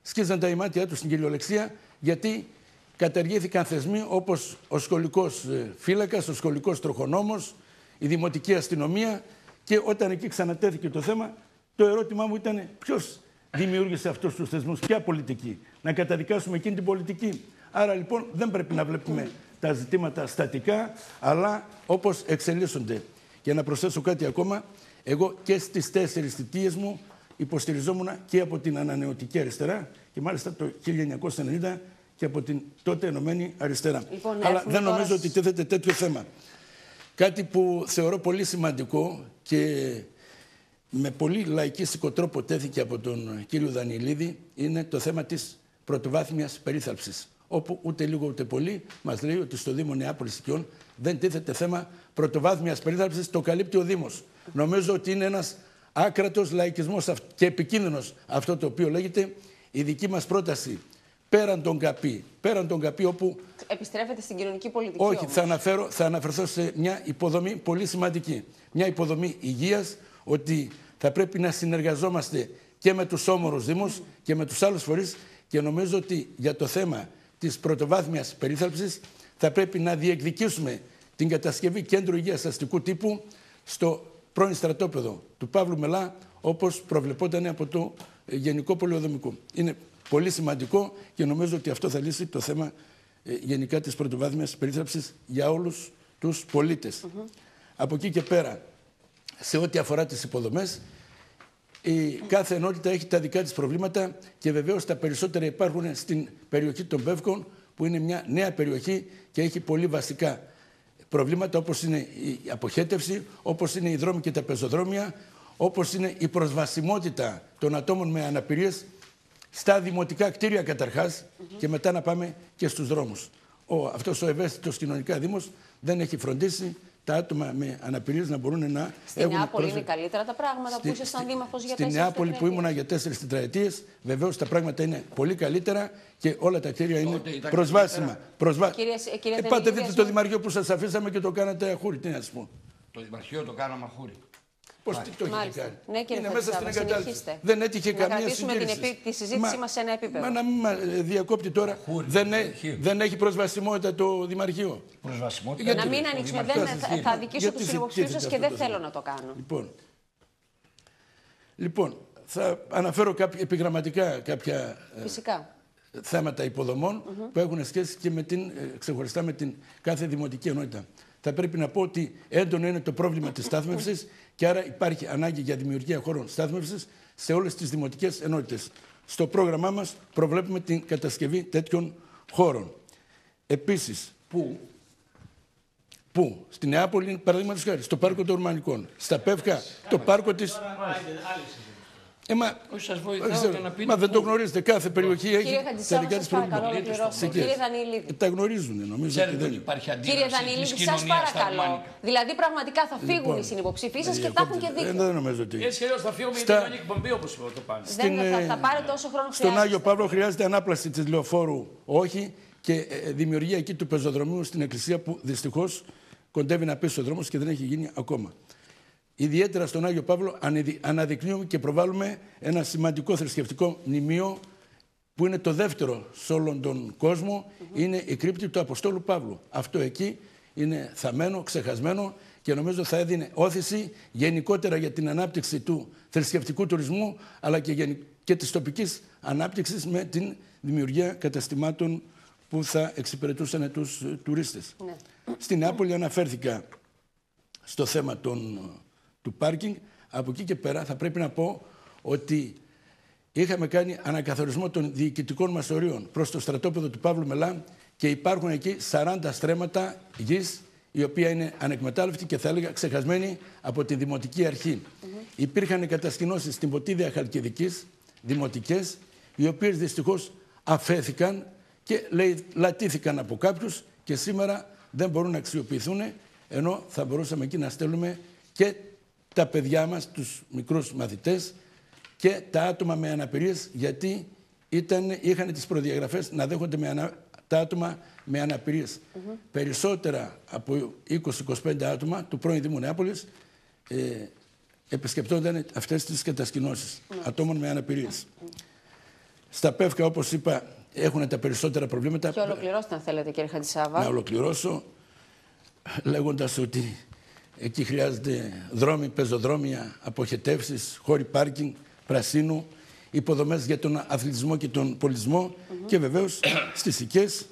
σκίζαν τα ημάτια τους στην κυριολεξία, γιατί καταργήθηκαν θεσμοί όπως ο σχολικός φύλακας, ο σχολικός τροχονόμος, η δημοτική αστυνομία, και όταν εκεί ξανατέθηκε το θέμα, το ερώτημά μου ήταν ποιος δημιούργησε αυτούς τους θεσμούς, ποια πολιτική? Να καταδικάσουμε εκείνη την πολιτική? Άρα λοιπόν δεν πρέπει να βλέπουμε τα ζητήματα στατικά, αλλά όπως εξελίσσονται. Και να προσθέσω κάτι ακόμα, εγώ και στις 4 θητείες μου υποστηριζόμουν και από την ανανεωτική αριστερά και μάλιστα το 1990 και από την τότε Ενωμένη Αριστερά. Λοιπόν, αλλά δεν νομίζω ότι τίθεται τέτοιο θέμα. Κάτι που θεωρώ πολύ σημαντικό και με πολύ λαϊκίστικο τρόπο τέθηκε από τον κύριο Δανειλίδη είναι το θέμα της πρωτοβάθμιας περίθαλψης. Όπου ούτε λίγο ούτε πολύ μας λέει ότι στο Δήμο Νεάπολης Σικαιών δεν τίθεται θέμα πρωτοβάθμιας περίθαλψης, το καλύπτει ο Δήμος. Νομίζω ότι είναι ένας άκρατος λαϊκισμός και επικίνδυνος αυτό το οποίο λέγεται. Η δική μας πρόταση πέραν τον ΚΑΠΗ όπου... Επιστρέφεται στην κοινωνική πολιτική. Όχι, θα αναφερθώ σε μια υποδομή πολύ σημαντική. Μια υποδομή υγείας, ότι θα πρέπει να συνεργαζόμαστε και με τους όμορους Δήμους και με τους άλλους φορείς, και νομίζω ότι για το θέμα της πρωτοβάθμιας περίθαλψης θα πρέπει να διεκδικήσουμε την κατασκευή κέντρου υγείας αστικού τύπου στο πρώην στρατόπεδο του Παύλου Μελά, όπως προβλεπόταν από το Γενικό Πολεοδομικό. Είναι πολύ σημαντικό και νομίζω ότι αυτό θα λύσει το θέμα γενικά της πρωτοβάθμιας περίθαλψης για όλους τους πολίτες. Από εκεί και πέρα, σε ό,τι αφορά τις υποδομές, η κάθε ενότητα έχει τα δικά της προβλήματα και βεβαίως τα περισσότερα υπάρχουν στην περιοχή των Πεύκων, που είναι μια νέα περιοχή και έχει πολύ βασικά προβλήματα, όπως είναι η αποχέτευση, όπως είναι οι δρόμοι και τα πεζοδρόμια, όπως είναι η προσβασιμότητα των ατόμων με αναπηρίες στα δημοτικά κτίρια καταρχάς και μετά να πάμε και στους δρόμους. Αυτός ο ευαίσθητος κοινωνικά δήμος δεν έχει φροντίσει τα άτομα με αναπηρίες να μπορούν να Στην Νεάπολη είναι καλύτερα τα πράγματα που ήσασταν δήμαρχος για 4 Στην Νεάπολη που ήμουνα για 4 τετραετίες, βεβαίως τα πράγματα είναι πολύ καλύτερα και όλα τα κτίρια είναι προσβάσιμα. Πάτε δείτε το Δημαρχείο που σας αφήσαμε και το κάνατε αχούρι. Τι να σας πω. Το Δημαρχείο το κάναμε αχούρι. Πώς το έχετε κάνει. Ναι, κύριε είναι μέσα στην εγκατάλειψη. Δεν έτυχε να καμία συντήρηση. τη συζήτησή μας σε ένα επίπεδο. Μα να μην διακόπτει τώρα. Δεν έχει προσβασιμότητα το Δημαρχείο. Προσβασιμότητα. Να μην ανοίξουμε. Θα αδικήσω τους συνυποψηφίους σας και δεν θέλω να το κάνω. Λοιπόν, θα αναφέρω επιγραμματικά κάποια θέματα υποδομών που έχουν σχέση και ξεχωριστά με την κάθε δημοτική ενότητα. Θα πρέπει να πω ότι έντονο είναι το πρόβλημα της στάθμευσης και άρα υπάρχει ανάγκη για δημιουργία χώρων στάθμευσης σε όλες τις δημοτικές ενότητες. Στο πρόγραμμά μας προβλέπουμε την κατασκευή τέτοιων χώρων. Επίσης, πού? Στη Νεάπολη, παραδείγματος χάρη, στο πάρκο των Ρουμανικών, στα Πεύκα, το πάρκο της... Μα δεν το γνωρίζετε. Κάθε περιοχή έχει τα δικά της προβλήματα. Κύριε Δανειλίδη. Τα γνωρίζουν, νομίζω. Κύριε Δανειλίδη, σας παρακαλώ. Δηλαδή, πραγματικά θα φύγουν οι συνυποψήφοι σας και θα έχουν και δίκιο. Δεν νομίζω ότι. Έτσι και θα φύγουμε γιατί δεν είναι εκπομπή όπως το πάνε. Θα πάρετε όσο χρόνο χρειάζεται. Στον Άγιο Παύλο χρειάζεται ανάπλαση της λεωφόρου, όχι, και δημιουργία εκεί του πεζοδρομίου στην εκκλησία που δυστυχώς κοντεύει να πέσει ο δρόμος και δεν έχει γίνει ακόμα. Ιδιαίτερα στον Άγιο Παύλο αναδεικνύουμε και προβάλλουμε ένα σημαντικό θρησκευτικό μνημείο που είναι το δεύτερο σε όλον τον κόσμο. Είναι η κρύπτη του Αποστόλου Παύλου. Αυτό εκεί είναι θαμμένο, ξεχασμένο και νομίζω θα έδινε όθηση γενικότερα για την ανάπτυξη του θρησκευτικού τουρισμού αλλά και της τοπικής ανάπτυξης με την δημιουργία καταστημάτων που θα εξυπηρετούσαν τους τουρίστες. Ναι. Στην Νεάπολη αναφέρθηκα στο θέμα του πάρκινγκ. Από εκεί και πέρα θα πρέπει να πω ότι είχαμε κάνει ανακαθορισμό των διοικητικών μας ορίων προς το στρατόπεδο του Παύλου Μελά και υπάρχουν εκεί 40 στρέμματα γης η οποία είναι ανεκμετάλλευτη και θα έλεγα ξεχασμένη από τη Δημοτική Αρχή. Υπήρχαν κατασκηνώσεις στην Ποτίδια Χαλκιδικής, δημοτικές, οι οποίες δυστυχώς αφέθηκαν και λατήθηκαν από κάποιους και σήμερα δεν μπορούν να αξιοποιηθούν, ενώ θα μπορούσαμε εκεί να στέλνουμε και τα παιδιά μας, τους μικρούς μαθητές και τα άτομα με αναπηρίες, γιατί είχαν τις προδιαγραφές να δέχονται τα άτομα με αναπηρίες. Περισσότερα από 20-25 άτομα του πρώην Δήμου Νεάπολης επισκεπτόνταν αυτές τις κατασκηνώσεις ατόμων με αναπηρίες. Στα Πεύκα, όπως είπα, έχουν τα περισσότερα προβλήματα. Και ολοκληρώστε αν θέλετε, κύριε Χατζησάβα. Να ολοκληρώσω λέγοντας ότι εκεί χρειάζεται δρόμοι, πεζοδρόμια, αποχετεύσεις, χώροι πάρκινγκ, πρασίνου, υποδομές για τον αθλητισμό και τον πολιτισμό και βεβαίως στις οικίες.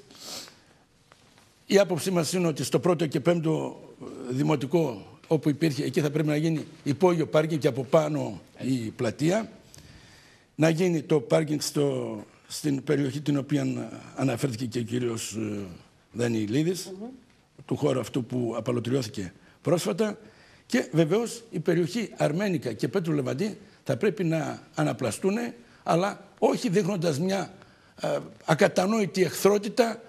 Η άποψή μας είναι ότι στο πρώτο και πέμπτο δημοτικό όπου υπήρχε, εκεί θα πρέπει να γίνει υπόγειο πάρκινγκ και από πάνω η πλατεία. Να γίνει το πάρκινγκ στην περιοχή την οποία αναφέρθηκε και ο κύριος Δανειλίδης, του χώρου αυτού που απαλωτριώθηκε πρόσφατα, και βεβαίως η περιοχή Αρμένικα και Πέτρου Λεβαντή θα πρέπει να αναπλαστούν, αλλά όχι δείχνοντας μια ακατανόητη εχθρότητα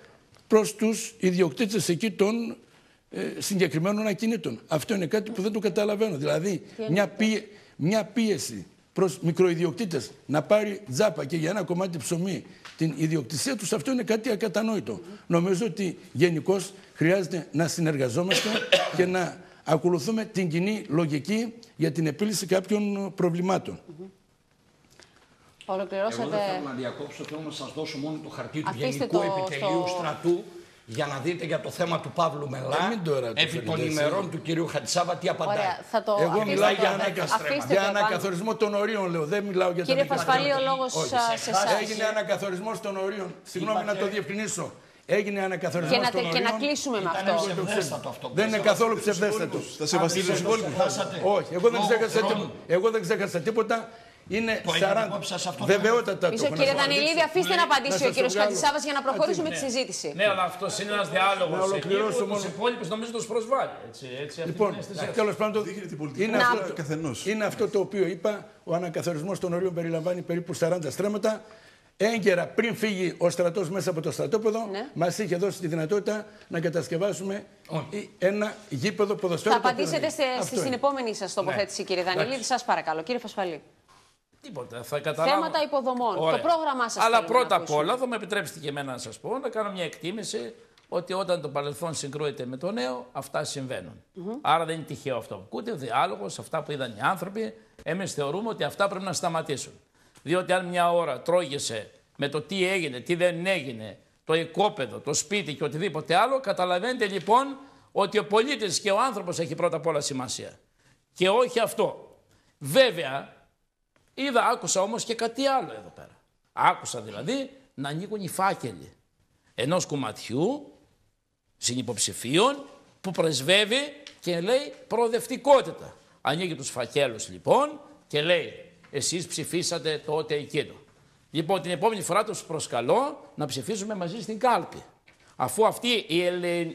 προς τους ιδιοκτήτες εκεί των συγκεκριμένων ακινήτων. Αυτό είναι κάτι που δεν το καταλαβαίνω. Δηλαδή μια πίεση προς μικροϊδιοκτήτες να πάρει τζάπα και για ένα κομμάτι ψωμί την ιδιοκτησία τους, αυτό είναι κάτι ακατανόητο. Νομίζω ότι γενικώς χρειάζεται να συνεργαζόμαστε και να ακολουθούμε την κοινή λογική για την επίλυση κάποιων προβλημάτων. Ολοκληρώσατε. Εγώ δεν θέλω να διακόψω, θέλω να σας δώσω μόνο το χαρτί του Γενικού Επιτελείου Στρατού για να δείτε για το θέμα του Παύλου Μελά, επί των ημερών του κυρίου Χατζησάβα, τι απαντάει. Εγώ μιλάω για ανακαθορισμό των ορίων, λέω. Δεν μιλάω για Κύριε Πασπαλή, ο λόγος σε εσάς. Έγινε ανακαθορισμός των ορίων. Συγγνώμη να το διευκρινίσω. Έγινε ανακαθορισμός των ορίων. Και να κλείσουμε με αυτό. Δεν είναι καθόλου ψευδέστατο. Θα σεβαστείτε τους υπόλοιπους. Όχι, εγώ δεν ξέχασα τίποτα. Είναι 40. Βεβαιότατα. Κύριε Δανειλίδη, αφήστε να απαντήσει ο κύριος Χατζησάβας για να προχωρήσουμε τη συζήτηση. Ναι, αλλά αυτό είναι ένας διάλογος. Να ολοκληρώσω μόνο. Τους υπόλοιπους νομίζω τους προσβάλλει. Λοιπόν, τέλος πάντων, είναι αυτό το οποίο είπα. Ο ανακαθορισμός των ορίων περιλαμβάνει περίπου 40 στρέμματα. έγκαιρα πριν φύγει ο στρατός μέσα από το στρατόπεδο, μας είχε δώσει τη δυνατότητα να κατασκευάσουμε ένα γήπεδο ποδοσφαίρου. Θα απαντήσετε στην επόμενη σας τοποθέτηση, κύριε Δανιλίδη. Σας παρακαλώ. Κύριε Φασφαλή. Τίποτα. Θα καταλάβω. Θέματα υποδομών. Ωραία. Το πρόγραμμά σας. Αλλά πρώτα απ' όλα θα με επιτρέψετε και εμένα να σας πω, να κάνω μια εκτίμηση ότι όταν το παρελθόν συγκρούεται με το νέο, αυτά συμβαίνουν. Άρα δεν είναι τυχαίο αυτό. Ούτε ο διάλογος, αυτά που είδαν οι άνθρωποι, εμείς θεωρούμε ότι αυτά πρέπει να σταματήσουν. Διότι αν μια ώρα τρώγεσαι με το τι έγινε, τι δεν έγινε, το οικόπεδο, το σπίτι και οτιδήποτε άλλο, καταλαβαίνετε λοιπόν ότι ο πολίτης και ο άνθρωπος έχει πρώτα απ' όλα σημασία. Και όχι αυτό. Βέβαια, άκουσα όμως και κάτι άλλο εδώ πέρα. Άκουσα δηλαδή να ανοίγουν οι φάκελοι ενός κομματιού συνυποψηφίων που πρεσβεύει και λέει προοδευτικότητα. Ανοίγει τους φακέλους λοιπόν και λέει εσείς ψηφίσατε τότε εκείνο. Λοιπόν την επόμενη φορά τους προσκαλώ να ψηφίσουμε μαζί στην κάλπη. Αφού αυτή η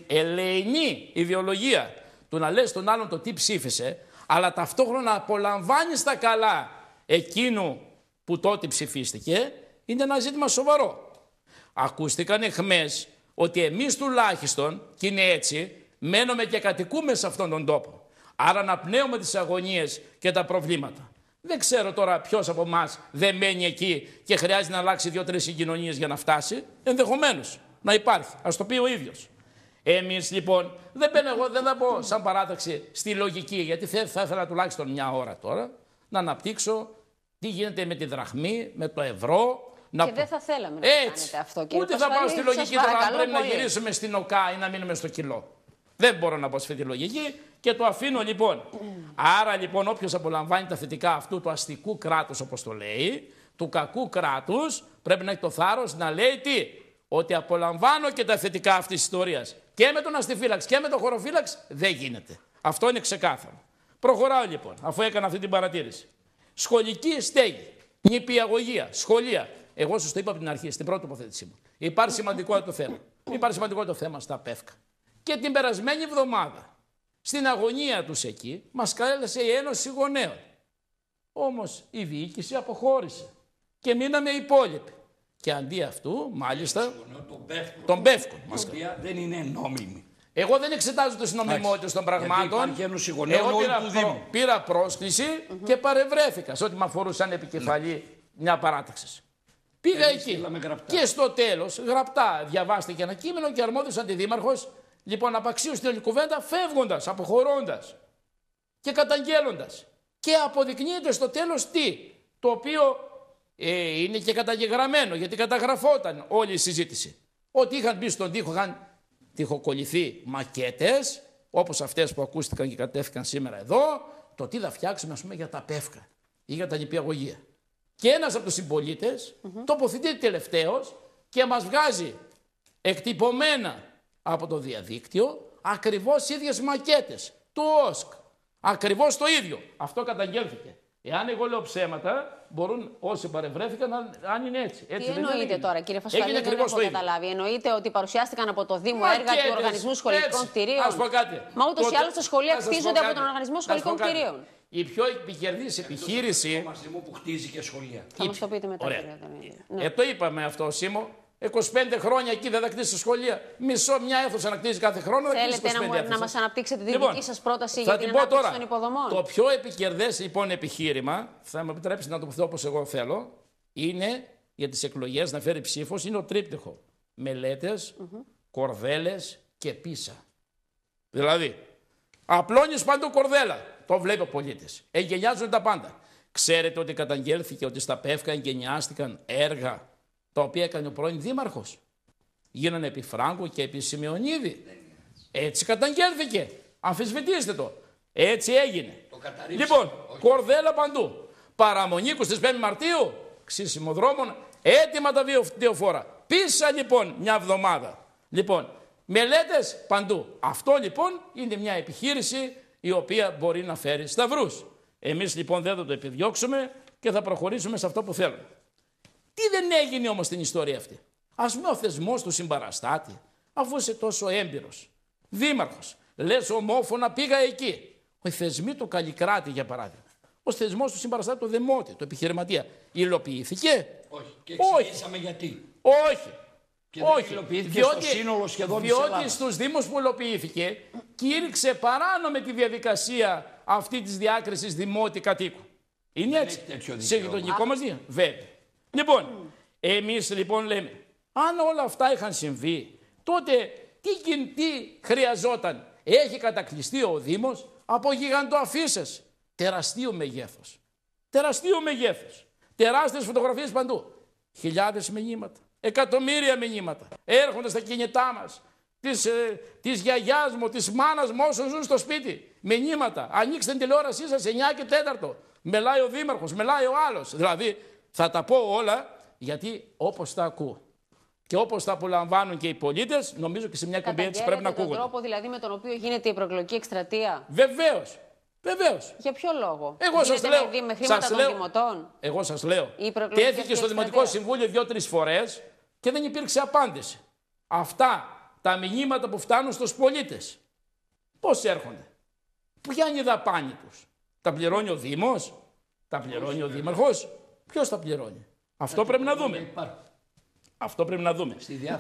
ελεηνή ιδεολογία του να λες τον άλλον το τι ψήφισε, αλλά ταυτόχρονα απολαμβάνει τα καλά εκείνου που τότε ψηφίστηκε, είναι ένα ζήτημα σοβαρό. Ακούστηκαν εχμές ότι εμείς τουλάχιστον, και είναι έτσι, μένουμε και κατοικούμε σε αυτόν τον τόπο. Άρα αναπνέουμε τις αγωνίες και τα προβλήματα. Δεν ξέρω τώρα ποιος από εμάς δεν μένει εκεί και χρειάζεται να αλλάξει 2-3 συγκοινωνίες για να φτάσει. Ενδεχομένως να υπάρχει. Ας το πει ο ίδιος. Εμείς λοιπόν, εγώ δεν θα πω σαν παράταξη στη λογική, γιατί θα ήθελα τουλάχιστον μια ώρα τώρα να αναπτύξω τι γίνεται με τη δραχμή, με το ευρώ. Και δεν θα θέλαμε να κάνετε αυτό, κύριε Ούτε θα πάω στη λογική τώρα αν πρέπει να γυρίσουμε στην ΟΚΑ ή να μείνουμε στο κιλό. Δεν μπορώ να πω σε αυτή τη λογική και το αφήνω λοιπόν. Άρα λοιπόν όποιος απολαμβάνει τα θετικά αυτού του αστικού κράτους όπως το λέει, του κακού κράτους, πρέπει να έχει το θάρρος να λέει τι, ότι απολαμβάνω και τα θετικά αυτής της ιστορίας. Και με τον αστιφύλαξη και με τον χωροφύλαξη δεν γίνεται. Αυτό είναι ξεκάθαρο. Προχωράω λοιπόν, αφού έκανα αυτή την παρατήρηση. Σχολική στέγη, νηπιαγωγεία, σχολεία. Εγώ σας το είπα από την αρχή, στην πρώτη τοποθέτησή μου. Υπάρχει σημαντικό το θέμα. Υπάρχει σημαντικό το θέμα στα ΠΕΦΚΑ. Και την περασμένη εβδομάδα, στην αγωνία τους εκεί, μας κάλεσε η Ένωση Γονέων. Όμως η διοίκηση αποχώρησε και μείναμε οι υπόλοιποι. Και αντί αυτού, μάλιστα, τον ΠΕΦΚΟ. Η οποία δεν είναι νόμιμη. Εγώ δεν εξετάζω τις νομιμότητες των πραγμάτων. Εγώ πήρα πρόσκληση και παρευρέθηκα σε ό,τι με αφορούσαν επικεφαλή μια παράταξη. Πήγα εκεί και στο τέλος, γραπτά, διαβάστηκε ένα κείμενο και αρμόδιος αντιδήμαρχος, λοιπόν, απαξίωσε την όλη κουβέντα, φεύγοντας, αποχωρώντας και καταγγέλλοντας. Και αποδεικνύεται στο τέλος τι, το οποίο είναι και καταγεγραμμένο, γιατί καταγραφόταν όλη η συζήτηση. Ότι είχαν μπει στον τοίχο, είχαν τοιχοκολληθεί μακέτες, όπως αυτές που ακούστηκαν και κατέφηκαν σήμερα εδώ, το τι θα φτιάξουμε, ας πούμε, για τα ΠΕΦΚΑ ή για τα νηπιαγωγεία. Και ένας από τους συμπολίτες τοποθετείται τελευταίος και μας βγάζει εκτυπωμένα από το διαδίκτυο ακριβώς οι ίδιες μακέτες του ΟΣΚ. Ακριβώς το ίδιο. Αυτό καταγγέλθηκε. Εάν εγώ λέω ψέματα, μπορούν όσοι παρευρέθηκαν, αν είναι έτσι. Τι εννοείται τώρα, κύριε Φασφαλή, δεν έχω καταλάβει. Εννοείται ότι παρουσιάστηκαν από το Δήμο έργα του Οργανισμού Σχολικών Κτηρίων. Ας πω κάτι. Μα ούτως ή άλλως τα σχολεία κτίζονται από τον Οργανισμό Σχολικών Κτηρίων. Η πιο επικερδής επιχείρηση. Που χτίζει και σχολεία. Θα μας το πείτε μετά. Το είπαμε αυτό, Σίμω. 25 χρόνια εκεί δεν θα κτίσει σχολεία. Μια αίθουσα να κτίζει κάθε χρόνο. Θέλετε να μας αναπτύξετε τη δική σας πρόταση για την ανάπτυξη των υποδομών. Το πιο επικερδές λοιπόν επιχείρημα, θα μου επιτρέψετε να το πω όπως εγώ θέλω, είναι για τις εκλογές να φέρει ψήφος, είναι ο τρίπτυχο. Μελέτες, κορδέλες και πίσα. Δηλαδή, απλώνεις παντού κορδέλα. Το βλέπει ο πολίτης. Εγκαινιάζουν τα πάντα. Ξέρετε ότι καταγγέλθηκε ότι στα ΠΕΦΚΑ εγκαινιάστηκαν έργα τα οποία έκανε ο πρώην δήμαρχος. Γίνανε επί Φράγκου και επί Σημεωνίδη. Έτσι καταγγέλθηκε. Αμφισβητήστε το. Έτσι έγινε. Λοιπόν, κορδέλα παντού. Παραμονή 25 Μαρτίου, ξύσιμο δρόμων, έτοιμα τα δύο φόρα. Πίσα λοιπόν μια εβδομάδα. Λοιπόν, μελέτες παντού. Αυτό λοιπόν είναι μια επιχείρηση η οποία μπορεί να φέρει σταυρούς. Εμείς λοιπόν δεν θα το επιδιώξουμε και θα προχωρήσουμε σε αυτό που θέλουμε. Τι δεν έγινε όμως στην ιστορία αυτή. Ας πούμε ο θεσμός του συμπαραστάτη, αφού είσαι τόσο έμπειρος, δήμαρχος, λες ομόφωνα πήγα εκεί. Οι θεσμοί του Καλλικράτη για παράδειγμα, Ο θεσμός του συμπαραστάτη το δημότη, το επιχειρηματία. Υλοποιήθηκε? Όχι. Και Όχι. εξηγήσαμε γιατί. Όχι. Και δεν υλοποιήθηκε στο σύνολο σχεδόν της Ελλάδας. Διότι στους Δήμους που υλοποιήθηκε κήρυξε παράνομη τη διαδικασία αυτή της διάκρισης δημότη κατοίκου. Είναι έτσι. Σε γειτονικό μας Δήμο. Βέβαια. Λοιπόν, εμείς λοιπόν λέμε, αν όλα αυτά είχαν συμβεί, τότε τι χρειαζόταν? Έχει κατακλειστεί ο Δήμος από γιγαντοαφίσες. Τεραστίου μεγέθους. Τεραστίου μεγέθους. Τεράστιες φωτογραφίες παντού. Χιλιάδες μηνύματα. Εκατομμύρια μηνύματα. Έρχονται στα κινητά μας. Της γιαγιάς μου, της μάνας μου, όσων ζουν στο σπίτι. Μηνύματα. Ανοίξτε την τηλεόρασή σας 9 και 4. Μιλάει ο δήμαρχος, μιλάει ο άλλος. Δηλαδή θα τα πω όλα γιατί όπως τα ακούω και όπως τα απολαμβάνουν και οι πολίτες, νομίζω και σε μια εκπομπή έτσι πρέπει να ακούγονται. Τον τρόπο δηλαδή με τον οποίο γίνεται η προεκλογική εκστρατεία. Βεβαίως. Βεβαίως. Για ποιο λόγο? Εγώ σας λέω. Με χρήματα των δημοτών. Εγώ σας λέω. Τέθηκε στο Δημοτικό Συμβούλιο 2-3 φορές και δεν υπήρξε απάντηση. Αυτά τα μηνύματα που φτάνουν στους πολίτες, πώς έρχονται? Ποια είναι η δαπάνη τους? Τα πληρώνει ο Δήμος? Τα πληρώνει ο Δήμαρχος? Ποιος τα πληρώνει? Αυτό πρέπει να δούμε. Αυτό πρέπει να δούμε.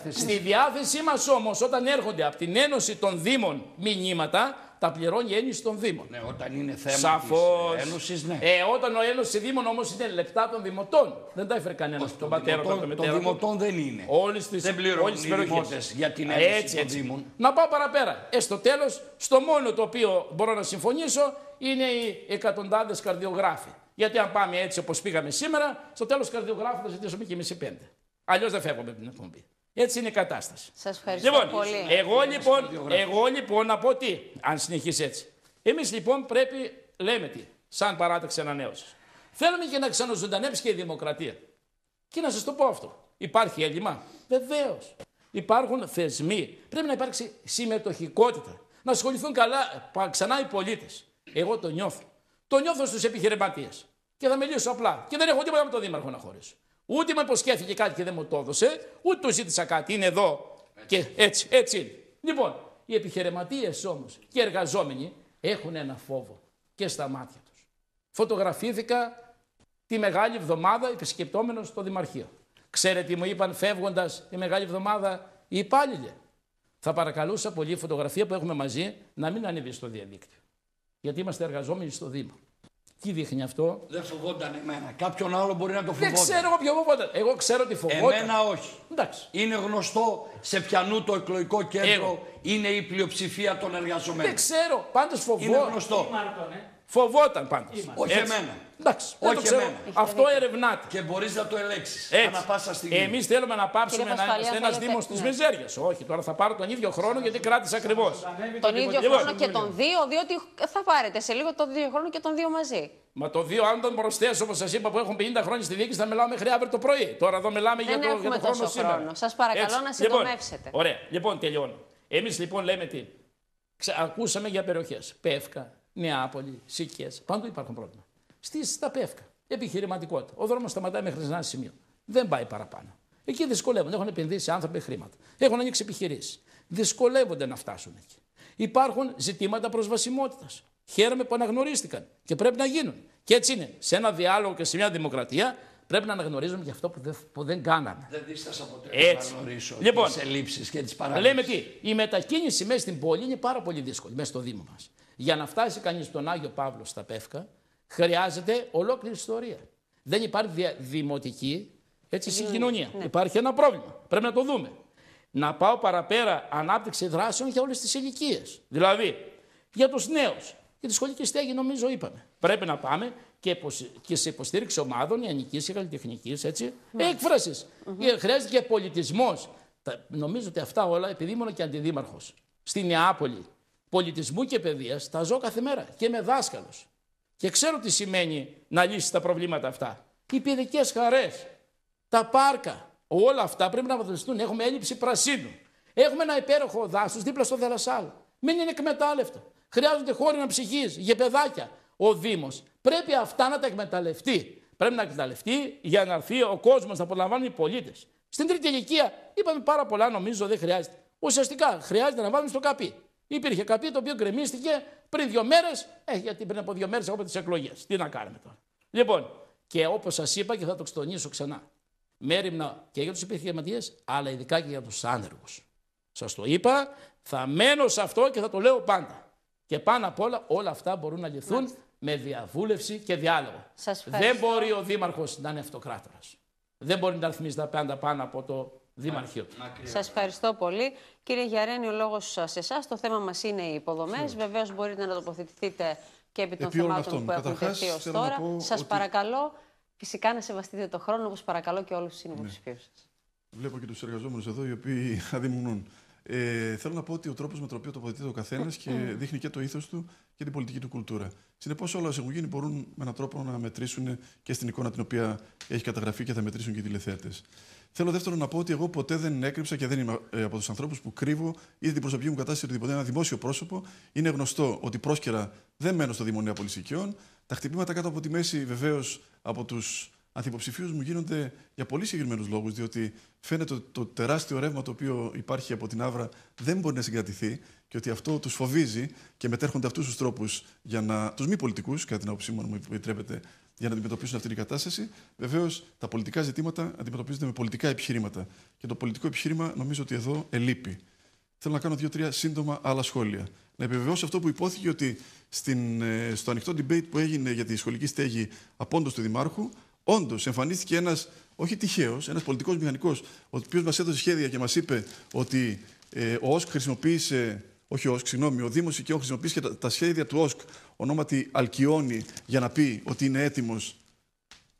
Στη διάθεσή μας όμως, όταν έρχονται από την Ένωση των Δήμων μηνύματα, τα πληρώνει η Ένωση των Δήμων. Ναι, όταν είναι θέμα σαφώς. της Ένωσης, ναι. Όταν ο Ένωση Δήμων όμως είναι λεπτά των Δημοτών. Δεν τα έφερε κανένας τον πατέρα, τον μετέρα. Των Δημοτών δεν είναι. Δεν πληρώνουν οι Δημότες για την Ένωση των Δήμων. Να πάω παραπέρα. Στο τέλος, στο μόνο το οποίο μπορώ να συμφωνήσω είναι οι εκατοντάδες καρδιογράφοι. Γιατί αν πάμε έτσι όπως πήγαμε σήμερα, στο τέλος καρδιογράφου θα ζητήσουμε και εμείς οι 5. Αλλιώς δεν φεύγουμε από την εκπομπή. Έτσι είναι η κατάσταση. Σας ευχαριστώ πολύ. Εγώ λοιπόν να πω τι, αν συνεχίσει έτσι. Εμείς λοιπόν πρέπει, λέμε τι, σαν παράταξη ανανέωσης. Θέλουμε και να ξαναζωντανέψει και η δημοκρατία. Και να σας το πω αυτό. Υπάρχει έλλειμμα? Βεβαίως. Υπάρχουν θεσμοί. Πρέπει να υπάρξει συμμετοχικότητα. Να ασχοληθούν καλά ξανά οι πολίτες. Εγώ το νιώθω. Το νιώθω στους επιχειρηματίες. Και θα μιλήσω απλά. Και δεν έχω τίποτα με τον Δήμαρχο να χωρίσω. Ούτε με υποσχέθηκε κάτι και δεν μου το έδωσε, ούτε του ζήτησα κάτι. Είναι εδώ. Και έτσι είναι. Λοιπόν, οι επιχειρηματίες όμως και οι εργαζόμενοι έχουν ένα φόβο και στα μάτια τους. Φωτογραφήθηκα τη Μεγάλη Εβδομάδα επισκεπτόμενος στο Δημαρχείο. Ξέρετε τι μου είπαν φεύγοντας τη Μεγάλη Εβδομάδα οι υπάλληλοι? Θα παρακαλούσα πολύ η φωτογραφία που έχουμε μαζί να μην ανέβει στο διαδίκτυο. Γιατί είμαστε εργαζόμενοι στο Δήμο. Τι δείχνει αυτό? Δεν φοβόταν εμένα. Κάποιον άλλο μπορεί να το φοβόταν. Δεν ξέρω ποιο φοβόταν. Εγώ ξέρω τι φοβόταν. Εμένα όχι. Εντάξει. Είναι γνωστό σε ποιανού το εκλογικό κέντρο είναι η πλειοψηφία των εργαζομένων. Δεν ξέρω. Πάντως φοβόταν. Είναι γνωστό. Φοβόταν πάντως. Όχι εμένα. Εντάξει. Όχι το ξέρω. εμένα. Αυτό ερευνάται. Και μπορείς να το ελέγξεις. Ανά πάσα στιγμή. Εμείς θέλουμε να πάψουμε σε ένας Δήμος της Μιζέριας. Όχι, τώρα θα πάρω τον ίδιο χρόνο γιατί κράτησα ακριβώς. Τον ίδιο χρόνο και τον δύο, διότι θα πάρετε σε λίγο τον ίδιο χρόνο και τον δύο μαζί. Μα το δύο, αν τον προσθέσω, όπως σας είπα, που έχουν 50 χρόνια στη διοίκηση, θα μιλάω μέχρι αύριο το πρωί. Τώρα εδώ μιλάμε για το χρόνο σήμερα. Σας παρακαλώ να συντομεύσετε. Ωραία, λοιπόν, τελειώνω. Εμείς λοιπόν λέμε τι. Ακούσαμε για περιοχές. Πεύκα, Νεάπολη, Σικές. Παντού υπάρχουν πρόβλημα. Στα Πεύκα. Επιχειρηματικότητα. Ο δρόμος σταματάει μέχρι ένα σημείο. Δεν πάει παραπάνω. Εκεί δυσκολεύονται. Έχουν επενδύσει άνθρωποι χρήματα. Έχουν ανοίξει επιχειρήσεις. Δυσκολεύονται να φτάσουν εκεί. Υπάρχουν ζητήματα προσβασιμότητας. Χαίρομαι που αναγνωρίστηκαν και πρέπει να γίνουν. Και έτσι είναι. Σε ένα διάλογο και σε μια δημοκρατία πρέπει να αναγνωρίζουμε για αυτό που δεν κάναμε. Δεν δίστασα ποτέ να αναγνωρίσω λοιπόν, τις ελλείψεις και τις παραλήψεις. Λέμε τι, η μετακίνηση μέσα στην πόλη είναι πάρα πολύ δύσκολη, μέσα στο Δήμο μας. Για να φτάσει κανείς στον Άγιο Παύλο στα Πεύκα, χρειάζεται ολόκληρη ιστορία. Δεν υπάρχει δημοτική συγκοινωνία. Ναι. Υπάρχει ένα πρόβλημα. Πρέπει να το δούμε. Να πάω παραπέρα, ανάπτυξη δράσεων για όλες τις ηλικίες. Δηλαδή, για τους νέους. Για τη σχολική στέγη, νομίζω, είπαμε. Πρέπει να πάμε και σε υποστήριξη ομάδων ιανικής και καλλιτεχνικής έκφρασης. Χρειάζεται και πολιτισμός. Νομίζω ότι αυτά όλα, επειδή ήμουν και αντιδήμαρχος στη Νεάπολη, πολιτισμού και παιδείας, τα ζω κάθε μέρα και με δάσκαλος. Και ξέρω τι σημαίνει να λύσει τα προβλήματα αυτά. Οι παιδικές χαρές, τα πάρκα, όλα αυτά πρέπει να βαθμιστούν. Έχουμε έλλειψη πρασίνου. Έχουμε ένα υπέροχο δάσος δίπλα στο Δελασσάλ. Μην είναι εκμετάλλευτο. Χρειάζονται χώροι αναψυχής, γεπεδάκια. Ο Δήμος πρέπει αυτά να τα εκμεταλλευτεί. Πρέπει να εκμεταλλευτεί για να έρθει ο κόσμος να απολαμβάνουν οι πολίτες. Στην τρίτη ηλικία είπαμε πάρα πολλά, νομίζω δεν χρειάζεται. Ουσιαστικά χρειάζεται να βάλουμε στο καπί. Υπήρχε κάτι το οποίο γκρεμίστηκε πριν 2 μέρες, γιατί πριν από 2 μέρες από τις εκλογές. Τι να κάνουμε τώρα. Λοιπόν, και όπως σας είπα και θα το τονίσω ξανά, μέριμνα και για τους επιχειρηματίες, αλλά ειδικά και για τους άνεργους. Σας το είπα, θα μένω σε αυτό και θα το λέω πάντα. Και πάνω απ' όλα αυτά μπορούν να λυθούν με διαβούλευση και διάλογο. Δεν μπορεί ο Δήμαρχος να είναι αυτοκράτορας. Δεν μπορεί να ρυθμίζει τα πάντα πάνω από το Δημαρχείο του. Σας ευχαριστώ πολύ. Κύριε Γιαρένη, ο λόγος σε εσάς. Το θέμα μας είναι οι υποδομές. Βεβαίως μπορείτε να τοποθετηθείτε και επί των θεμάτων που έχουν τεθεί ως τώρα. Σας παρακαλώ φυσικά να σεβαστείτε το χρόνο, όπως παρακαλώ και όλους τους συνυποψηφίους σας. Βλέπω και τους εργαζόμενους εδώ, οι οποίοι αδειμονούν. Θέλω να πω ότι ο τρόπος με τον οποίο τοποθετείται ο καθένας και δείχνει και το ήθος του και την πολιτική του κουλτούρα. Συνεπώς, όλα όσα έχουν γίνει μπορούν με έναν τρόπο να μετρήσουν και στην εικόνα την οποία έχει καταγραφεί και θα μετρήσουν και οι τηλεθεατές. Θέλω δεύτερον να πω ότι εγώ ποτέ δεν έκρυψα και δεν είμαι από τους ανθρώπους που κρύβω είτε την προσωπική μου κατάσταση είτε οτιδήποτε. Ένα δημόσιο πρόσωπο. Είναι γνωστό ότι πρόσκαιρα δεν μένω στο Δήμο Νέαπολης Οικειών. Τα χτυπήματα κάτω από τη μέση, βεβαίως, από τους αντιποψηφίους μου γίνονται για πολύ συγκεκριμένους λόγους, διότι φαίνεται ότι το τεράστιο ρεύμα το οποίο υπάρχει από την Αύρα δεν μπορεί να συγκρατηθεί και ότι αυτό τους φοβίζει και μετέρχονται αυτούς τους τρόπους για να. Τους μη πολιτικούς, κατά την άποψή μου, αν μου επιτρέπετε, για να αντιμετωπίσουν αυτή την κατάσταση. Βεβαίως, τα πολιτικά ζητήματα αντιμετωπίζονται με πολιτικά επιχειρήματα. Και το πολιτικό επιχείρημα νομίζω ότι εδώ ελείπει. Θέλω να κάνω 2-3 σύντομα άλλα σχόλια. Να επιβεβαιώσω αυτό που υπόθηκε ότι στο ανοιχτό debate που έγινε για τη σχολική στέγη απόντος του Δημάρχου, όντως εμφανίστηκε ένας, όχι τυχαίος, ένας πολιτικός μηχανικός, ο οποίος μας έδωσε σχέδια και μας είπε ότι ο ΟΣΚ χρησιμοποίησε. Όχι ο ΟΣΚ, συγγνώμη, ο Δήμος Οικειών χρησιμοποίησε και τα σχέδια του ΟΣΚ, ονόματι Αλκιόνι, για να πει ότι είναι έτοιμος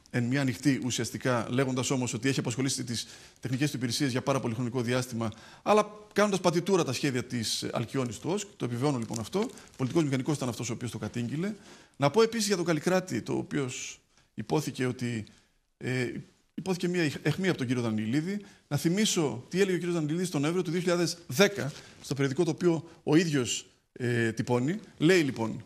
εν μία ανοιχτή ουσιαστικά, λέγοντας όμως ότι έχει απασχολήσει τις τεχνικές του υπηρεσίες για πάρα πολύ χρονικό διάστημα, αλλά κάνοντας πατητούρα τα σχέδια της Αλκιόνης του ΟΣΚ. Το επιβεβαιώνω λοιπόν αυτό. Ο πολιτικός μηχανικός ήταν αυτός ο οποίος το κατήγγειλε. Να πω επίσης για τον Καλλικράτη, το οποίο υπόθηκε ότι. Υπόθηκε μια αιχμή από τον κύριο Δανεηλίδη. Να θυμίσω τι έλεγε ο κύριος Δανεηλίδης τον Νοέμβριο του 2010, στο περιοδικό το οποίο ο ίδιος τυπώνει. Λέει λοιπόν,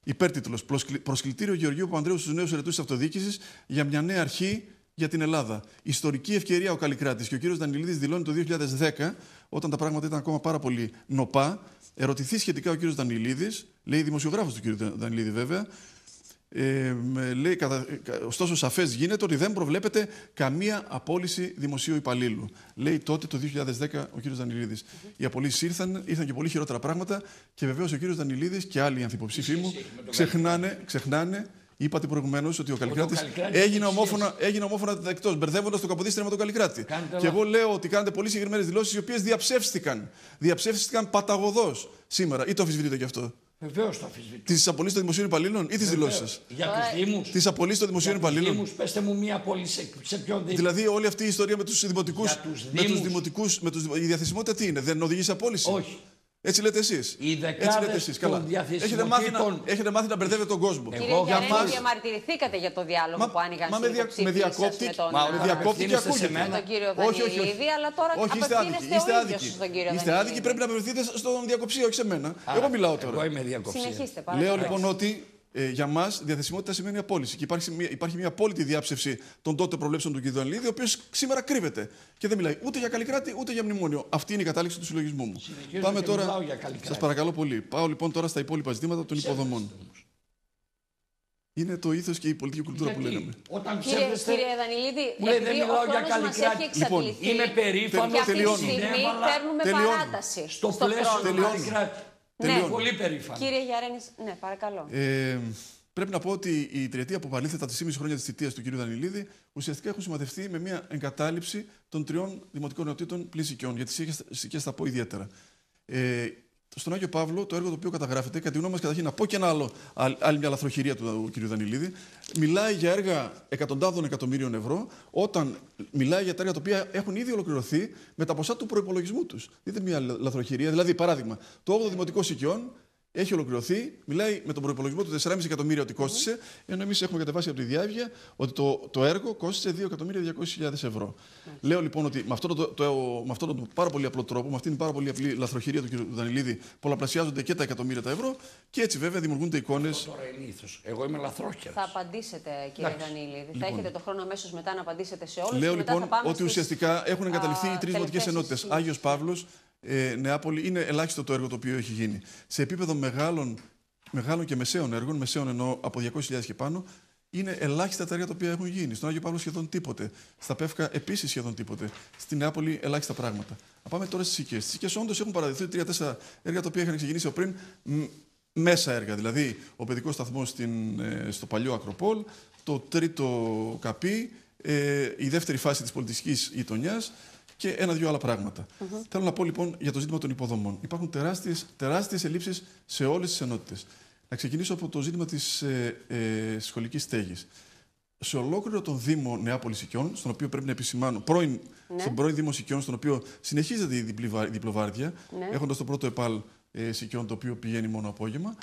υπέρτιτλος, προσκλητήριο Γεωργίου Παπανδρέου στους νέους ερετούς της αυτοδιοίκησης για μια νέα αρχή για την Ελλάδα. Ιστορική ευκαιρία ο Καλλικράτης. Και ο κύριος Δανεηλίδης δηλώνει το 2010, όταν τα πράγματα ήταν ακόμα πάρα πολύ νοπά, ερωτηθεί σχετικά ο κύριος Δανεηλίδης, λέει δημοσιογράφος του κύριου Δανεηλίδη βέβαια. Λέει, ωστόσο, σαφές γίνεται ότι δεν προβλέπεται καμία απόλυση δημοσίου υπαλλήλου. Λέει τότε το 2010 ο κύριος Δανεηλίδης. Οι απολύσεις ήρθαν και πολύ χειρότερα πράγματα και βεβαίως ο κύριος Δανεηλίδης και άλλοι ανθυποψήφοι μου ξεχνάνε. Είπατε προηγουμένως ότι ο Καλλικράτης έγινε ομόφωνα δεκτός, μπερδεύοντας το Καποδίστρια με τον Καλλικράτη. Και εγώ λέω ότι κάνετε πολύ συγκεκριμένες δηλώσεις οι οποίες διαψεύστηκαν παταγωδώς σήμερα. Ή το αμφισβητείτε κι αυτό? Βεβαίως το αμφισβητώ. Τις απολύσεις των δημοσίων υπαλλήλων ή τις δηλώσεις σας? Για τους Δήμους. Τις απολύσεις των δημοσίων υπαλλήλων. Δήμους, πέστε μου μία απόλυση σε ποιον Δήμο. Δηλαδή, όλη αυτή η ιστορία με τους δημοτικούς. Η διαθεσιμότητα τι είναι, δεν οδηγεί σε απόλυση? Όχι. Έτσι λέτε εσείς. Οι δεκάδες των διαθεσιμοτήτων. Έχετε μάθει να μπερδεύετε τον κόσμο. Κύριε Γιαρένη, διαμαρτυρηθήκατε για το διάλογο που άνοιγαν στις υποψήφιες με διακόπτη και ακούγεται. τον κύριο Δανεηλίδη, αλλά τώρα απευθύνεστε ο ίδιος στον κύριο Δανεηλίδη. Είστε άδικοι, πρέπει να απευθυνθείτε στον διακοψία, όχι σε μένα. Εγώ μιλάω τώρα. Εγώ είμαι διακοψία. Συνεχίστε, παρακαλώ. Λέω λοιπόν ότι για μας διαθεσιμότητα σημαίνει απόλυση. Και υπάρχει μια απόλυτη διάψευση των τότε προβλέψεων του κ. Δανεηλίδη, ο οποίος σήμερα κρύβεται. Και δεν μιλάει ούτε για Καλλικράτη ούτε για μνημόνιο. Αυτή είναι η κατάληξη του συλλογισμού μου. Πάμε τώρα. Σας παρακαλώ πολύ. Πάω λοιπόν τώρα στα υπόλοιπα ζητήματα των υποδομών. Είναι το ήθος και η πολιτική κουλτούρα που λέγαμε. Κύριε Δανεηλίδη, δεν μιλάω για Καλλικράτη. Λοιπόν, είμαι περήφανος. Και αυτή τη στιγμή παίρνουμε παράταση. Στο πλαίσιο του Καλλικράτη. Ναι, πολύ περήφανο. Κύριε Γιαρένη, ναι, παρακαλώ. Πρέπει να πω ότι η τριετία που παραλήθητα τα 3,5 χρόνια της θητείας του κ. Δανεηλίδη ουσιαστικά έχουν σηματευτεί με μια εγκατάλειψη των 3 δημοτικών νεοτήτων πλην οικειών, γιατί στις οικίες θα πω ιδιαίτερα. Στον Άγιο Παύλο, το έργο το οποίο καταγράφεται, κατά τη γνώμη μας, καταρχήν να πω και άλλη μια λαθροχειρία του κ. Δανεηλίδη, μιλάει για έργα εκατοντάδων εκατομμύριων ευρώ, όταν μιλάει για τα έργα τα οποία έχουν ήδη ολοκληρωθεί με τα ποσά του προϋπολογισμού τους. Δείτε μια λαθροχειρία. Δηλαδή, παράδειγμα, το 8ο Δημοτικό Οικειών έχει ολοκληρωθεί, μιλάει με τον προϋπολογισμό του 4,5 εκατομμύρια ότι κόστησε, ενώ εμείς έχουμε κατεβάσει από τη διάβγεια ότι το έργο κόστησε 2.200.000 ευρώ. Λέω λοιπόν ότι με αυτόν τον πάρα πολύ απλό τρόπο, με αυτήν την πάρα πολύ απλή λαθροχειρία του κ. Δανεηλίδη, πολλαπλασιάζονται και τα εκατομμύρια τα ευρώ και έτσι βέβαια δημιουργούνται εικόνες. Τώρα είναι ήθος. Εγώ είμαι λαθρόχερας. Θα απαντήσετε, κύριε Δανεηλίδη. Λοιπόν, θα έχετε το χρόνο αμέσως μετά να απαντήσετε σε όλους. Λέω λοιπόν ότι ουσιαστικά έχουν εγκαταλειφθεί οι 3 δημοτικές ενότητες. Άγιος Παύλος, Νεάπολη, είναι ελάχιστο το έργο το οποίο έχει γίνει. Σε επίπεδο μεγάλων και μεσαίων έργων, μεσαίων εννοώ από 200.000 και πάνω, είναι ελάχιστα τα έργα τα οποία έχουν γίνει. Στον Άγιο Παύλο σχεδόν τίποτε. Στα Πεύκα επίσης σχεδόν τίποτε. Στη Νεάπολη ελάχιστα πράγματα. Να πάμε τώρα στις οικίες. Στις οικίες όντως έχουν παραδειχθεί 3-4 έργα τα οποία είχαν ξεκινήσει πριν, μέσα έργα. Δηλαδή, ο παιδικός σταθμός στο παλιό Ακροπόλ, το τρίτο καπί, η δεύτερη φάση της πολιτιστικής γειτονιάς και 1-2 άλλα πράγματα. Θέλω να πω λοιπόν για το ζήτημα των υποδομών. Υπάρχουν τεράστιες ελλείψεις σε όλες τις ενότητες. Να ξεκινήσω από το ζήτημα της σχολικής στέγης. Σε ολόκληρο τον Δήμο Νεάπολης Οικειών, στον οποίο πρέπει να επισημάνω, στον πρώην Δήμο Οικειών, στον οποίο συνεχίζεται η διπλοβάρδια, έχοντας το πρώτο ΕΠΑΛ Οικειών, το οποίο πηγαίνει μόνο απόγευμα,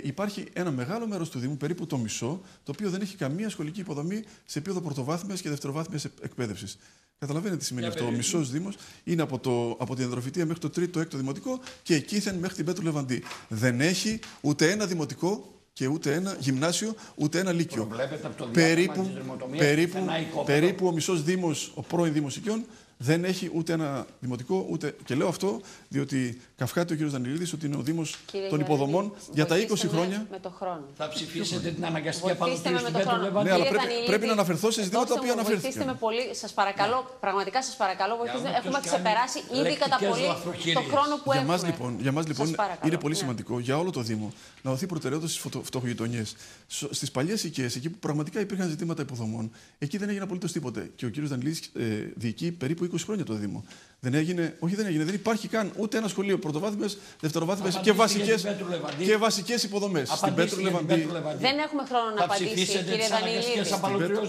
υπάρχει ένα μεγάλο μέρος του Δήμου, περίπου το μισό, το οποίο δεν έχει καμία σχολική υποδομή σε επίπεδο πρωτοβάθμιας και δευτεροβάθμιας εκπαίδευσης. Καταλαβαίνετε τι σημαίνει αυτό. Ο μισός Δήμος είναι από την Ανδροφυτεία μέχρι το 3ο-6ο Δημοτικό και εκείθεν μέχρι την Πέτρου Λεβαντή. Δεν έχει ούτε ένα δημοτικό και ούτε ένα γυμνάσιο, ούτε ένα λύκειο. Περίπου ο μισός Δήμος, ο πρώην Δήμος Οικειών, δεν έχει ούτε ένα δημοτικό, ούτε. Και λέω αυτό διότι καυχάται ο κ. Δανειλίδης ότι είναι ο Δήμος των υποδομών για τα 20 χρόνια. Με το χρόνο. Θα ψηφίσετε την αναγκαστική απαλωτρίωση στην Πέτρου Λεβαντή. Ναι, αλλά πρέπει να αναφερθώ σε ζητήματα τα οποία αναφέρθηκαν. Βοηθήστε με πολύ, σας παρακαλώ, πραγματικά σας παρακαλώ, βοηθήστε. Έχουμε ξεπεράσει ήδη κατά πολύ το χρόνο που έχουμε. Για μας λοιπόν είναι πολύ σημαντικό για όλο το Δήμο να δοθεί προτεραιότητα στις φτωχογειτονιές. Στις παλιές οικίες, εκεί που πραγματικά υπήρχαν ζητήματα υποδομών, εκεί δεν έγινε απολύτως τίποτε. Και ο κ. Δανειλίδης διοικεί περίπου 20 χρόνια το Δήμο. Δεν υπάρχει καν ούτε ένα σχολείο πρωτοβάθμιας, δευτεροβάθμιας και βασικές υποδομές. Στην Πέτρου Λεβαντή. Δεν έχουμε χρόνο να απαντήσει, κύριε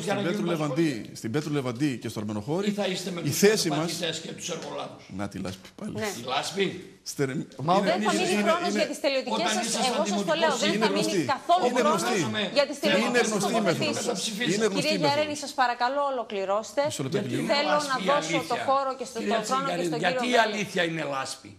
Δανειλίδη. Στην Πέτρου Λεβαντή και στο Αρμενοχώρι. Ή θα είστε με η θέση μας. Και τους εργολάβους. Να τη λάσπη πάλι. Ναι. Τη λάσπη. Δεν θα μείνει χρόνος για τις τελειωτικές σας. Εγώ σας το λέω. Δεν θα μείνει καθόλου χρόνος για τις τελειωτικές σας τοποθετήσεις. Κύριε Γιαρρένη, σας παρακαλώ, ολοκληρώστε. Θέλω να δώσω το χώρο και στον χρόνο και στον κύριο. Γιατί η αλήθεια είναι λάσπη.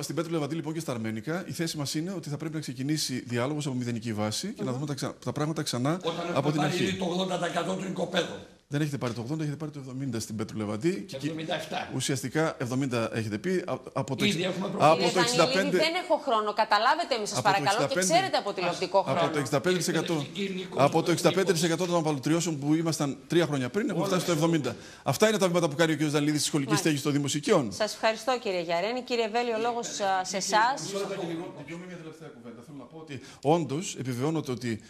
Στην Πέτρου Λεβαντή λοιπόν και στα αρμένικα, η θέση μας είναι ότι θα πρέπει να ξεκινήσει διάλογος από μηδενική βάση και να δούμε τα πράγματα ξανά από την αρχή. Το 80% των οικοπαίδων. Δεν έχετε πάρει το 80, έχετε πάρει το 70 στην Πέτρου Λεβαντή. 77. Ουσιαστικά 70 έχετε πει. Από το 65. Δεν έχω χρόνο. Καταλάβετε με, σας παρακαλώ, και ξέρετε από τηλεοπτικό χρόνο. Από το 65% των απαλωτριώσεων που ήμασταν 3 χρόνια πριν, έχουμε φτάσει στο 70. Αυτά είναι τα βήματα που κάνει ο κ. Δανειλίδης στη σχολική στέγη στο Δήμο Οικειών. Σας ευχαριστώ, κύριε Γιαρρένη. Κύριε Βέλη, ο λόγος σε εσάς. Μια τελευταία κουβέντα. Θέλω να πω ότι όντως επιβεβαιώνεται ότι.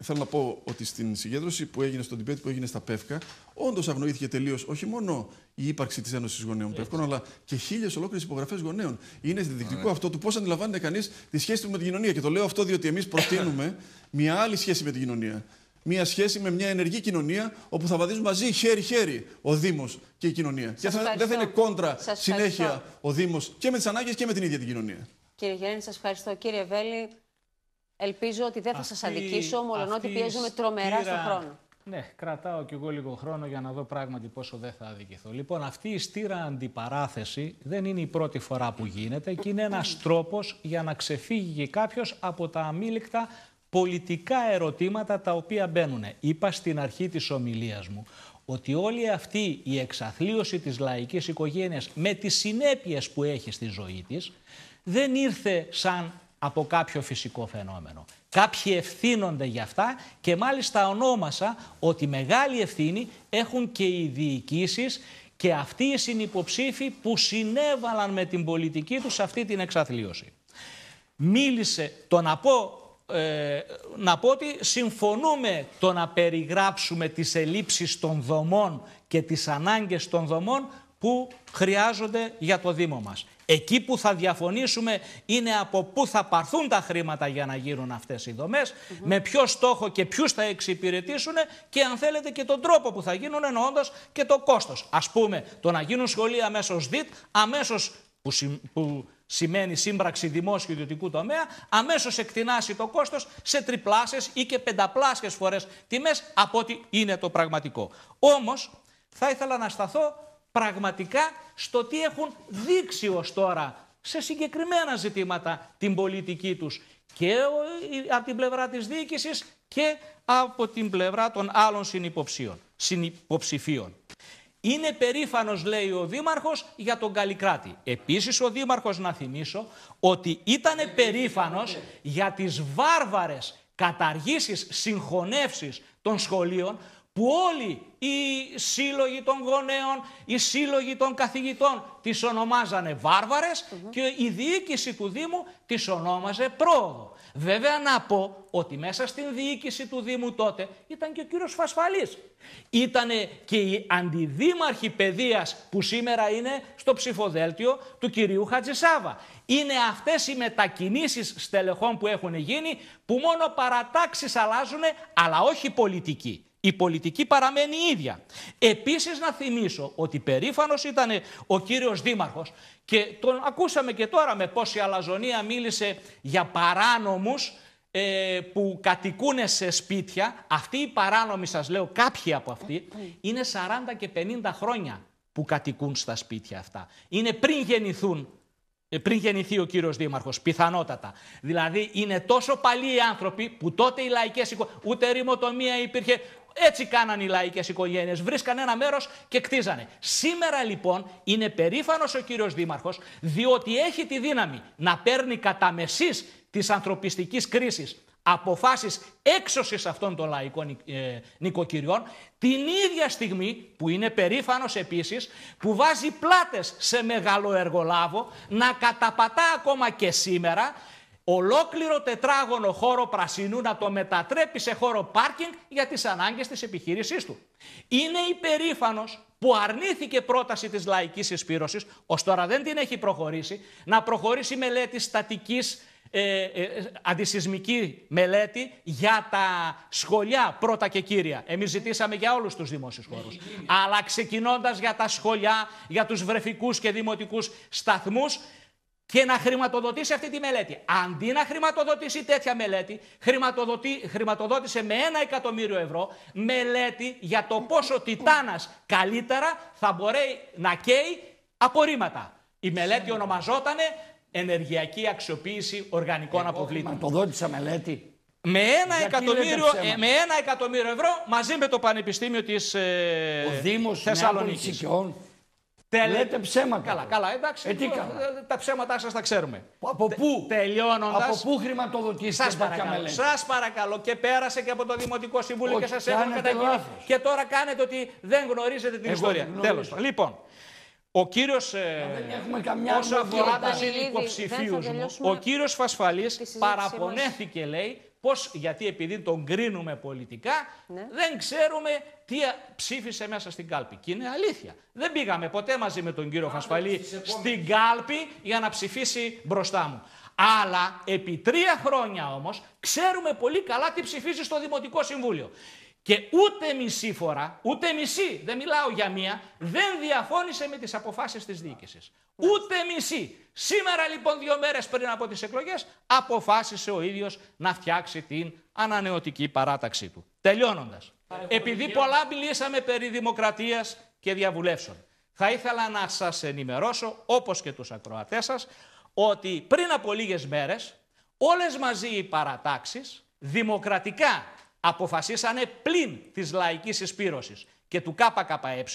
Θέλω να πω ότι στην συγκέντρωση που έγινε στο debate που έγινε στα Πεύκα, όντως αγνοήθηκε τελείως όχι μόνο η ύπαρξη της Ένωσης Γονέων Πεύκων, αλλά και 1000 ολόκληρες υπογραφές γονέων. Είναι διδακτικό αυτό του πώς αντιλαμβάνεται κανείς τη σχέση του με την κοινωνία. Και το λέω αυτό διότι εμείς προτείνουμε μια άλλη σχέση με την κοινωνία. Μια σχέση με μια ενεργή κοινωνία, όπου θα βαδίζουν μαζί χέρι-χέρι ο Δήμος και η κοινωνία. Και δεν θα είναι κόντρα συνέχεια ο Δήμος και με τις ανάγκες και με την ίδια την κοινωνία. Κύριε Γιαρρένη, σας ευχαριστώ. Κύριε Βέλη, ελπίζω ότι δεν θα σας αδικήσω, μολονότι πιέζουμε τρομερά στον χρόνο. Ναι, κρατάω κι εγώ λίγο χρόνο για να δω πράγματι πόσο δεν θα αδικηθώ. Λοιπόν, αυτή η στήρα αντιπαράθεση δεν είναι η πρώτη φορά που γίνεται και είναι ένας τρόπος για να ξεφύγει κάποιος από τα αμήλικτα πολιτικά ερωτήματα τα οποία μπαίνουν. Είπα στην αρχή της ομιλίας μου ότι όλη αυτή η εξαθλίωση της λαϊκής οικογένειας με τις συνέπειες που έχει στη ζωή της δεν ήρθε σαν από κάποιο φυσικό φαινόμενο. Κάποιοι ευθύνονται για αυτά και μάλιστα ονόμασα ότι μεγάλη ευθύνη έχουν και οι διοικήσεις και αυτοί οι συνυποψήφοι που συνέβαλαν με την πολιτική τους αυτή την εξαθλίωση. Μίλησε να πω ότι συμφωνούμε το να περιγράψουμε τις ελλείψεις των δομών και τις ανάγκες των δομών που χρειάζονται για το Δήμο μας. Εκεί που θα διαφωνήσουμε είναι από πού θα πάρθουν τα χρήματα για να γίνουν αυτές οι δομές, με ποιο στόχο και ποιους θα εξυπηρετήσουν και αν θέλετε και τον τρόπο που θα γίνουν, εννοώντας και το κόστος. Ας πούμε, το να γίνουν σχολεία αμέσως ΔΙΤ, αμέσως που σημαίνει σύμπραξη δημόσιου ιδιωτικού τομέα, αμέσως εκτινάσει το κόστος σε τριπλάσιες ή και πενταπλάσιες φορές τιμές από ό,τι είναι το πραγματικό. Όμως, θα ήθελα να σταθώ πραγματικά στο τι έχουν δείξει ως τώρα σε συγκεκριμένα ζητήματα την πολιτική τους και από την πλευρά της διοίκησης και από την πλευρά των άλλων συνυποψηφίων. Είναι περήφανος, λέει ο Δήμαρχος, για τον Καλλικράτη. Επίσης ο Δήμαρχος, να θυμίσω, ότι ήταν περήφανος για τις βάρβαρες καταργήσεις, συγχωνεύσεις των σχολείων, που όλοι οι σύλλογοι των γονέων, οι σύλλογοι των καθηγητών τις ονομάζανε βάρβαρες και η διοίκηση του Δήμου τις ονόμαζε πρόοδο. Βέβαια να πω ότι μέσα στην διοίκηση του Δήμου τότε ήταν και ο κύριος Φασφαλής. Ήτανε και οι αντιδήμαρχοι παιδείας που σήμερα είναι στο ψηφοδέλτιο του κυρίου Χατζησάβα. Είναι αυτές οι μετακινήσεις στελεχών που έχουν γίνει, που μόνο παρατάξεις αλλάζουν, αλλά όχι πολιτική. Η πολιτική παραμένει ίδια. Επίσης να θυμίσω ότι περήφανος ήταν ο κύριος Δήμαρχος και τον ακούσαμε και τώρα με πόση αλαζονία μίλησε για παράνομους που κατοικούν σε σπίτια. Αυτοί οι παράνομοι, σας λέω, κάποιοι από αυτοί, είναι 40 και 50 χρόνια που κατοικούν στα σπίτια αυτά. Είναι πριν γεννηθεί ο κύριος Δήμαρχος, πιθανότατα. Δηλαδή είναι τόσο παλιοί οι άνθρωποι που τότε οι λαϊκές οικογένειες, ούτε ρημοτομία υπήρχε, έτσι κάνανε οι λαϊκές οικογένειες, βρίσκαν ένα μέρος και κτίζανε. Σήμερα λοιπόν είναι περήφανος ο κύριος Δήμαρχος, διότι έχει τη δύναμη να παίρνει κατά μεσής της ανθρωπιστικής κρίσης αποφάσεις έξωσης αυτών των λαϊκών νοικοκυριών, την ίδια στιγμή που είναι περήφανος επίσης που βάζει πλάτες σε μεγαλοεργολάβο να καταπατά ακόμα και σήμερα ολόκληρο τετράγωνο χώρο πρασίνου, να το μετατρέπει σε χώρο πάρκινγκ για τις ανάγκες της επιχείρησής του. Είναι υπερήφανος που αρνήθηκε πρόταση της λαϊκής συσπήρωσης, ως τώρα δεν την έχει προχωρήσει, να προχωρήσει μελέτη στατικής αντισυσμική μελέτη για τα σχολιά πρώτα και κύρια. Εμείς ζητήσαμε για όλους τους δημόσιους χώρους. Αλλά ξεκινώντας για τα σχολιά, για τους βρεφικούς και δημοτικούς σταθμούς, και να χρηματοδοτήσει αυτή τη μελέτη. Αντί να χρηματοδοτήσει τέτοια μελέτη, χρηματοδότησε με 1 εκατομμύριο ευρώ μελέτη για το πόσο τιτάνας καλύτερα θα μπορεί να καίει απορρίμματα. Η μελέτη ονομαζότανε Ενεργειακή αξιοποίηση οργανικών αποβλήτων. Χρηματοδότησα μελέτη. Με 1 εκατομμύριο ευρώ μαζί με το Πανεπιστήμιο της Θεσσαλονίκης. Λέτε ψέματα. Καλά, εντάξει. Τα ψέματά σας τα ξέρουμε. Από πού? Τελειώνοντας. Από πού χρηματοδοτήσετε τέτοια μελέτη? Σας παρακαλώ, και πέρασε και από το Δημοτικό Συμβούλιο και σας έχουν καταγγείλει. Και τώρα κάνετε ότι δεν γνωρίζετε την ιστορία. Τέλος. Λοιπόν, ο κύριος, όσο αφορά τους υποψηφίους μου, ο κύριος Φασφαλής παραπονέθηκε, λέει, πώς, γιατί επειδή τον κρίνουμε πολιτικά, δεν ξέρουμε τι ψήφισε μέσα στην κάλπη. Και είναι αλήθεια. Δεν πήγαμε ποτέ μαζί με τον κύριο Φασφαλή στην κάλπη για να ψηφίσει μπροστά μου. Αλλά επί 3 χρόνια όμως ξέρουμε πολύ καλά τι ψηφίζει στο Δημοτικό Συμβούλιο. Και ούτε μισή φορά, ούτε μισή, δεν μιλάω για μία, δεν διαφώνησε με τις αποφάσεις της διοίκησης. Ούτε μισή. Σήμερα λοιπόν 2 μέρες πριν από τις εκλογές αποφάσισε ο ίδιος να φτιάξει την ανανεωτική παράταξή του. Τελειώνοντας, επειδή πολλά μιλήσαμε περί δημοκρατίας και διαβουλεύσεων, θα ήθελα να σας ενημερώσω, όπως και τους ακροατές σας, ότι πριν από λίγες μέρες όλες μαζί οι παρατάξεις δημοκρατικά αποφασίσανε πλην της λαϊκής συσπήρωσης και του ΚΚΕ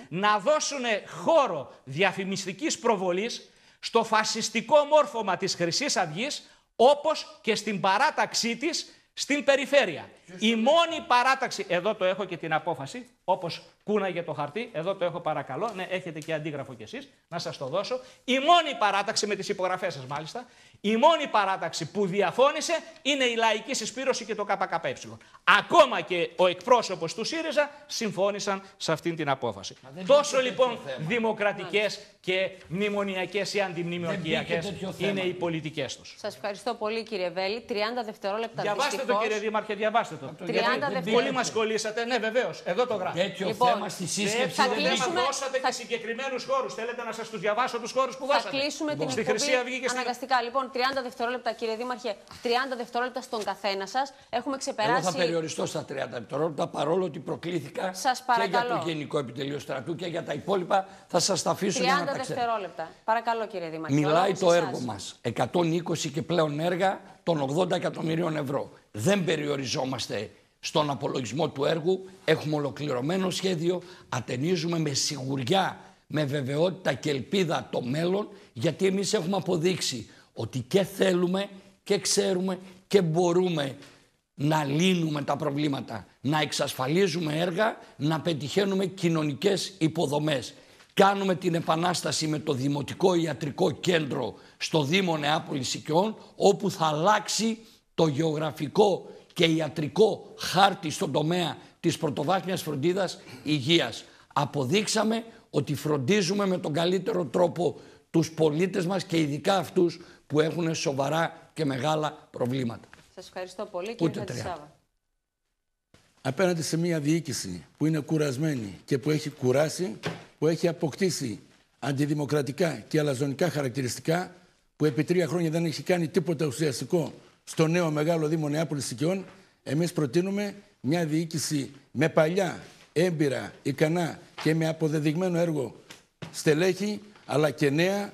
να δώσουν χώρο διαφημιστικής προβολής στο φασιστικό μόρφωμα της Χρυσής Αυγής, όπως και στην παράταξή της στην περιφέρεια. Η μόνη παράταξη, εδώ το έχω και την απόφαση, όπως κούναγε το χαρτί, εδώ το έχω παρακαλώ, ναι, έχετε και αντίγραφο κι εσείς, να σας το δώσω. Η μόνη παράταξη, με τις υπογραφές σας μάλιστα, η μόνη παράταξη που διαφώνησε είναι η λαϊκή συσπήρωση και το ΚΚΕ. Ακόμα και ο εκπρόσωπος του ΣΥΡΙΖΑ συμφώνησαν σε αυτήν την απόφαση. Τόσο λοιπόν δημοκρατικές και μνημονιακές ή αντιμνημονιακές είναι οι πολιτικές τους. Σας ευχαριστώ πολύ κύριε Βέλη. 30 δευτερόλεπτα. Διαβάστε το κύριε Δήμαρχε, διαβάστε το. 30 δευτερόλεπτα. Πολύ μας κολλήσατε, ναι βεβαίως, εδώ το γράφω. Τέτοιο θέμα στη σύσκεψη δεν μας δώσατε και συγκεκριμένους χώρους. Θέλετε να σας τους διαβάσω τους χώρους που δώσατε? Θα κλείσουμε την στη Χρυσή Αυγή και αναγκαστικά. Λοιπόν, 30 δευτερόλεπτα κύριε Δήμαρχε, 30 δευτερόλεπτα στον καθένα σας. Έχουμε ξεπεράσει. Εγώ θα περιοριστώ στα 30 δευτερόλεπτα, παρόλο ότι προκλήθηκα και για το Γενικό Επιτελείο Στρατού και για τα υπόλοιπα. Θα σας τα αφήσω για να τα 30 δευτερόλεπτα. Παρακαλώ κύριε Δήμαρχε. Μιλάει το έργο μας. 120 και πλέον έργα των 80 εκατομμυρίων ευρώ. Δεν περιοριζόμαστε στον απολογισμό του έργου, έχουμε ολοκληρωμένο σχέδιο, ατενίζουμε με σιγουριά, με βεβαιότητα και ελπίδα το μέλλον, γιατί εμείς έχουμε αποδείξει ότι και θέλουμε και ξέρουμε και μπορούμε να λύνουμε τα προβλήματα, να εξασφαλίζουμε έργα, να πετυχαίνουμε κοινωνικές υποδομές. Κάνουμε την επανάσταση με το Δημοτικό Ιατρικό Κέντρο στο Δήμο Νεάπολης Οικειών, όπου θα αλλάξει το γεωγραφικό και ιατρικό χάρτη στον τομέα της πρωτοβάθμιας φροντίδας υγείας. Αποδείξαμε ότι φροντίζουμε με τον καλύτερο τρόπο τους πολίτες μας και ειδικά αυτούς που έχουν σοβαρά και μεγάλα προβλήματα. Σας ευχαριστώ πολύ, κύριε Χατζησάβα. Απέναντι σε μια διοίκηση που είναι κουρασμένη και που έχει κουράσει, που έχει αποκτήσει αντιδημοκρατικά και αλαζονικά χαρακτηριστικά, που επί 3 χρόνια δεν έχει κάνει τίποτα ουσιαστικό στο νέο μεγάλο Δήμο Νεάπολης Οικειών, εμείς προτείνουμε μια διοίκηση με παλιά, έμπειρα, ικανά και με αποδεδειγμένο έργο στελέχη, αλλά και νέα,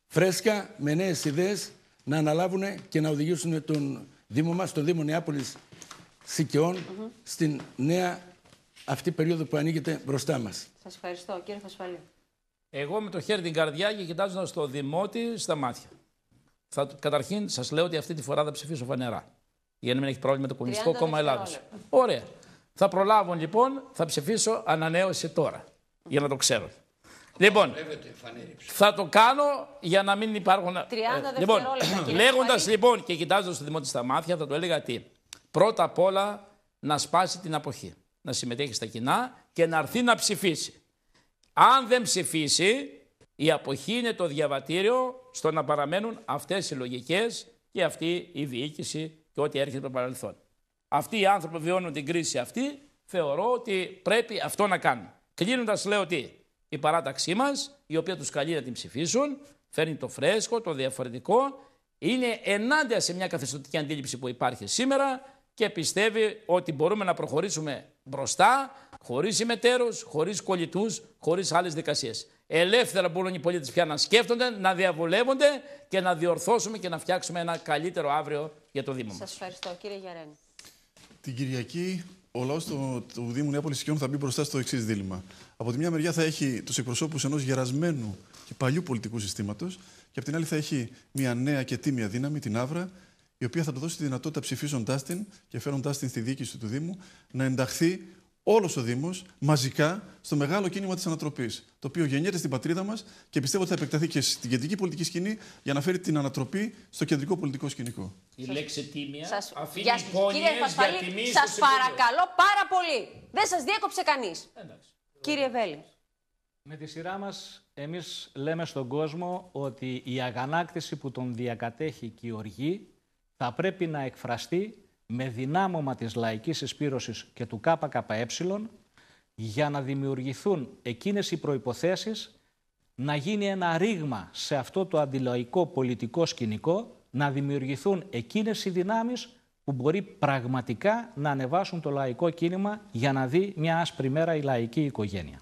φρέσκα, με νέες ιδέες, να αναλάβουν και να οδηγήσουν τον Δήμο μας, τον Δήμο Νεάπολης Οικειών, στην νέα αυτή περίοδο που ανοίγεται μπροστά μας. Σας ευχαριστώ. Κύριε Φασφαλή. Εγώ με το χέρι την καρδιά και κοιτάζοντας το Δημότη στα μάτια. Καταρχήν σας λέω ότι αυτή τη φορά θα ψηφίσω φανερά. Για να μην έχει πρόβλημα το Κομμουνιστικό Κόμμα Ελλάδος. Ωραία. Θα προλάβω λοιπόν, θα ψηφίσω ανανέωση τώρα. Για να το ξέρω. Λοιπόν, θα το κάνω για να μην υπάρχουν. 30 λοιπόν, δευτερόλεπτα. Λέγοντας λοιπόν και κοιτάζοντας το Δημότη στα μάτια, θα το έλεγα τι. Πρώτα απ' όλα να σπάσει την αποχή. Να συμμετέχει στα κοινά και να έρθει να ψηφίσει. Αν δεν ψηφίσει, η αποχή είναι το διαβατήριο στο να παραμένουν αυτές οι λογικές και αυτή η διοίκηση και ό,τι έρχεται από το παρελθόν. Αυτοί οι άνθρωποι που βιώνουν την κρίση αυτή, θεωρώ ότι πρέπει αυτό να κάνουν. Κλείνοντας, λέω ότι η παράταξή μας, η οποία τους καλεί να την ψηφίσουν, φέρνει το φρέσκο, το διαφορετικό, είναι ενάντια σε μια καθεστωτική αντίληψη που υπάρχει σήμερα και πιστεύει ότι μπορούμε να προχωρήσουμε μπροστά, χωρίς ημετέρους, χωρίς κολλητούς, χωρίς άλλες δικασίες. Ελεύθερα μπορούν οι πολίτες πια να σκέφτονται, να διαβουλεύονται και να διορθώσουμε και να φτιάξουμε ένα καλύτερο αύριο για το Δήμο μας. Σας ευχαριστώ. Κύριε Γιαρένη. Την Κυριακή ο λαός του Δήμου Νεάπολης Οικειών θα μπει μπροστά στο εξής δίλημμα. Από τη μια μεριά θα έχει τους εκπροσώπους ενός γερασμένου και παλιού πολιτικού συστήματος και από την άλλη θα έχει μια νέα και τίμια δύναμη, την Αύρα, η οποία θα του δώσει τη δυνατότητα, ψηφίζοντάς την και φέροντάς την στη διοίκηση του Δήμου, να ενταχθεί όλος ο Δήμος μαζικά στο μεγάλο κίνημα της ανατροπής, το οποίο γεννιέται στην πατρίδα μας και πιστεύω ότι θα επεκταθεί και στην κεντρική πολιτική σκηνή για να φέρει την ανατροπή στο κεντρικό πολιτικό σκηνικό. Η λέξη τίμια αφήνει κύριε Φασφαλή, σας παρακαλώ πάρα πολύ. Δεν σας διέκοψε κανείς. Κύριε Βέλη. Με τη σειρά μας, εμείς λέμε στον κόσμο ότι η αγανάκτηση που τον διακατέχει και η οργή θα πρέπει να εκφραστεί με δυνάμωμα της λαϊκής συσπήρωσης και του ΚΚΕ για να δημιουργηθούν εκείνες οι προϋποθέσεις να γίνει ένα ρήγμα σε αυτό το αντιλαϊκό πολιτικό σκηνικό, να δημιουργηθούν εκείνες οι δυνάμεις που μπορεί πραγματικά να ανεβάσουν το λαϊκό κίνημα για να δει μια άσπρη μέρα η λαϊκή οικογένεια.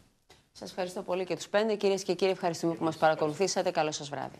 Σας ευχαριστώ πολύ και τους 5. Κυρίες και κύριοι, ευχαριστούμε που μας παρακολουθήσατε. Καλό σας βράδυ.